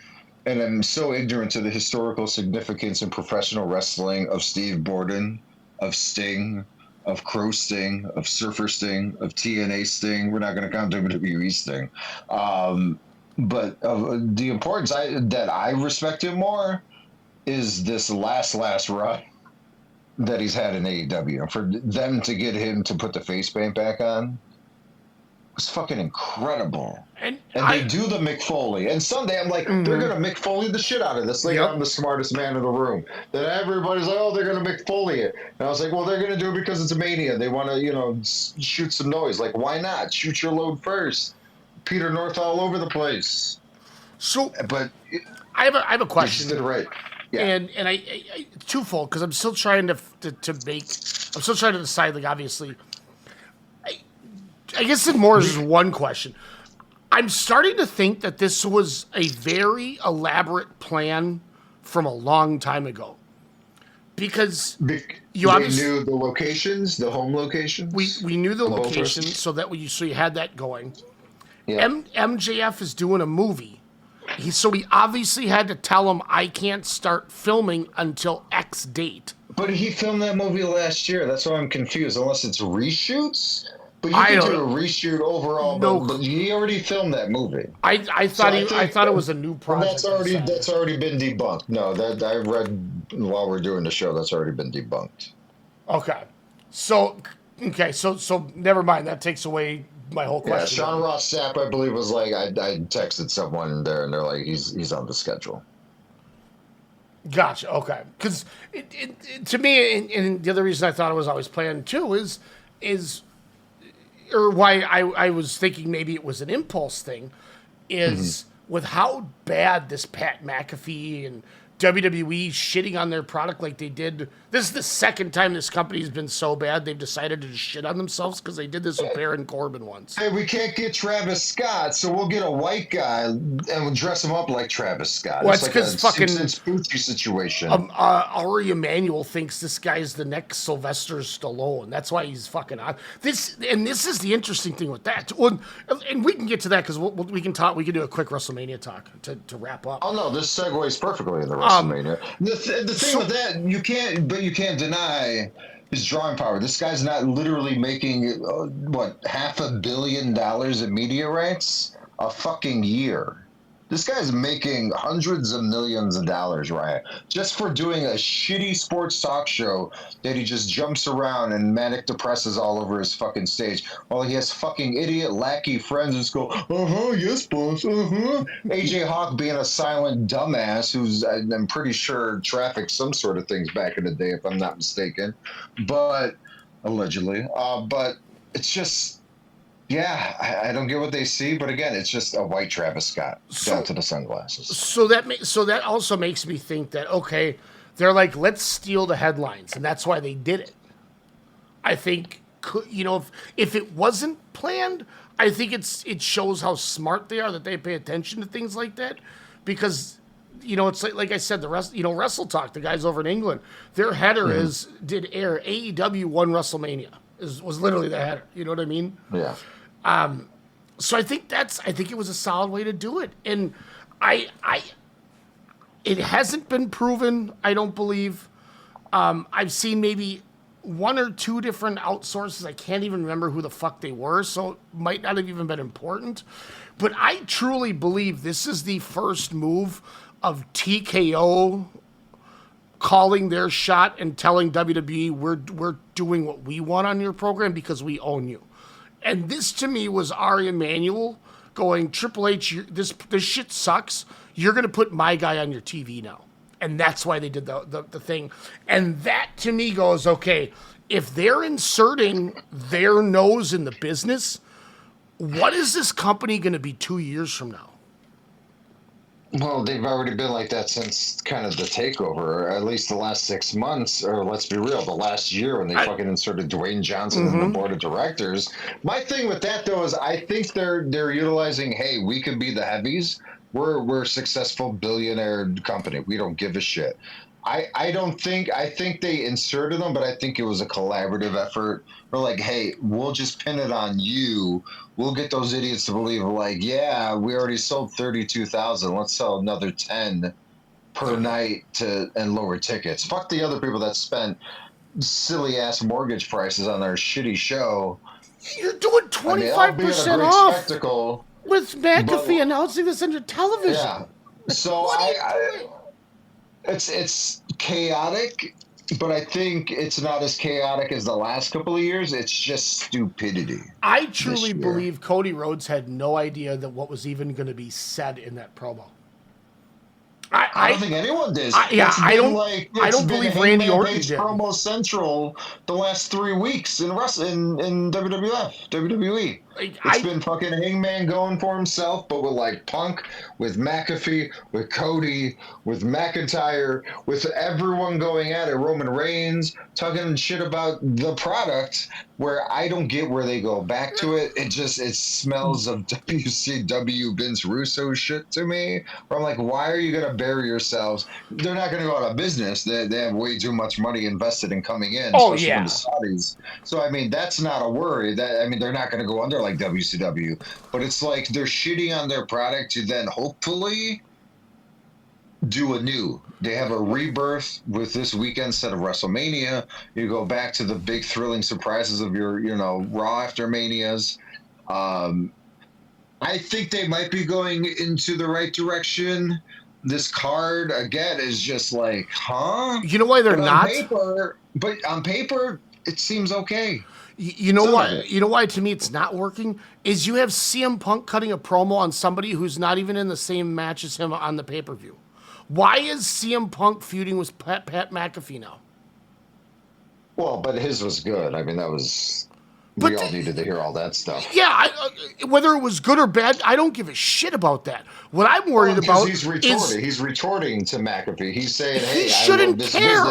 and I'm so ignorant to the historical significance in professional wrestling of Steve Borden, of Sting, of Crow Sting, of Surfer Sting, of TNA Sting. We're not going to count WWE Sting. But the importance that I respect him more is this last run that he's had in AEW. And for them to get him to put the face paint back on was fucking incredible. And they do the Mick Foley. And Sunday, I'm like, they're going to Mick Foley the shit out of this. Like, I'm the smartest man in the room. Then everybody's like, oh, they're going to Mick Foley it. And I was like, well, they're going to do it because it's a Mania. They want to, shoot some noise. Like, why not? Shoot your load first. Peter North all over the place. So, but I have a question. You just did it right. Yeah. And I twofold, because I'm still trying to decide, like, obviously, I guess it's more just one question. I'm starting to think that this was a very elaborate plan from a long time ago. Because you obviously knew the locations, the home locations. We knew the locations, so you had that going. Yeah. MJF is doing a movie. So he obviously had to tell him, I can't start filming until X date. But he filmed that movie last year. That's why I'm confused. Unless it's reshoots. But you can do a reshoot overall. No, but he already filmed that movie. I thought it was a new project. That's already been debunked. No, that I read while we're doing the show. That's already been debunked. Okay, so never mind. That takes away my whole question. Yeah, Sean Ross Sapp, I believe, was like, I texted someone there, and they're like, he's on the schedule. Gotcha. Okay, because to me, and the other reason I thought it was always planned too is or why I was thinking maybe it was an impulse thing, is with how bad this Pat McAfee and WWE shitting on their product like they did. This is the second time this company's been so bad they've decided to just shit on themselves, because they did this with Baron Corbin once. Hey, we can't get Travis Scott, so we'll get a white guy and we'll dress him up like Travis Scott. Well, it's because like a fucking Spooky situation. Ari Emanuel thinks this guy's the next Sylvester Stallone. That's why he's fucking on this. And this is the interesting thing with that. Well, and we can get to that because we can talk. We can do a quick WrestleMania talk to wrap up. Oh no, this segues perfectly in the WrestleMania. The thing with that, you can't deny his drawing power. This guy's not literally making $500 million in media rights a fucking year. This guy's making hundreds of millions of dollars, right? Just for doing a shitty sports talk show that he just jumps around and manic depresses all over his fucking stage. While he has fucking idiot lackey friends who just go, yes, boss, AJ Hawk being a silent dumbass who's, I'm pretty sure, trafficked some sort of things back in the day, if I'm not mistaken. But, allegedly. But it's just, Yeah, I don't get what they see, but again, it's just a white Travis Scott down to the sunglasses. So that also makes me think that, okay, they're like, let's steal the headlines, and that's why they did it. I think, if it wasn't planned, I think it shows how smart they are, that they pay attention to things like that, because it's like I said, the rest, Wrestle Talk, the guys over in England, their header did air AEW won WrestleMania was literally the header. You know what I mean? Yeah. So I think it was a solid way to do it, and it hasn't been proven. I don't believe. I've seen maybe one or two different outsources. I can't even remember who the fuck they were, so it might not have even been important. But I truly believe this is the first move of TKO calling their shot and telling WWE we're doing what we want on your program because we own you. And this to me was Ari Emanuel going, Triple H, this shit sucks. You're gonna put my guy on your TV now. And that's why they did the thing. And that to me goes, okay, if they're inserting their nose in the business, what is this company gonna be 2 years from now? Well, they've already been like that since kind of the takeover, or at least the last 6 months, or let's be real, the last year when they fucking inserted Dwayne Johnson in the board of directors. My thing with that though is I think they're utilizing, hey, we could be the heavies. We're a successful billionaire company. We don't give a shit. I think they inserted them, but I think it was a collaborative effort. We're like, hey, we'll just pin it on you. We'll get those idiots to believe, like, yeah, we already sold 32,000. Let's sell another 10 per night and lower tickets. Fuck the other people that spent silly ass mortgage prices on their shitty show. You're doing 25% off spectacle, with McAfee announcing this on your television. Yeah. So it's chaotic, but I think it's not as chaotic as the last couple of years. It's just stupidity. I truly believe Cody Rhodes had no idea that what was even going to be said in that promo. I don't think anyone did. I don't believe Randy Orton did. Promo Central the last 3 weeks in WWE. It's been fucking Hangman going for himself, but with like Punk, with McAfee, with Cody, with McIntyre, with everyone going at it, Roman Reigns, talking shit about the product, where I don't get where they go back to it. It smells of WCW Vince Russo shit to me. Where I'm like, why are you going to bury yourselves? They're not going to go out of business. They have way too much money invested in coming in, especially from the Saudis. So, I mean, that's not a worry. They're not going to go under like WCW, but it's like they're shitting on their product to then hopefully do anew. They have a rebirth with this weekend set of WrestleMania. You go back to the big thrilling surprises of your, Raw after Manias. I think they might be going into the right direction. This card again is just like, huh? You know why they're not? But on paper, it seems okay. You know why? You know why? To me, it's not working. Is you have CM Punk cutting a promo on somebody who's not even in the same match as him on the pay-per-view. Why is CM Punk feuding with Pat McAfee now? Well, but his was good. I mean, that was. We all needed to hear all that stuff. Yeah, whether it was good or bad, I don't give a shit about that. What I'm worried about is he's retorting to McAfee. He's saying, "Hey, he shouldn't care."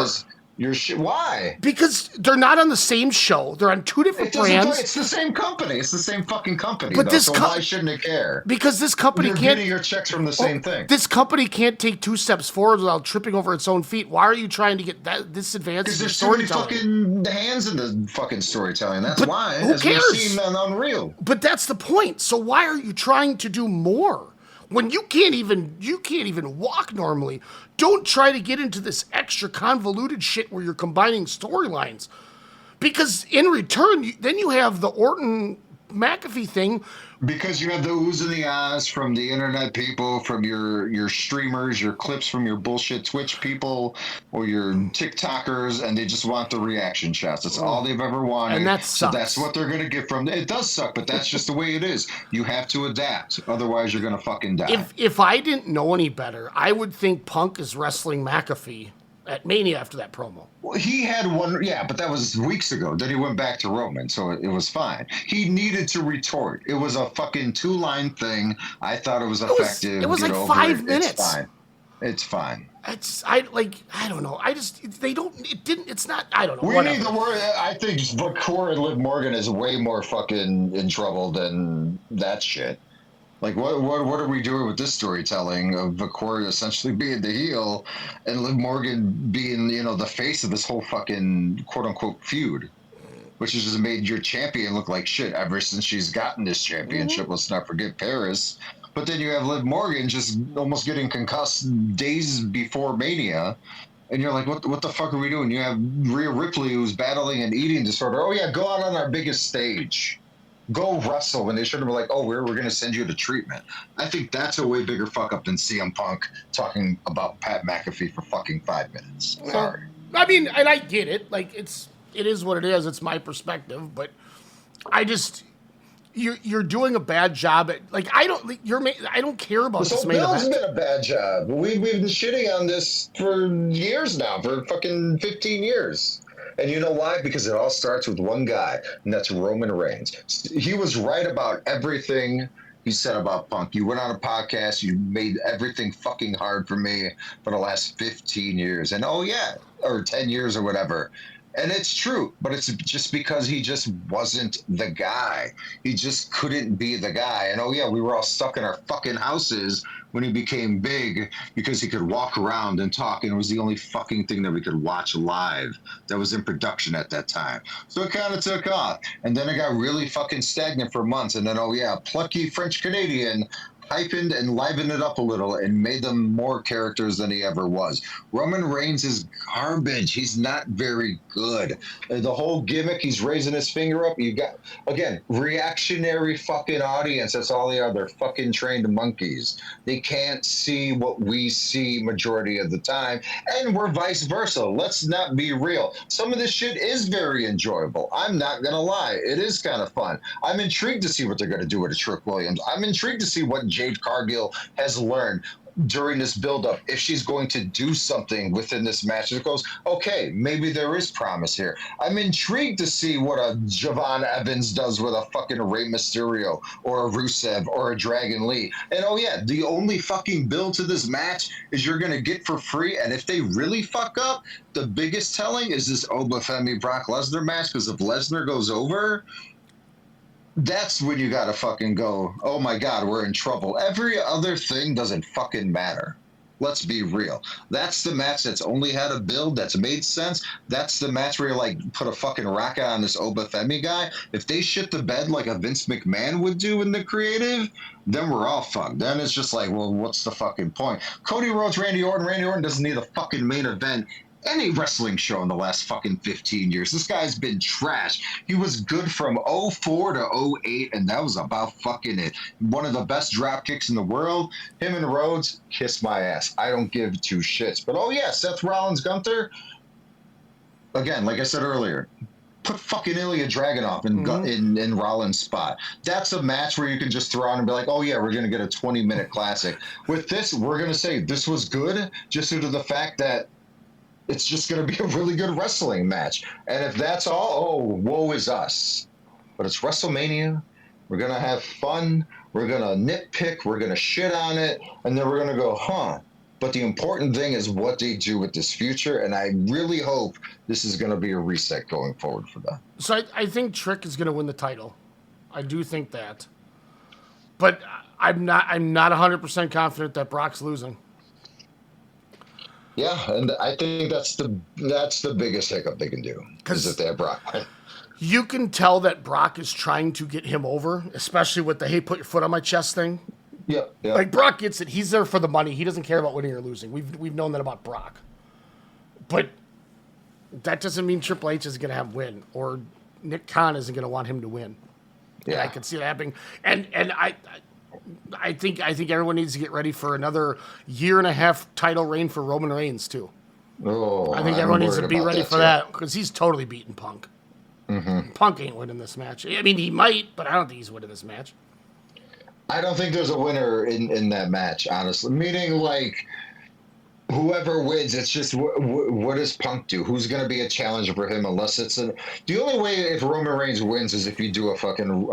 Why? Because they're not on the same show. They're on two different brands. It's the same company. It's the same fucking company. But why shouldn't it care? Because this company You're getting your checks from the same thing. This company can't take 2 steps forward without tripping over its own feet. Why are you trying to get this advanced? Because there's so many fucking hands in the fucking storytelling. That's why. Who cares? We've seen that on Unreal. But that's the point. So why are you trying to do more? When you can't even walk normally, don't try to get into this extra convoluted shit where you're combining storylines. Because in return, then you have the Orton McAfee thing. Because you have the oohs and the ahs from the internet people, from your streamers, your clips from your bullshit Twitch people, or your TikTokers, and they just want the reaction shots. That's all they've ever wanted. And that sucks. So that's what they're going to get from it. It does suck, but that's just the way it is. You have to adapt. Otherwise, you're going to fucking die. If I didn't know any better, I would think Punk is wrestling McAfee at Mania after that promo. Well, he had one, yeah, but that was weeks ago. Then he went back to Roman, so it was fine. He needed to retort. It was a fucking 2-line thing. I thought it was effective. It was Get like over 5 it. minutes. It's fine. It's fine. I don't know. It's not, I don't know. We whatever. need the word. I think Vakor and Liv Morgan is way more fucking in trouble than that shit. Like, what are we doing with this storytelling of Vakor essentially being the heel and Liv Morgan being, the face of this whole fucking quote-unquote feud, which has just made your champion look like shit ever since she's gotten this championship. Mm-hmm. Let's not forget Paris. But then you have Liv Morgan just almost getting concussed days before Mania. And you're like, what the fuck are we doing? You have Rhea Ripley who's battling an eating disorder. Oh, yeah, go out on our biggest stage. Go wrestle when they should have been like, oh, we're going to send you to treatment. I think that's a way bigger fuck up than CM Punk talking about Pat McAfee for fucking 5 minutes. Sorry. I mean, and I get it. Like, it is what it is. It's my perspective. But you're doing a bad job at, like, I don't care about this main event. Bill's been a bad job. We've been shitting on this for years now, for fucking 15 years. And you know why? Because it all starts with one guy, and that's Roman Reigns. He was right about everything he said about Punk. You went on a podcast, you made everything fucking hard for me for the last 15 years. And or 10 years or whatever. And it's true, but it's just because he just wasn't the guy. He just couldn't be the guy. And we were all stuck in our fucking houses when he became big because he could walk around and talk, and it was the only fucking thing that we could watch live that was in production at that time. So it kind of took off. And then it got really fucking stagnant for months. And then, plucky French Canadian hypened and livened it up a little and made them more characters than he ever was. Roman Reigns is garbage. He's not very good. The whole gimmick, he's raising his finger up. You got, again, reactionary fucking audience. That's all they are. They're fucking trained monkeys. They can't see what we see majority of the time. And we're vice versa. Let's not be real. Some of this shit is very enjoyable. I'm not going to lie. It is kind of fun. I'm intrigued to see what they're going to do with a Trick Williams. I'm intrigued to see what Jade Cargill has learned during this buildup. If she's going to do something within this match, it goes, okay, maybe there is promise here. I'm intrigued to see what a Javon Evans does with a fucking Rey Mysterio or a Rusev or a Dragon Lee. And the only fucking build to this match is you're going to get for free. And if they really fuck up, the biggest telling is this Obafemi Brock Lesnar match, because if Lesnar goes over, that's when you gotta fucking go, oh my God, we're in trouble. Every other thing doesn't fucking matter. Let's be real. That's the match that's only had a build that's made sense. That's the match where you put a fucking rocket on this Obafemi guy. If they shit the bed like a Vince McMahon would do in the creative, then we're all fucked. Then it's just like, well, what's the fucking point? Cody Rhodes, Randy Orton. Randy Orton doesn't need a fucking main event any wrestling show in the last fucking 15 years. This guy's been trash. He was good from 04 to 08, and that was about fucking it. One of the best drop kicks in the world. Him and Rhodes, kiss my ass. I don't give two shits. But Seth Rollins, Gunther. Again, like I said earlier, put fucking Ilya Dragunov in Rollins' spot. That's a match where you can just throw on and be like, we're going to get a 20-minute classic. With this, we're going to say this was good just due to the fact that it's just going to be a really good wrestling match. And if that's all, woe is us. But it's WrestleMania. We're going to have fun. We're going to nitpick. We're going to shit on it. And then we're going to go, But the important thing is what they do with this future. And I really hope this is going to be a reset going forward for them. So I think Trick is going to win the title. I do think that. But I'm not 100% confident that Brock's losing. Yeah, and I think that's the biggest hiccup they can do, is that they have Brock win. You can tell that Brock is trying to get him over, especially with the, hey, put your foot on my chest thing. Yeah. Like, Brock gets it. He's there for the money. He doesn't care about winning or losing. We've known that about Brock. But that doesn't mean Triple H is going to have win, or Nick Khan isn't going to want him to win. Yeah, I can see it happening. And I think everyone needs to get ready for another 1.5-year title reign for Roman Reigns too. I think everyone needs to be ready for that, because he's totally beating Punk. Mm-hmm. Punk ain't winning this match. I mean, he might, but I don't think he's winning this match. I don't think there's a winner in that match, honestly. Meaning, whoever wins, it's just what does Punk do? Who's going to be a challenger for him? Unless it's the only way if Roman Reigns wins is if you do a fucking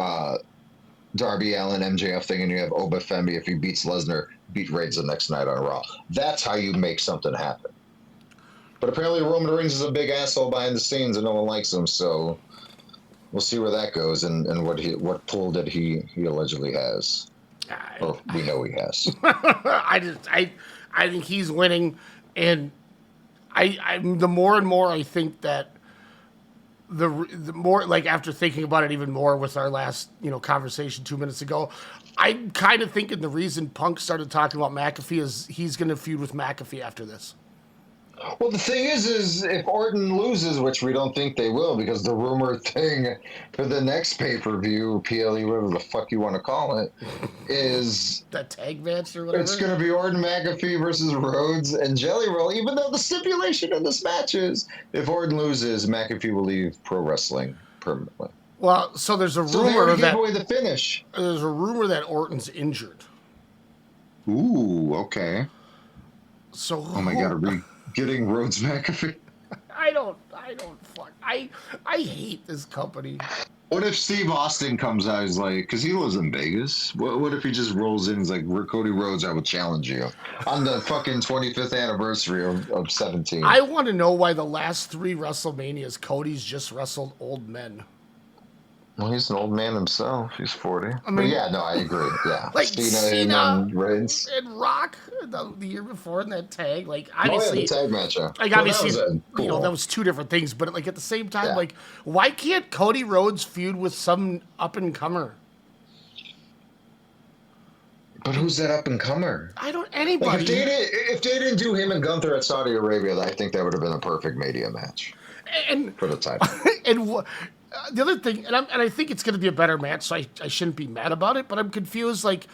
Darby Allin MJF thing and you have Oba Femi if he beats Lesnar, beat Reigns the next night on Raw. That's how you make something happen. But apparently Roman Reigns is a big asshole behind the scenes and no one likes him, so we'll see where that goes and what pull that he allegedly has. Or we know he has. I think he's winning, and I'm the more and more I think that the more, like, after thinking about it even more with our last conversation 2 minutes ago, I'm kind of thinking the reason Punk started talking about McAfee is he's going to feud with McAfee after this. Well, the thing is if Orton loses, which we don't think they will, because the rumor thing for the next pay-per-view, PLE, whatever the fuck you want to call it, is that tag match or whatever. It's going to be Orton McAfee versus Rhodes and Jelly Roll, even though the stipulation in this match is if Orton loses, McAfee will leave pro wrestling permanently. Well, so there's a So rumor they that gave away the finish. There's a rumor that Orton's injured. Ooh, okay. So oh my God, are we getting Rhodes McAfee? I hate this company. What if Steve Austin comes out, he's like, because he lives in Vegas, what if he just rolls in and he's like, Cody Rhodes, I will challenge you on the fucking 25th anniversary of 17. I want to know why the last 3 WrestleManias, Cody's just wrestled old men. Well, he's an old man himself. He's 40. I mean, but yeah, no, I agree. Yeah. Like Cena and Reigns. And Rock the year before in that tag. Like, obviously. The tag match. Yeah. Like, obviously, cool. that was 2 different things. But, like, at the same time, like, why can't Cody Rhodes feud with some up-and-comer? But who's that up-and-comer? Anybody. Like, if they didn't do him and Gunther at Saudi Arabia, I think that would have been a perfect Mania match. And for the title. And the other thing, and I think it's going to be a better match, so I shouldn't be mad about it, but I'm confused. Like,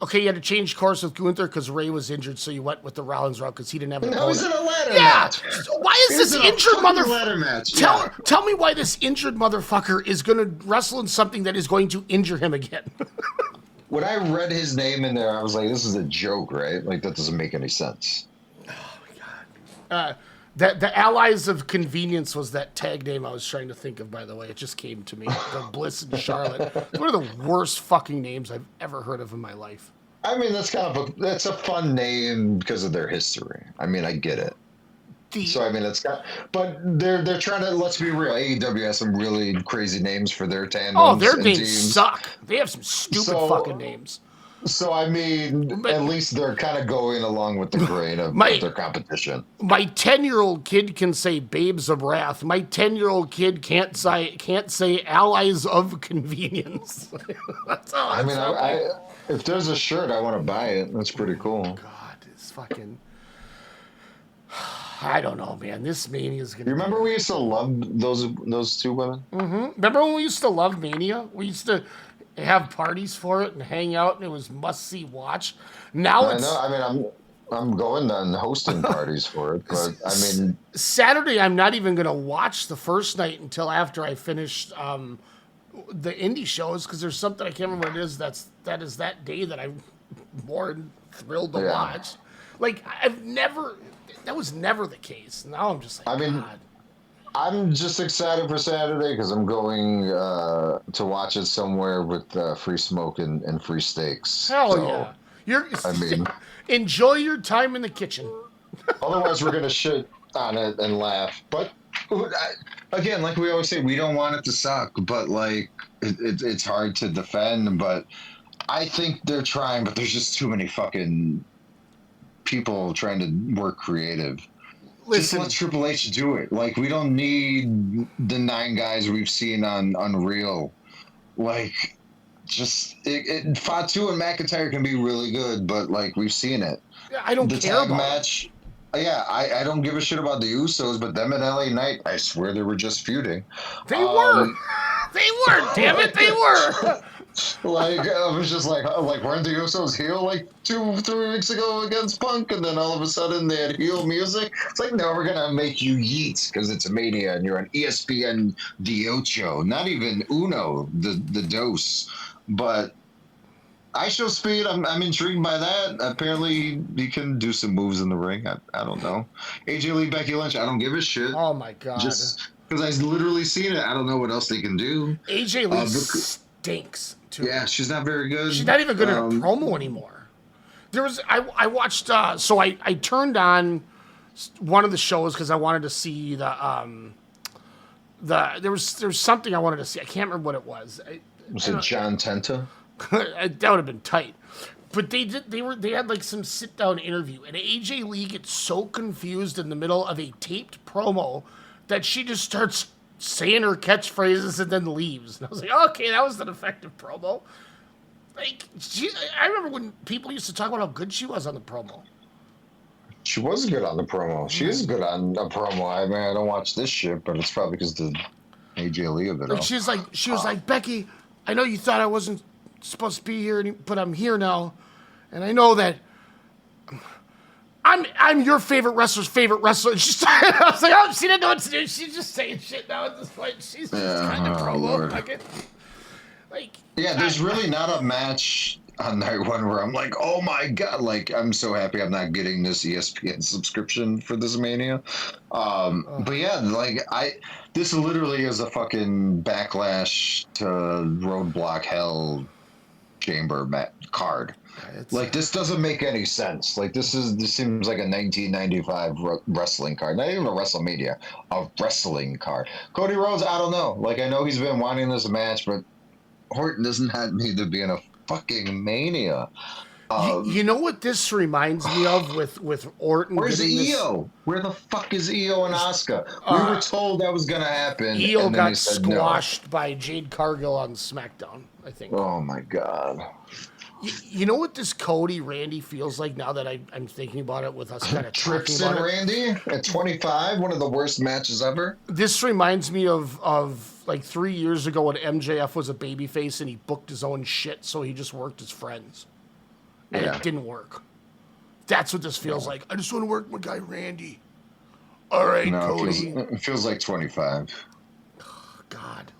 okay, you had to change course with Gunther because Ray was injured, so you went with the Rollins route because he didn't have an opponent. That was in a ladder match. Why is this injured motherfucker? Ladder match. Tell me why this injured motherfucker is going to wrestle in something that is going to injure him again. When I read his name in there, I was like, this is a joke, right? Like, that doesn't make any sense. Oh, my God. The Allies of Convenience was that tag name I was trying to think of, by the way. It just came to me. The Bliss and Charlotte. It's one of the worst fucking names I've ever heard of in my life. I mean, that's a fun name because of their history. I mean, I get it. So, I mean, but they're trying to, let's be real, AEW has some really crazy names for their tandems. Oh, their names suck. They have some stupid fucking names. So, I mean, at least they're kind of going along with the grain of their competition. My 10-year-old kid can say Babes of Wrath. My 10-year-old kid can't say Allies of Convenience. That's all. I mean, if there's a shirt, I want to buy it. That's pretty cool. God, it's fucking... I don't know, man. This Mania is going to... You remember we used to love those 2 women? Mm-hmm. Remember when we used to love Mania? We used to have parties for it and hang out, and it was must-see watch. Now I know. I mean, I'm going and hosting parties for it, but I mean... Saturday, I'm not even going to watch the first night until after I finish the indie shows, because there's something, I can't remember what it is, that is that day that I'm more thrilled to watch. Like, that was never the case. Now I'm just like, God. I'm just excited for Saturday because I'm going to watch it somewhere with free smoke and free steaks. Hell yeah. Enjoy your time in the kitchen. Otherwise, we're going to shit on it and laugh. But again, like we always say, we don't want it to suck, but like it's hard to defend. But I think they're trying, but there's just too many fucking people trying to work creative. Listen, just let Triple H do it. Like, we don't need the 9 guys we've seen on Unreal. Like, just Fatu and McIntyre can be really good, but like we've seen it. I don't care about the tag match. Yeah, I don't give a shit about the Usos, but them and LA Knight, I swear they were just feuding. They were. They were. Damn it, they were. Like, I was just like weren't the Usos heel like 2-3 weeks ago against Punk, and then all of a sudden they had heel music? It's like, no, we're gonna make you yeet because it's a Mania and you're on ESPN The Ocho, not even Uno, the dose. But I show speed. I'm intrigued by that. Apparently, he can do some moves in the ring. I don't know. AJ Lee, Becky Lynch. I don't give a shit. Oh my god. Just because I literally seen it. I don't know what else they can do. AJ Lee stinks too. Yeah, she's not very good. She's not even good at a promo anymore. There was I watched. So I turned on one of the shows because I wanted to see the there was something I wanted to see. I can't remember what it was. Was it John Tenta? That would have been tight. But they had like some sit down interview, and AJ Lee gets so confused in the middle of a taped promo that she just starts saying her catchphrases and then leaves. And I was like, okay, that was an effective promo. Like I remember when people used to talk about how good she was on the promo. She was good on the promo. She is good on a promo. I mean, I don't watch this shit, but it's probably because the AJ Lee of it all. Like she was like, Becky, I know you thought I wasn't supposed to be here, but I'm here now, and I know that I'm your favorite wrestler's favorite wrestler. And I was like, oh, she didn't know what to do. She's just saying shit now at this point. She's just kind of promo. There's really not a match on night one where I'm like, oh my god, like I'm so happy I'm not getting this ESPN subscription for this Mania. But yeah, like this literally is a fucking backlash to Roadblock Hell Chamber card. Like this doesn't make any sense. Like this seems like a 1995 wrestling card, not even a WrestleMania, a wrestling card. Cody Rhodes, I don't know. Like I know he's been wanting this match, but Orton doesn't need to be in a fucking Mania. You know what this reminds me of with Orton? Where's Io? Where the fuck is Io and Asuka? We were told that was gonna happen. Io got squashed by Jade Cargill on SmackDown, I think. Oh my god. You know what this Cody Randy feels like now that I'm thinking about it with us kind of Trips talking and about Randy at 25, one of the worst matches ever. This reminds me of like 3 years ago when MJF was a babyface and he booked his own shit, so he just worked his friends. And it didn't work. That's what this feels like. I just want to work my guy Randy. All right, Cody. It feels like 25. Oh, God.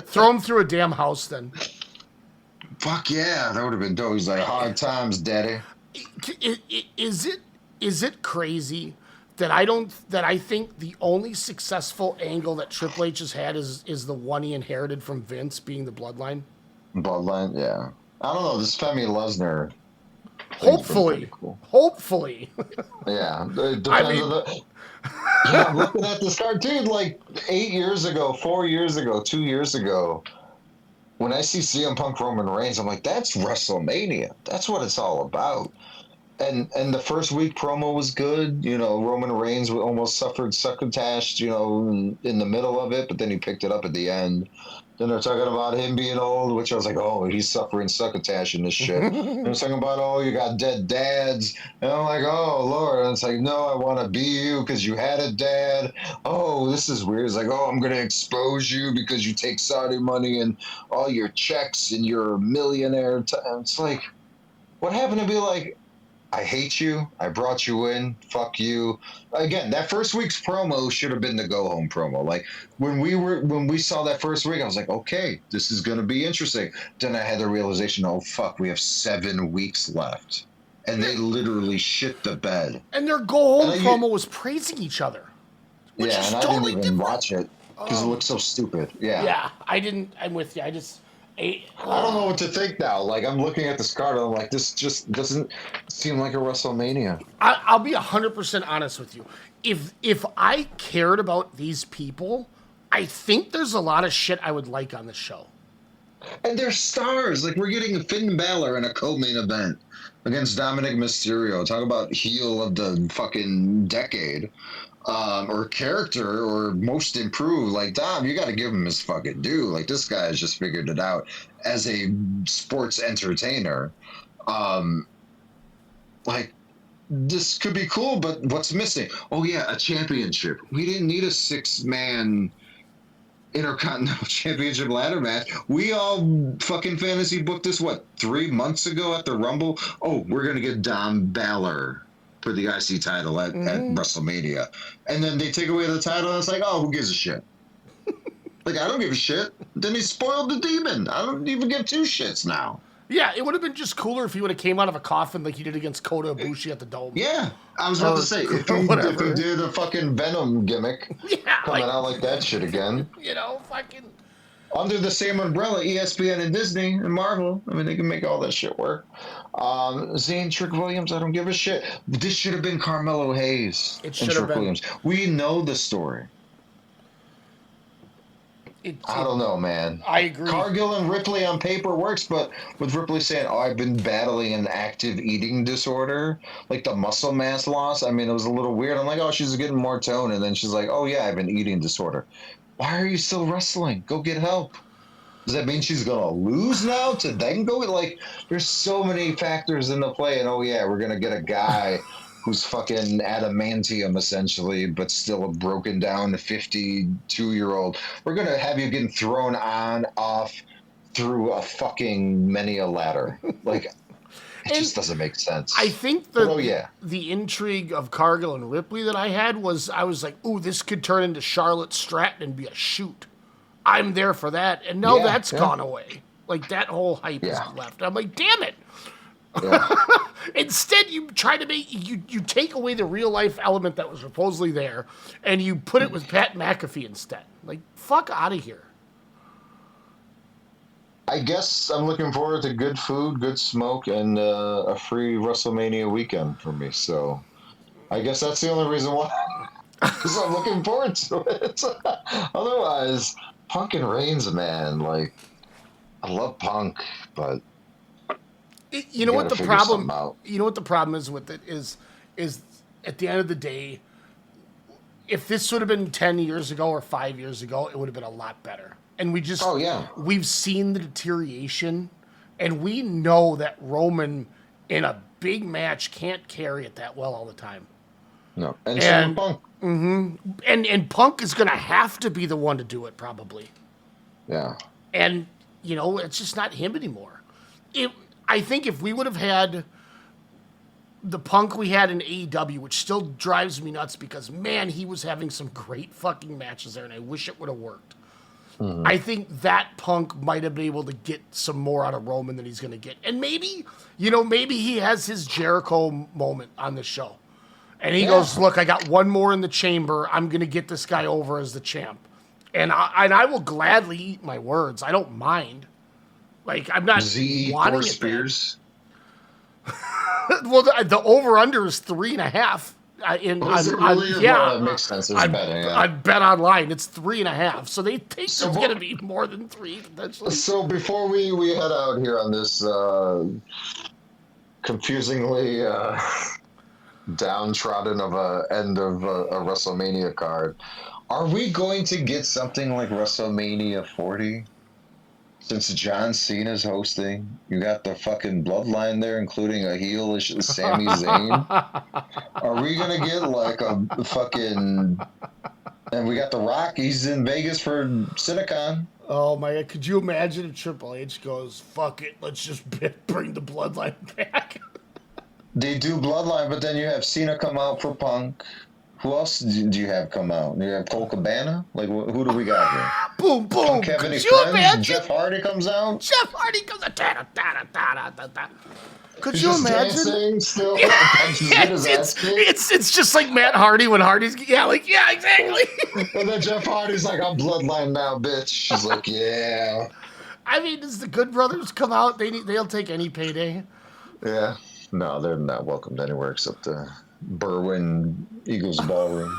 Throw him through a damn house then. Fuck yeah, that would have been dope. He's like, hard times, daddy. Is it crazy that I think the only successful angle that Triple H has had is the one he inherited from Vince, being the bloodline? Bloodline, yeah. I don't know, this Femi Lesnar. Hopefully. Cool. Hopefully. Yeah. It depends on the... Yeah, I'm looking at this card, dude. Like 8 years ago, 4 years ago, 2 years ago, when I see CM Punk Roman Reigns, I'm like, that's WrestleMania. That's what it's all about. And the first week promo was good. You know, Roman Reigns almost suffered succotash, you know, in the middle of it, but then he picked it up at the end. Then they're talking about him being old, which I was like, oh, he's suffering succotash in this shit. And they're talking about, oh, you got dead dads. And I'm like, oh, Lord. And it's like, no, I want to be you because you had a dad. Oh, this is weird. It's like, oh, I'm going to expose you because you take Saudi money and all your checks and you're a millionaire. It's like, what happened to be like, I hate you. I brought you in. Fuck you. Again, that first week's promo should have been the go home promo. Like when we saw that first week, I was like, okay, this is gonna be interesting. Then I had the realization, oh fuck, we have 7 weeks left, and they literally shit the bed. And their go home promo was praising each other. Which yeah, is and totally I didn't even different. watch it because it looked so stupid. Yeah. Yeah, I didn't. I'm with you. I don't know what to think now. Like, I'm looking at this card and I'm like, this just doesn't seem like a WrestleMania. I'll be 100% honest with you. If I cared about these people, I think there's a lot of shit I would like on the show. And they're stars. Like, we're getting Finn Balor in a co-main event against Dominic Mysterio. Talk about heel of the fucking decade. Or character, or most improved. Like, Dom, you got to give him his fucking due. Like, this guy has just figured it out as a sports entertainer. Like, this could be cool, but what's missing? Oh, yeah, a championship. We didn't need a 6-man Intercontinental Championship ladder match. We all fucking fantasy booked this, 3 months ago at the Rumble? Oh, we're going to get Dom Balor for the IC title at WrestleMania. And then they take away the title and it's like, oh, who gives a shit? Like, I don't give a shit. Then he spoiled the demon. I don't even give 2 shits now. Yeah, it would have been just cooler if he would have came out of a coffin like he did against Kota Ibushi at the Dome. Yeah, I was about to say, if he did a fucking Venom gimmick, coming out like that shit again. You know, fucking... Under the same umbrella, ESPN and Disney and Marvel. I mean, they can make all that shit work. Zane Trick Williams, I don't give a shit. This should have been Carmelo Hayes and Trick Williams. We know the story. I don't know, man. I agree. Cargill and Ripley on paper works, but with Ripley saying, "Oh, I've been battling an active eating disorder," like the muscle mass loss. I mean, it was a little weird. I'm like, "Oh, she's getting more tone," and then she's like, "Oh yeah, I have an eating disorder." Why are you still wrestling? Go get help. Does that mean she's gonna lose now to then go? Like, there's so many factors into play, and oh yeah, we're gonna get a guy who's fucking adamantium essentially, but still a broken down 52-year-old. We're gonna have you getting thrown on, off, through a fucking Mania ladder. Like, it just doesn't make sense. I think the intrigue of Cargill and Ripley that I had was, I was like, ooh, this could turn into Charlotte Stratton and be a shoot. I'm there for that. And now that's gone away. Like, that whole hype is left. I'm like, damn it. Yeah. Instead, you try to make you take away the real life element that was supposedly there, and you put it with Pat McAfee instead. Like, fuck out of here. I guess I'm looking forward to good food, good smoke, and a free WrestleMania weekend for me. So, I guess that's the only reason why. Because I'm looking forward to it. Otherwise, Punk and Reigns, man, like, I love Punk, but. You know what the problem? You know what the problem is with it is at the end of the day, if this would have been 10 years ago or 5 years ago, it would have been a lot better. And we just we've seen the deterioration, and we know that Roman in a big match can't carry it that well all the time. No, and Punk. And Punk is going to have to be the one to do it probably. Yeah. And you know, it's just not him anymore. I think if we would have had the Punk we had in AEW, which still drives me nuts because, man, he was having some great fucking matches there, and I wish it would have worked. I think that Punk might have been able to get some more out of Roman than he's going to get. And maybe he has his Jericho moment on the show. And he goes, look, I got one more in the chamber. I'm going to get this guy over as the champ. And I will gladly eat my words. I don't mind. Like, I'm not wanting it. Spears. Well, the over-under is 3.5. It makes sense. It's betting. I bet online it's 3.5. So they think it's going to be more than 3 potentially. So before we head out here on this confusingly downtrodden of a end of a WrestleMania card, are we going to get something like WrestleMania 40? Since John Cena's hosting, you got the fucking bloodline there, including a heelish Sami Zayn. Are we gonna get like a fucking? And we got The Rock. He's in Vegas for Cinecon. Oh my God! Could you imagine if Triple H goes, "Fuck it, let's just bring the bloodline back"? They do bloodline, but then you have Cena come out for Punk. Who else do you have come out? Do you have Cole Cabana? Like, who do we got here? Boom, boom. Could you imagine? Jeff Hardy comes out? Jeff Hardy comes out. Could you imagine? Still? It's just like Matt Hardy when Hardy's... Yeah, exactly. And then Jeff Hardy's like, I'm bloodline now, bitch. She's like, yeah. I mean, does the Good Brothers come out? They'll take any payday. Yeah. No, they're not welcomed anywhere except the Berwyn Eagles Ballroom.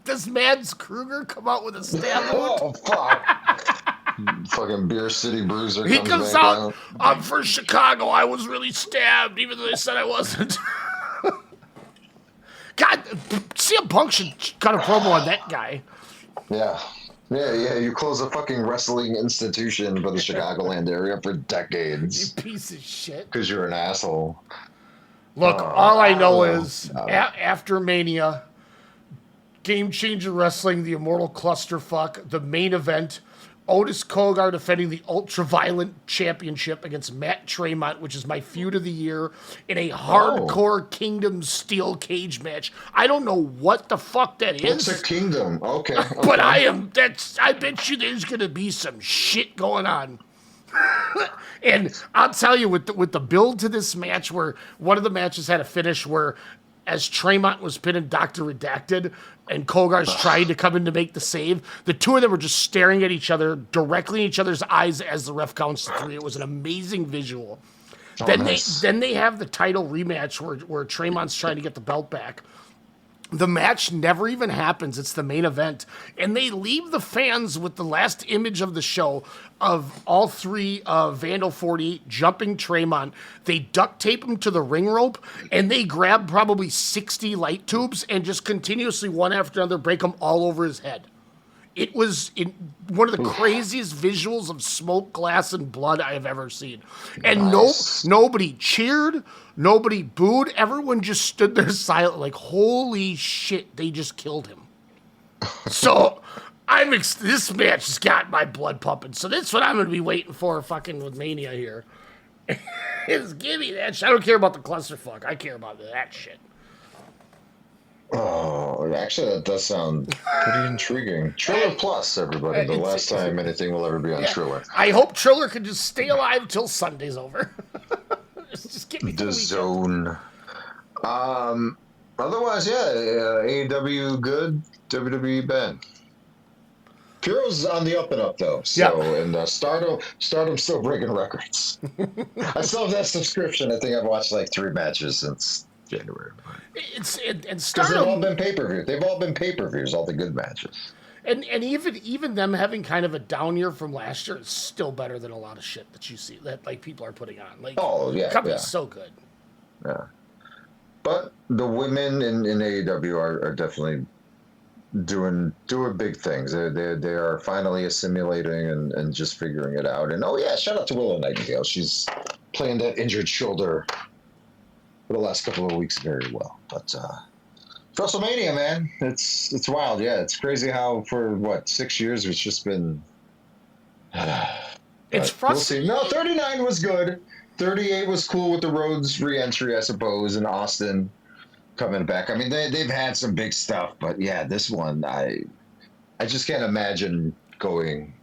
Does Mads Kruger come out with a stab wound? Oh, fuck. Fucking Beer City Bruiser. He comes out. I'm for Chicago. I was really stabbed, even though they said I wasn't. God, CM Punk should cut a promo on that guy. Yeah. Yeah, you close a fucking wrestling institution for the Chicagoland area for decades. You piece of shit. Because you're an asshole. Look, all I know is after Mania, Game Changer Wrestling, the Immortal Clusterfuck, the main event, Otis Kogar defending the Ultraviolent Championship against Matt Tremont, which is my feud of the year, in a hardcore Kingdom steel cage match. I don't know what the fuck that is. It's a Kingdom, okay. But I bet you there's going to be some shit going on. And I'll tell you, with the build to this match, where one of the matches had a finish where, as Tremont was pinning Dr. Redacted and Kogar's trying to come in to make the save, the two of them were just staring at each other, directly in each other's eyes as the ref counts to 3. It was an amazing visual. Then they have the title rematch where Tremont's trying to get the belt back. The match never even happens. It's the main event. And they leave the fans with the last image of the show of all three Vandal 48 jumping Tremont. They duct tape him to the ring rope, and they grab probably 60 light tubes and just continuously, one after another, break them all over his head. It was one of the craziest visuals of smoke, glass, and blood I have ever seen. And nobody cheered, nobody booed. Everyone just stood there silent, like, holy shit, they just killed him. So this match has got my blood pumping. So that's what I'm going to be waiting for fucking with Mania here. Is give me that shit. I don't care about the clusterfuck. I care about that shit. Oh, actually, that does sound pretty intriguing. Triller Plus, everybody. The last time anything will ever be on Triller. I hope Triller can just stay alive till Sunday's over. Just get me The Zone. Otherwise, AEW good, WWE bad. Puro's on the up and up, though. So, and Stardom's still breaking records. I still have that subscription. I think I've watched like 3 matches since January. And Stardom, they've all been pay-per-views. They've all been pay-per-views, all the good matches. And even them having kind of a down year from last year is still better than a lot of shit that you see that like people are putting on. Like, the company's so good. Yeah. But the women in AEW are definitely doing big things. They are finally assimilating and just figuring it out. And shout out to Willow Nightingale. She's playing that injured shoulder for the last couple of weeks very well. But WrestleMania, man, it's wild. Yeah, it's crazy how for 6 years it's just been. It's frustrating. We'll see. No, 39 was good. 38 was cool with the Rhodes re-entry, I suppose, and Austin coming back. I mean, they've had some big stuff, but yeah, this one, I just can't imagine going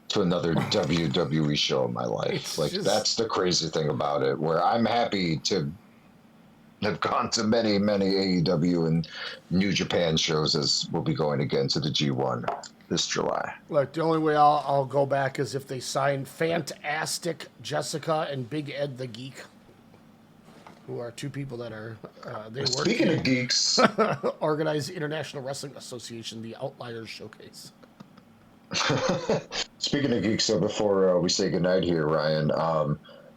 to another WWE show in my life. That's the crazy thing about it, where I'm happy to have gone to many, many AEW and New Japan shows, as we'll be going again to the G1 this July. Look, the only way I'll go back is if they sign Fantastic Jessica and Big Ed the Geek, who are 2 people that are Speaking of geeks, organize International Wrestling Association, the Outliers Showcase. Speaking of geeks, so before we say goodnight here, Ryan,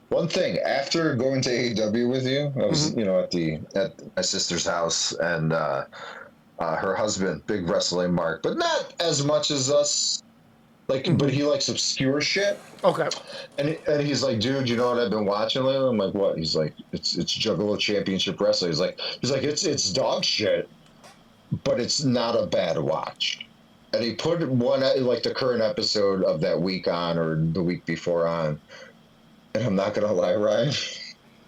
one thing, after going to AEW with you, I was, at my sister's house, and her husband, big wrestling mark, but not as much as us. But he likes obscure shit. Okay. And he's like, dude, you know what I've been watching lately? I'm like, what? He's like, it's Juggalo Championship Wrestling. He's like, it's dog shit, but it's not a bad watch. And he put one, like the current episode of that week on, or the week before on. And I'm not gonna lie, Ryan.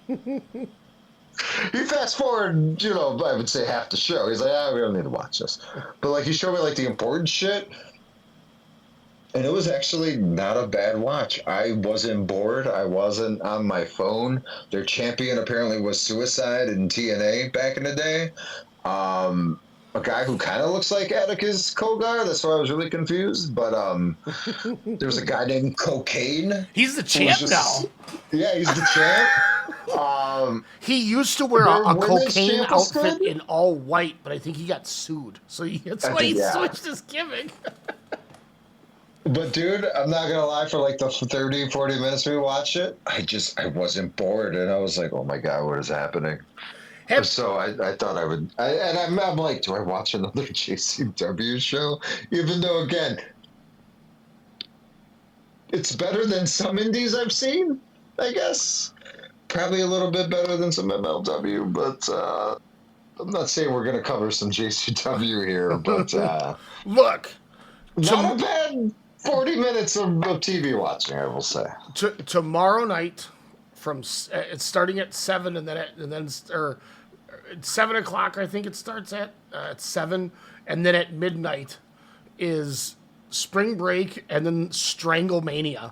He fast forward, I would say half the show. He's like, we don't need to watch this. But he showed me the important shit. And it was actually not a bad watch. I wasn't bored. I wasn't on my phone. Their champion apparently was Suicide in TNA back in the day. A guy who kind of looks like Atticus Kogar. That's why I was really confused. But there's a guy named Cocaine. He's the champ now. Yeah, he's the champ. He used to wear a cocaine outfit in all white, but I think he got sued. So that's why he switched his gimmick. But dude, I'm not gonna lie, for the 30, 40 minutes we watched it, I wasn't bored, and I was like, oh my god, what is happening? So I thought I would, and I'm like, do I watch another JCW show? Even though, again, it's better than some indies I've seen, I guess. Probably a little bit better than some MLW, but I'm not saying we're gonna cover some JCW here, but look, not a bad 40 minutes of TV watching, I will say. Tomorrow night, it's starting at 7, and then 7 o'clock. I think it starts at 7, and then at midnight is Spring Break, and then Stranglemania,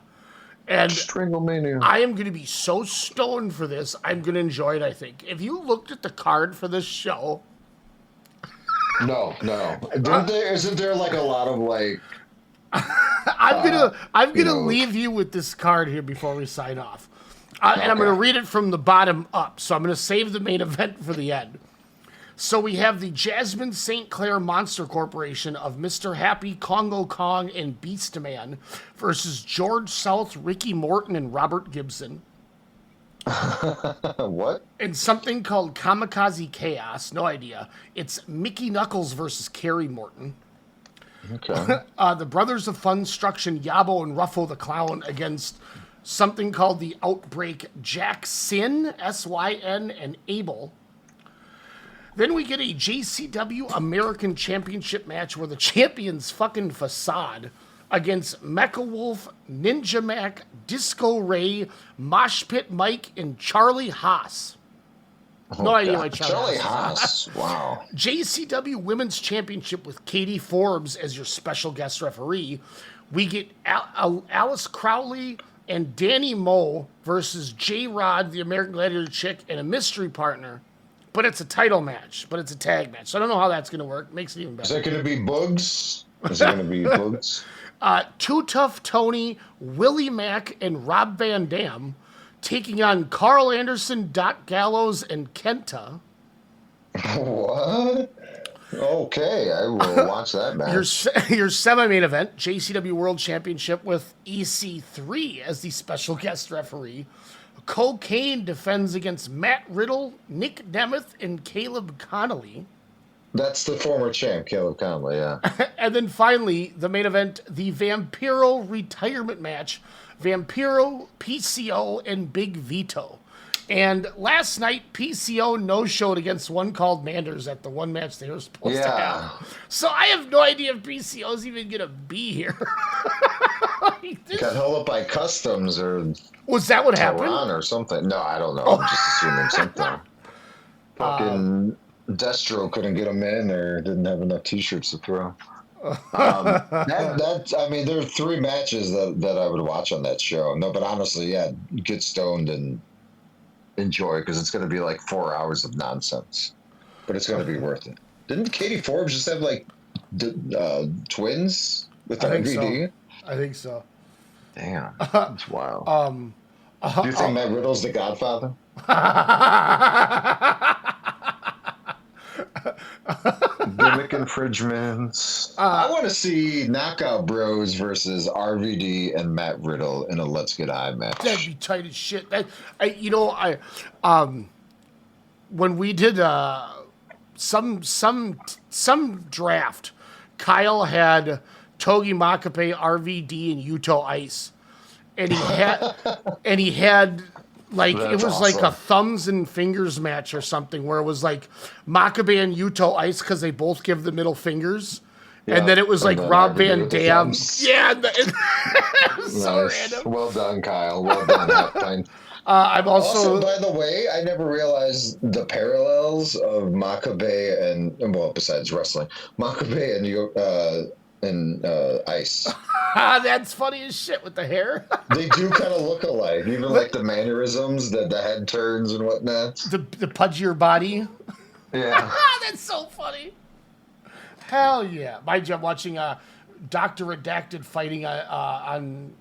And Stranglemania. I am going to be so stoned for this. I'm going to enjoy it, I think. If you looked at the card for this show... No. Isn't there like a lot of like... I'm gonna leave you with this card here before we sign off. And I'm going to read it from the bottom up. So I'm going to save the main event for the end. So we have the Jasmine St. Clair Monster Corporation of Mr. Happy, Congo Kong, and Beast Man versus George South, Ricky Morton, and Robert Gibson. What? And something called Kamikaze Chaos. No idea. It's Mickey Knuckles versus Kerry Morton. Okay. The Brothers of Funstruction, Yabo and Ruffo the Clown against something called the Outbreak, Jack Sin, S-Y-N, and Abel. Then we get a JCW American Championship match where the champion's fucking Facade against Mecha Wolf, Ninja Mac, Disco Ray, Mosh Pit Mike, and Charlie Haas. No idea why Charlie Haas. Wow. JCW Women's Championship with Katie Forbes as your special guest referee. We get Alice Crowley and Danny Moe versus J-Rod, the American Gladiator chick, and a mystery partner. But it's a title match, but it's a tag match. So I don't know how that's going to work. Makes it even better. Is that going to be Bugs? Is it going to be Bugs? Too Tough Tony, Willie Mack, and Rob Van Dam taking on Carl Anderson, Doc Gallows, and Kenta. What? Okay, I will watch that match. Your semi-main event, JCW World Championship with EC3 as the special guest referee. Cocaine defends against Matt Riddle, Nick Nemeth, and Caleb Connolly. That's the former champ, Caleb Connolly, yeah. And then finally, the main event, the Vampiro retirement match. Vampiro, PCO, and Big Vito. And last night, PCO no-showed against one called Manders at the one match they were supposed to have. So I have no idea if PCO's even going to be here. Got held up by customs or... Was that what happened? Or something. No, I don't know. I'm just assuming something. Fucking Destro couldn't get them in or didn't have enough T-shirts to throw. I mean, there are 3 matches that I would watch on that show. No, but honestly, yeah, get stoned and enjoy because it's going to be like 4 hours of nonsense. But it's going to be worth it. Didn't Katie Forbes just have like twins with RVD? I think so. Damn, that's wild. Do you think Matt Riddle's the Godfather? Gimmick infringements. I want to see Knockout Bros versus RVD and Matt Riddle in a Let's Get High match. That'd be tight as shit. When we did some draft, Kyle had Togi Makabe, RVD, and Yuto Ice, and he had like That's it was awesome. like a thumbs and fingers match or something where it was like Makabe and Yuto Ice because they both give the middle fingers, and then it was like Rob Van Dam. Yeah, so Nice. random. Well done, Kyle. Well done. I'm also by the way, I never realized the parallels of Makabe and besides wrestling, Makabe and Ice. that's funny as shit with the hair. They do kind of look alike, even like the mannerisms, the head turns and whatnot. the pudgier body. Yeah. That's so funny. Hell yeah! Mind you, I'm watching Dr. Redacted fighting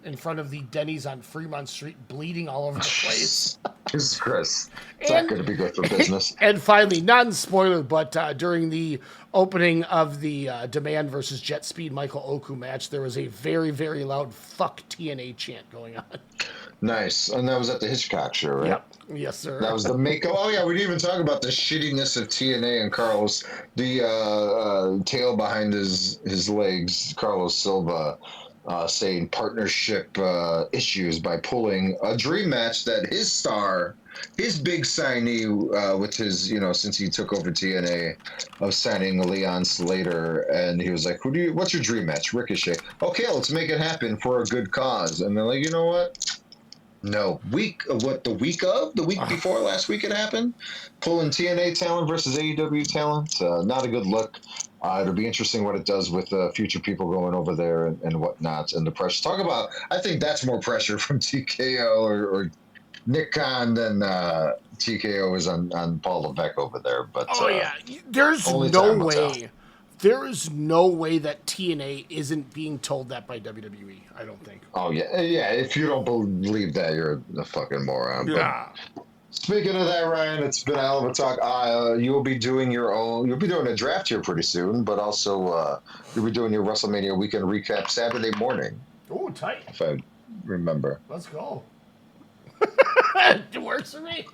in front of the Denny's on Fremont Street, bleeding all over the place. Jesus Christ. It's not going to be good for business. And finally, non-spoiler, but during the opening of the Demand versus Jet Speed Michael Oku match, there was a very, very loud "fuck TNA" chant going on. Nice. And that was at the Hitchcock show, right? Yep. Yes, sir. That was the makeup. Oh, yeah, we didn't even talk about the shittiness of TNA and Carlos. The tail behind his legs, Carlos Silva, saying partnership issues by pulling a dream match that his star, his big signee with his, since he took over TNA, of signing Leon Slater. And he was like, what's your dream match? Ricochet. Okay, let's make it happen for a good cause. And they're like, you know what? No. The week before last week it happened? Pulling TNA talent versus AEW talent? Not a good look. It'll be interesting what it does with future people going over there and whatnot, and the pressure. Talk about, I think that's more pressure from TKO or Nick Khan than TKO is on Paul Levesque over there. But there's only no time will tell. way. There is no way that TNA isn't being told that by WWE. I don't think. Oh yeah. If you don't believe that, you're a fucking moron. Yeah. But speaking of that, Ryan, it's been a hell of a talk. You'll be doing you'll be doing a draft here pretty soon, but also you'll be doing your WrestleMania weekend recap Saturday morning. Oh, tight. If I remember. Let's go. It works for me.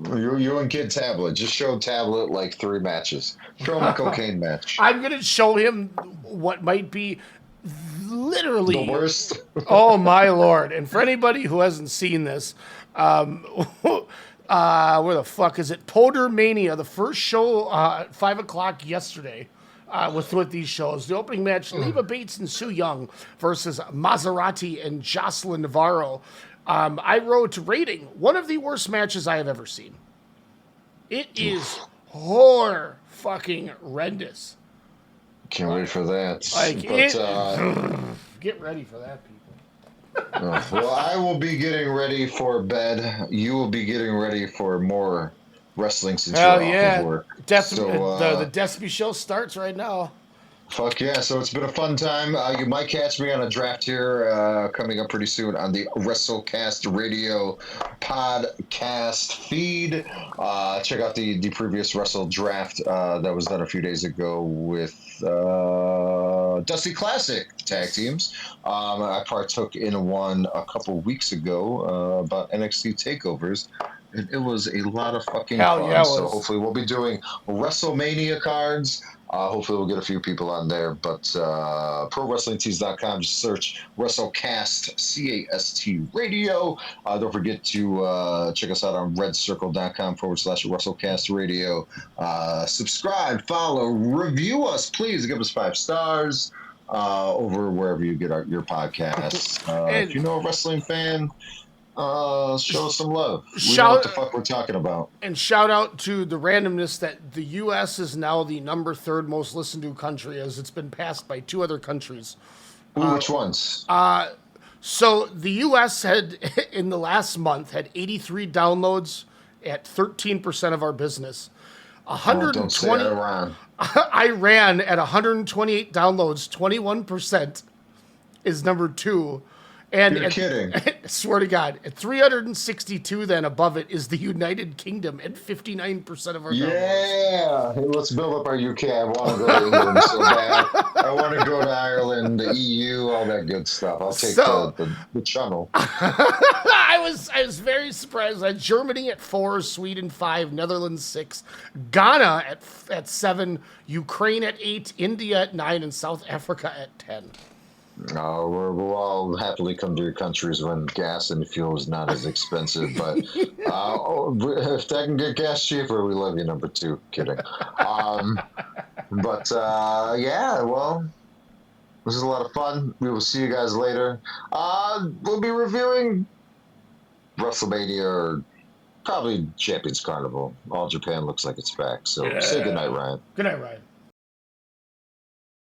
You and Kid Tablet. Just show Tablet like 3 matches. Show him a cocaine match. I'm going to show him what might be literally The worst. Oh, my Lord. And for anybody who hasn't seen this, where the fuck is it? Poder Mania, the first show at 5 o'clock yesterday with these shows. The opening match, Leva Bates and Sue Young versus Maserati and Jocelyn Navarro. I wrote rating one of the worst matches I have ever seen. It is fucking horrendous. Can't wait for that. Get ready for that, people. Well, I will be getting ready for bed. You will be getting ready for more wrestling since you're off of work. The Despy show starts right now. Fuck yeah. So it's been a fun time. You might catch me on a draft here coming up pretty soon on the WrestleCast radio podcast feed. Check out the previous Wrestle draft that was done a few days ago with Dusty Classic tag teams. I partook in one a couple weeks ago about NXT takeovers. And it was a lot of fucking fun. Yeah, so hopefully we'll be doing WrestleMania cards. Hopefully we'll get a few people on there. But ProWrestlingTees.com, just search WrestleCast, C-A-S-T radio. Don't forget to check us out on redcircle.com/WrestleCast radio. Subscribe, follow, review us. Please give us 5 stars over wherever you get your podcasts. If you know a wrestling fan, show us some love. We know what the fuck we're talking about. And shout out to the randomness that the U.S. is now the number 3rd most listened to country, as it's been passed by 2 other countries. Which ones? So the U.S. had, in the last month, had 83 downloads at 13% of our business. 120. Don't say that around. Iran at 128 downloads, 21% is number 2. And You're kidding. Swear to God, at 362 then above it is the United Kingdom at 59% of our downloads. Yeah. Hey, let's build up our UK. I want to go to England so bad. I want to go to Ireland, the EU, all that good stuff. I'll take the channel. I was very surprised. Germany at 4, Sweden 5, Netherlands 6, Ghana at 7, Ukraine at 8, India at 9, and South Africa at 10. We'll all happily come to your countries when gas and fuel is not as expensive. But if that can get gas cheaper, we love you, number 2. Kidding. Yeah, well, this is a lot of fun. We will see you guys later. We'll be reviewing WrestleMania or probably Champions Carnival. All Japan looks like it's back. So say goodnight, Ryan. Good night, Ryan.